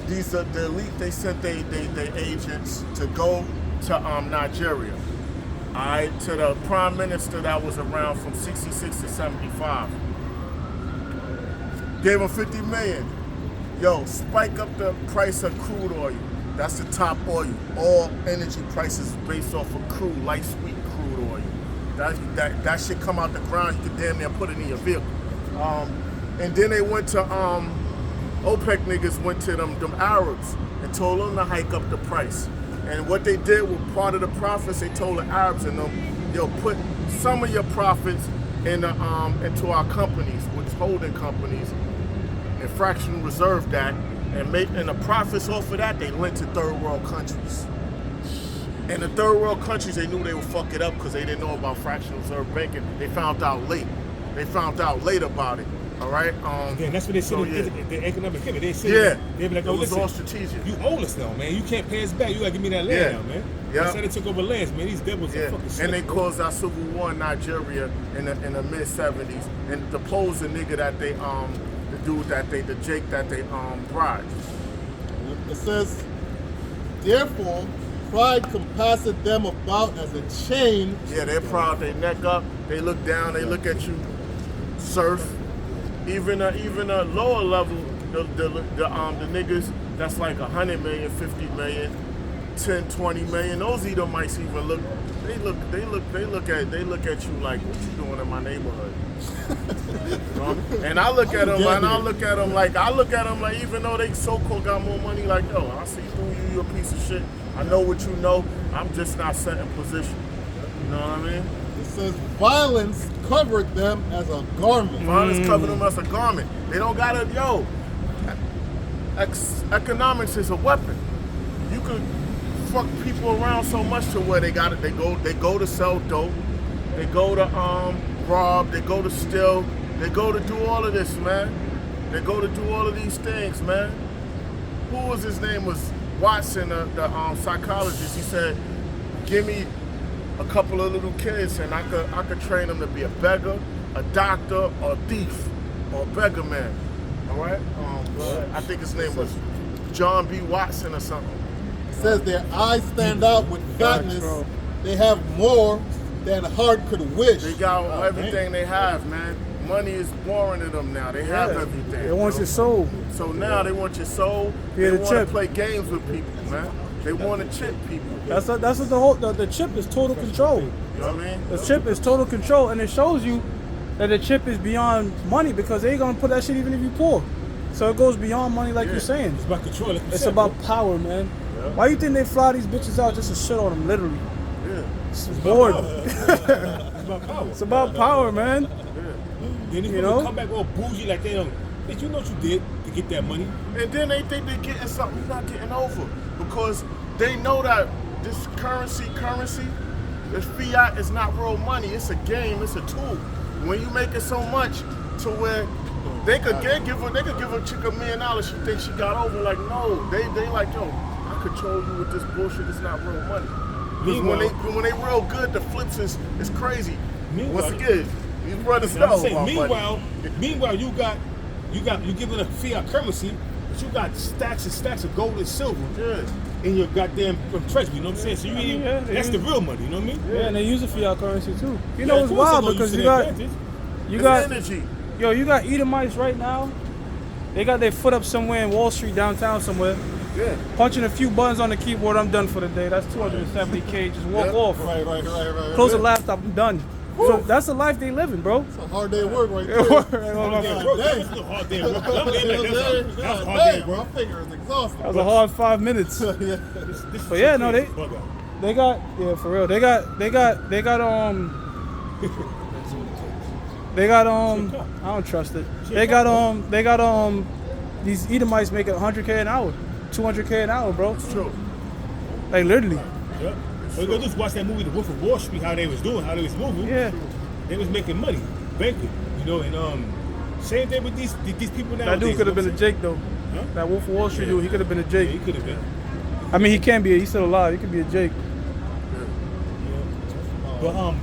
the elite, they sent their agents to go to Nigeria. Alright, to the prime minister that was around from 66 to 75. Gave him 50 million. Yo, spike up the price of crude oil. That's the top oil. All energy prices based off of crude, light sweet crude oil. That shit come out the ground, you can damn near put it in your vehicle. And then they went to OPEC niggas went to them Arabs and told them to hike up the price. And what they did with part of the profits, they told the Arabs and them, yo, put some of your profits in into our companies, which is holding companies, and fractional reserve that, and the profits off of that, they lent to third world countries. And the third world countries, they knew they would fuck it up because they didn't know about fractional reserve banking. They found out late. They found out late about it. All right. Again, that's what they said so, in the economic pivot. They said they be like, it oh, was listen, all strategic. you owe us now, man. You can't pay us back. You gotta give me that land now, man. Yeah. That's how they took over lands, man. These devils are fucking And they shit. caused our civil war in Nigeria in the mid 70s, and deposed the nigga that they the dude that the Jake that they bribed. It says, therefore, pride compasseth them about as a chain. Yeah, they're proud. They neck up. They look down. They look at you, surf. Even a lower level, the niggas that's like 100 million, 50 million, 10, 20 million. Those Edomites even look. They look at you like, what you doing in my neighborhood? You know? And I look at them, and I look at them like, even though they so-called got more money, like, yo, I see through you, you a piece of shit. I know what you know. I'm just not set in position. You know what I mean? It says, violence covered them as a garment. Violence covered them as a garment. They don't gotta, economics is a weapon. You can fuck people around so much to where they got it. They go to sell dope. They go to rob. They go to steal. They go to do all of this, man. They go to do all of these things, man. Who was his name? Was Watson, the psychologist. He said, give me a couple of little kids and I could train them to be a beggar, a doctor, or a thief, or a beggar man. All right? I think his name was John B. Watson or something. It says their eyes stand out with fatness. They have more than heart could wish. They got everything they have, man. Money is boring to them now. They have everything. They want your soul. So now they want your soul. Yeah, they the want to chip. play games with people, man. They want to chip people. That's what the chip is total control. You know what I mean? The chip is total control, and it shows you that the chip is beyond money because they ain't gonna put that shit even if you poor. So it goes beyond money, like you're saying. It's about control. Like you It's said, about bro. power, man. Why you think they fly these bitches out just to shit on them, literally? Yeah. It's bored. It's about power. It's about power, man. Then he's You gonna know? come back all bougie like they don't. Bitch, you know what you did to get that money. And then they think they're getting something you're not getting over because they know that this currency, this fiat is not real money. It's a game. It's a tool. When you make it so much to where they could give a chick $1 million, she thinks she got over. Like no, they like yo, I control you with this bullshit. It's not real money. Because when they real good, the flips is crazy. Once again, these brothers know. Meanwhile, you giving a fiat currency, but you got stacks and stacks of gold and silver in your goddamn treasury. You know what I'm saying? So that's the real money. You know what I mean? Yeah, and they use the fiat currency too. You know it's wild because you got energy. Yo, you got Edomites right now. They got their foot up somewhere in Wall Street, downtown somewhere. Yeah. Punching a few buttons on the keyboard, I'm done for the day. That's 270K. Just walk off. Right. Close the laptop, I'm done. So that's the life they living, bro. It's a hard day of work right there. That was a hard day of work. That was a hard day of work. My finger is exhausted. That was a hard 5 minutes. But yeah, no, they got for real. They got I don't trust it. They got these Edomites making 100K an hour, 200K an hour, bro. It's true. Like literally. Yeah. All you gotta do is watch that movie, The Wolf of Wall Street, how they was doing, how they was moving. Yeah. They was making money, banking, you know, and same thing with these people nowadays. That dude could have been a Jake though. Huh? That Wolf of Wall Street dude, he could have been a Jake. Yeah, he could have been. I mean, he can be. He's still alive. He could be a Jake. Yeah. But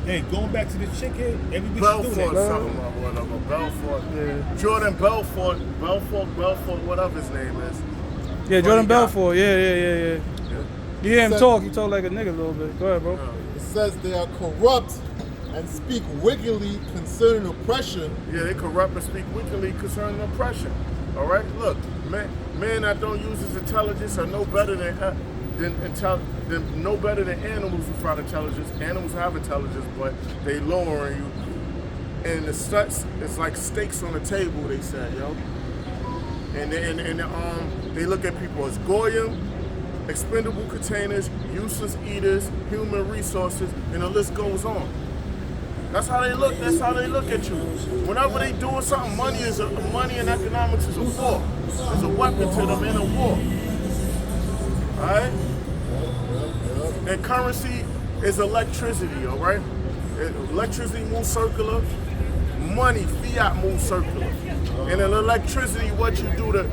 hey, going back to the chick here, everybody Belfort, should do that. something or whatever. Belfort. Yeah. Jordan Belfort, whatever his name is. Yeah, Jordan guy. Belfort. Yeah. You hear him talk, he talk like a nigga a little bit. Go ahead, bro. It says they are corrupt and speak wickedly concerning oppression. Yeah, they corrupt and speak wickedly concerning oppression. All right, look, man that don't use his intelligence are no better than animals without intelligence. Animals have intelligence, but they lowering you. And it's like steaks on the table. They say, yo. And they look at people as goyim, expendable containers, useless eaters, human resources, and the list goes on. That's how they look. That's how they look at you. Whenever they doing something, money and economics is a war. It's a weapon to them in a war. All right. And currency is electricity. All right. Electricity moves circular. Money, fiat moves circular. And in electricity, what you do to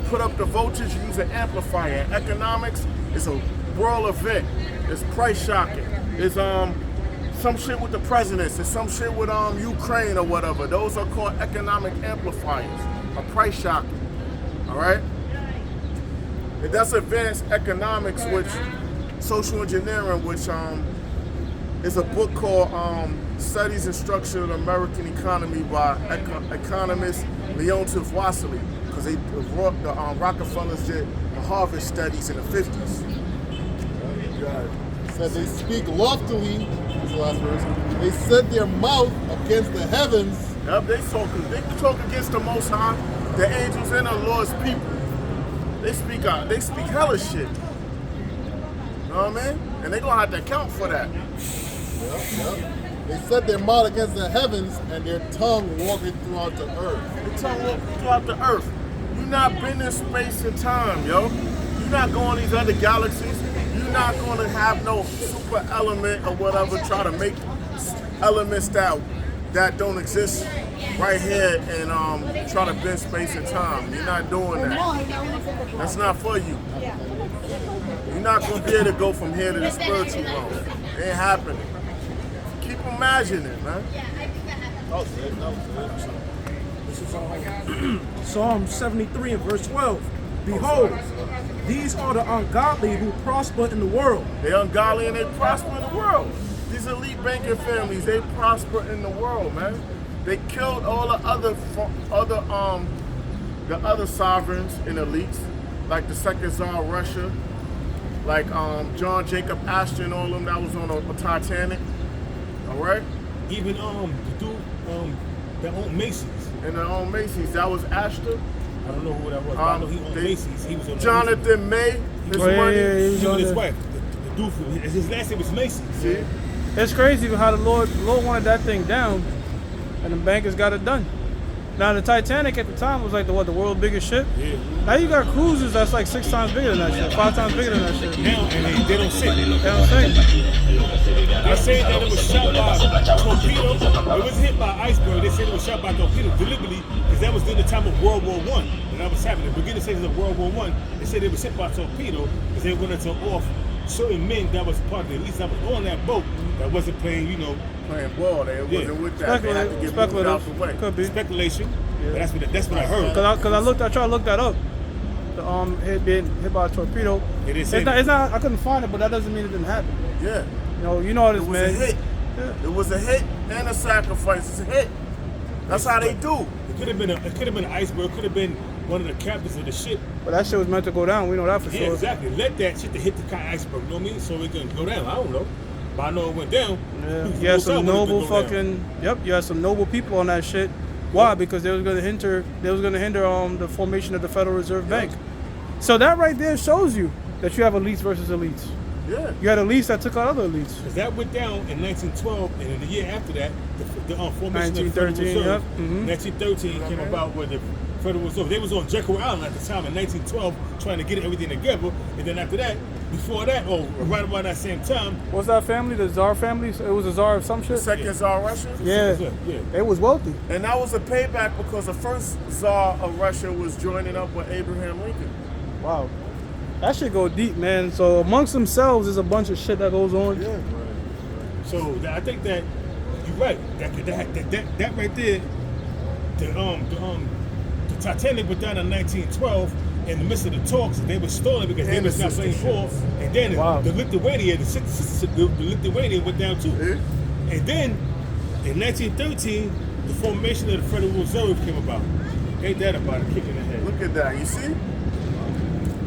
put up the voltage, you use an amplifier. In economics, it's a world event. It's price shocking. It's some shit with the presidents. It's some shit with Ukraine or whatever. Those are called economic amplifiers. A price shocking. All right. And that's advanced economics, which social engineering, which is a book called Studies and Structure of the American Economy by economist Leontief Wasserly. Because the Rockefellers did the Harvard studies in the 50s. It says they speak loftily. This is the last verse. They set their mouth against the heavens. Yep, they talk against the Most High, the angels and the Lord's people. They speak hella shit. You know what I mean? And they gonna have to account for that. Yep. They set their mouth against the heavens and their tongue walking throughout the earth. The tongue walking throughout the earth. You're not been in space and time, yo. You're not going these other galaxies. You're not gonna have no super element or whatever, try to make elements that don't exist right here and try to bend space and time. You're not doing that. That's not for you. You're not gonna be able to go from here to the spiritual realm. It ain't happening. Keep imagining, man. Psalm 73 and verse 12. Behold, these are the ungodly who prosper in the world. They ungodly and they prosper in the world. These elite banking families, they prosper in the world, man. They killed all the other sovereigns and elites, like the second Tsar of Russia, like John Jacob Astor and all of them that was on a Titanic. All right. Even the dude that owned Macy's. And their own Macy's, that was Astor. I don't know who that was. But I know he owned Macy's. He was on Jonathan May. His money. Yeah, He and his wife. The dude, his last name was Macy's. See? It's crazy how the Lord wanted that thing down, and the bankers got it done. Now the Titanic at the time was like the world's biggest ship. Yeah. Now you got cruises that's like 6 times bigger than that shit, 5 times bigger than that shit. Now, and they don't sink. You know what I'm saying? I said that it was shot by torpedo. It was hit by iceberg. They said it was shot by torpedo deliberately because that was during the time of World War I. And that was happening. The beginning stages of World War I, they said it was hit by torpedo because they were going to tell off certain men that was part of the elites that was on that boat that wasn't playing, you know, Playing ball, they wasn't with that. They had to get moved out the way. Could be. speculation. But that's what I heard. Cause I tried to look that up. The hit being hit by a torpedo. It is. It's not. I couldn't find it, but that doesn't mean it didn't happen. Yeah. You know this, It was man. a hit. Yeah. It was a hit and a sacrifice. It's a hit. That's how they do. It could have been an iceberg. It could have been one of the captains of the ship. But that shit was meant to go down. We know that for Yeah, sure. exactly. Let that shit to hit the iceberg. You know what I mean? So it can go down. I don't know, but I know it went down. Yeah. Who You had knows some when it noble could go down? fucking. Yep. You had some noble people on that shit. Why? Because they was gonna hinder. The formation of the Federal Reserve Bank. So that right there shows you that you have elites versus elites. Yeah. You had elites that took out other elites. Because that went down in 1912, and in the year after that, the formation of the Federal 1913, Reserve. yep. Mhm. 1913 came about with the Federal Reserve. They was on Jekyll Island at the time in 1912, trying to get everything together. And then after that, before that, right about that same time, What's that family? The Tsar family? It was a Tsar of some shit? Second Tsar Russia. Yeah. yeah. They was wealthy. And that was a payback because the first Tsar of Russia was joining up with Abraham Lincoln. Wow. That shit go deep, man. So amongst themselves, there's a bunch of shit that goes on. Yeah. So I think that you're right. That right there, the Titanic went down in 1912. In the midst of the talks, they were stalling because they And was the not playing sister ball. And then Wow. the Lithuania went down too. Yeah. And then in 1913, the formation of the Federal Reserve came about. Ain't that about a kick in the head? Look at that. You see?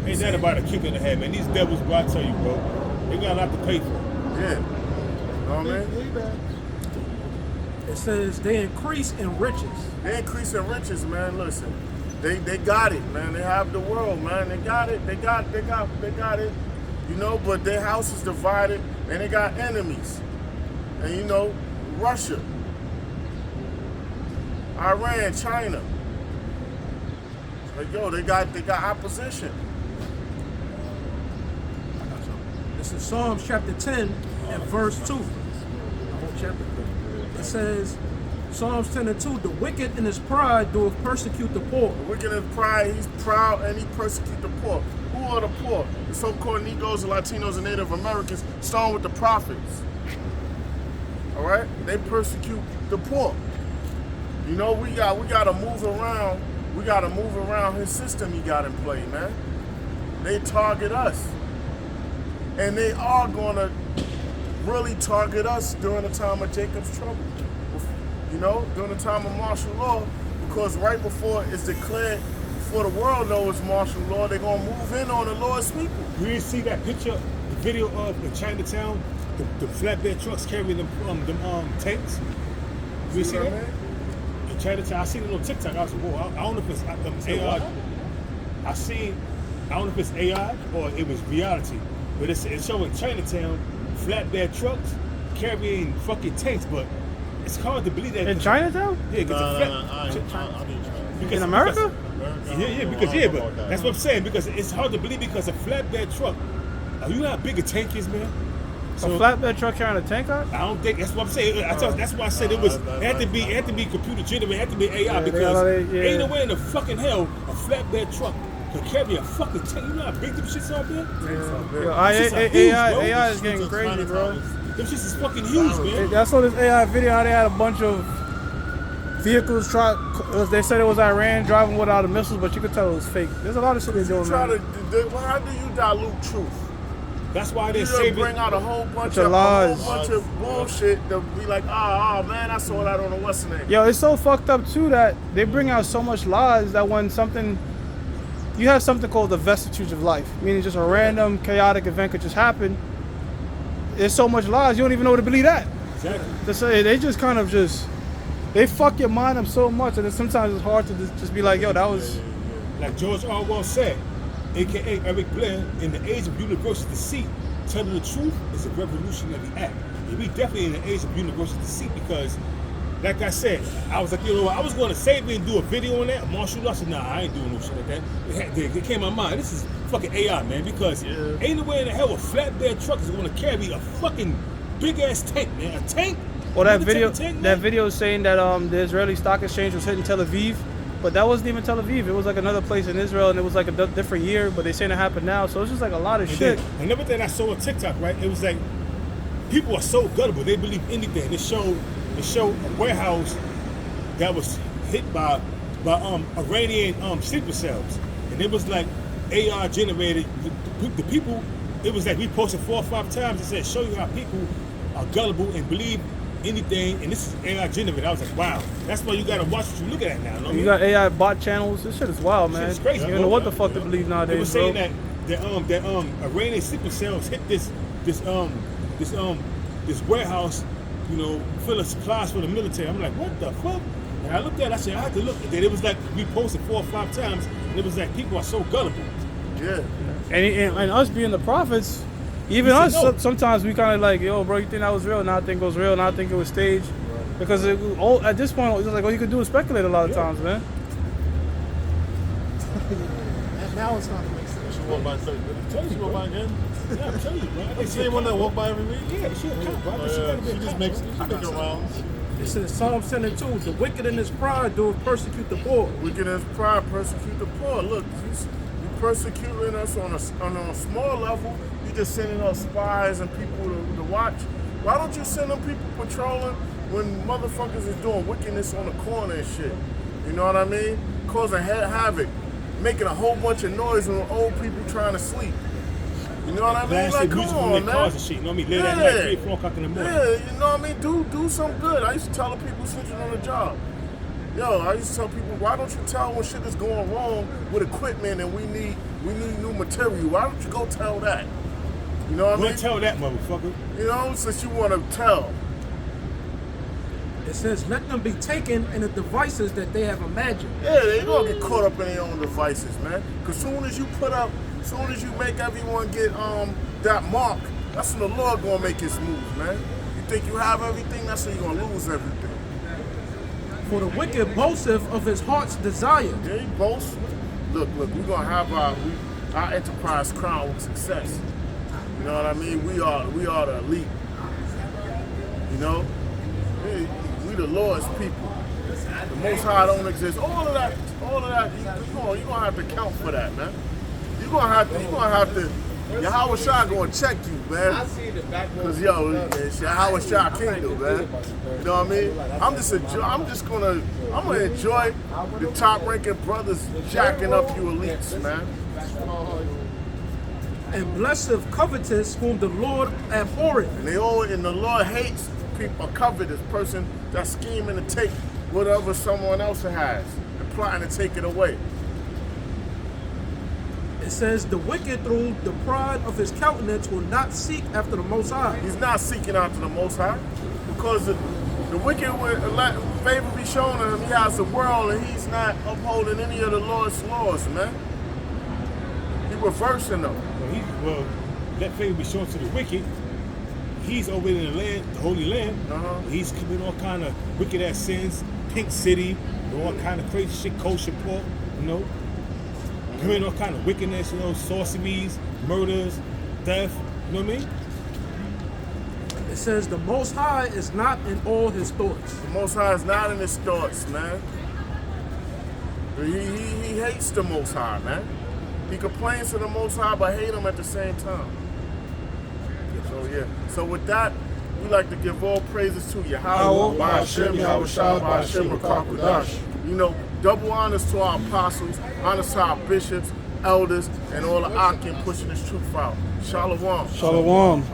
Ain't that about a kick in the head, man? These devils, bro, I tell you, bro, they got a lot to pay for. Yeah. You know what I mean? It says they increase in riches. They increase in riches, man. Listen, they got it, man. They have the world, man. They got it. They got it. You know, but their house is divided, and they got enemies. And you know, Russia, Iran, China. Like, yo, they got opposition. This is Psalms chapter 10 and verse 2. The whole chapter. It says, Psalms 10 and 2, the wicked in his pride doeth persecute the poor. The wicked in pride, he's proud and he persecute the poor. Who are the poor? The so-called Negroes, the Latinos, and Native Americans, starting with the prophets. All right? They persecute the poor. You know, we gotta move around. We gotta move around his system he got in play, man. They target us. And they are gonna really target us during the time of Jacob's trouble. You know, during the time of martial law, because right before it's declared, before the world knows martial law, they're gonna move in on the Lord's people. You didn't see that picture, the video of in Chinatown, the flatbed trucks carrying them tanks? You see what I that? mean? In Chinatown, I seen it on TikTok. I was like, whoa, I don't know if it's AI. I don't know if it's AI or it was reality, but it's showing Chinatown flatbed trucks carrying fucking tanks, but it's hard to believe that. In Chinatown? Yeah, because In America? but that's what I'm saying, because it's hard to believe because a flatbed truck, you know how big a tank is, man? A flatbed truck carrying a tank out? I don't think that's what I'm saying. That's why I said it had to be computer generated, it had to be AI, Yeah, because yeah. ain't no way in the fucking hell a flatbed truck could carry a fucking tank. You know how big them shits are, man? Yo, Shits are huge, bro. AI is getting crazy, bro. Them shits is fucking huge, man. I saw this AI video how they had a bunch of vehicles they said it was Iran driving without the missiles, but you could tell it was fake. There's a lot of shit they're doing, How man. do you dilute truth? That's why they're You saving. bring out a whole bunch of of lies. bullshit to be like, oh man, I saw that on the what's the name. Yo, it's so fucked up too that they bring out so much lies that when you have something called the vestiges of life, meaning just a random chaotic event could just happen. There's so much lies, you don't even know to believe that. Exactly. They just kind of they fuck your mind up so much, and sometimes it's hard to just be like, yo, that was. Like George Orwell said, aka Eric Blair, in the age of universal deceit, telling the truth is a revolutionary act. And we definitely in the age of universal deceit, because like I said, I was like, you know what, I was going to save it and do a video on that, martial law. I said, nah, I ain't doing no shit like that. It came to my mind, this is fucking AI, man, because ain't no way in the hell a flatbed truck is going to carry a fucking big-ass tank, man. A tank? Well, that Military video, tank, that man? video is saying that the Israeli stock exchange was hitting Tel Aviv, but that wasn't even Tel Aviv. It was like another place in Israel, and it was like a different year. But they saying it happened now, so it's just like a lot of And shit. then, another thing I saw on TikTok, right? It was like people are so gullible; they believe anything. It showed a warehouse that was hit by Iranian sleeper cells, and it was like AR generated. The people, it was like we posted 4 or 5 times. It said, "Show you how people are gullible and believe anything," and this is AI generated. I was like, wow, that's why you gotta watch what you're looking at now. Know You what got AI bot channels. This shit is wild, man. Shit is crazy, You bro. don't know what the fuck to believe They nowadays, were saying bro. that Iranian sleeper cells hit this warehouse, you know, full of supplies for the military. I'm like, what the fuck? And I looked at it, I said, I had to look. And then it was like we posted 4 or 5 times, and it was like people are so gullible. Yeah. And us being the prophets, even You us, said no. sometimes we kind of like, yo, bro, you think that was real? Now I think it was real. Now I think it was staged. Because at this point, it's like all you could do is speculate a lot of times, man. And now it's not to make sense. She walked by 30 minutes. I'm telling you, bro. again. Yeah, I'm telling you, bro. I The think same one that walked by every week? Yeah, she a cop, bro. I think she gotta be a She just cop, makes bro. her rounds. It says Psalm 72, the wicked in his pride doeth persecute the poor. Wickedness, pride, persecute the poor. Look, you persecuting us on a small level. You just sending us spies and people to watch. Why don't you send them people patrolling when motherfuckers is doing wickedness on the corner and shit? You know what I mean? Causing havoc, making a whole bunch of noise when old people trying to sleep. You know what I mean? Blasting Like, come music from on, their man. cars and shit. You know what I mean? Late at night, 3 or 4 o'clock in the morning. Yeah, you know what I mean? Do some good. I used to tell the people snitching on the job. Yo, I used to tell people, why don't you tell when shit is going wrong with equipment and we need new material? Why don't you go tell that? You know what I I'm mean? gonna tell that motherfucker. You know, since you want to tell. It says, let them be taken in the devices that they have imagined. Yeah, they gonna get caught up in their own devices, man. Cause soon as you make everyone get that mark, that's when the Lord gonna make his move, man. You think you have everything, that's when you're gonna lose everything. For the wicked boasteth of his heart's desire. Yeah, you boast. Look, we're gonna have our enterprise crowned with success. You know what I mean? We are the elite. You know? We the Lord's people. The Most High don't exist. All of that, you're gonna have to count for that, man. You're gonna have to, Yahweh Shah gonna check you, man. Cause it's Yahweh Shah kingdom, man. You know what I mean? I'm gonna enjoy the top ranking brothers jacking up you elites, man. And blesseth covetous whom the Lord abhorreth. And the Lord hates people, a covetous person that's scheming to take whatever someone else has and plotting to take it away. It says, the wicked through the pride of his countenance will not seek after the Most High. He's not seeking after the Most High because the wicked would let favor be shown to him. He has the world and he's not upholding any of the Lord's laws, man. He's reversing them. Well, let favor be shown to the wicked. He's over in the land, the Holy Land. He's committing all kind of wicked ass sins, Pink City, all kind of crazy shit, kosher pork, you know. Committing all kind of wickedness, you know, sorceries, murders, death, you know what I mean? It says, the Most High is not in all his thoughts. The Most High is not in his thoughts, man. He hates the Most High, man. He complains to the Most High, but hate him at the same time. So yeah. So with that, we like to give all praises to Yahweh, Ba'ashem, Yahweh Shah, Ba'ashem, Rakakudash. You know, double honors to our apostles, honors to our bishops, elders, and all the Akim pushing this truth out. Shalom. Shalom.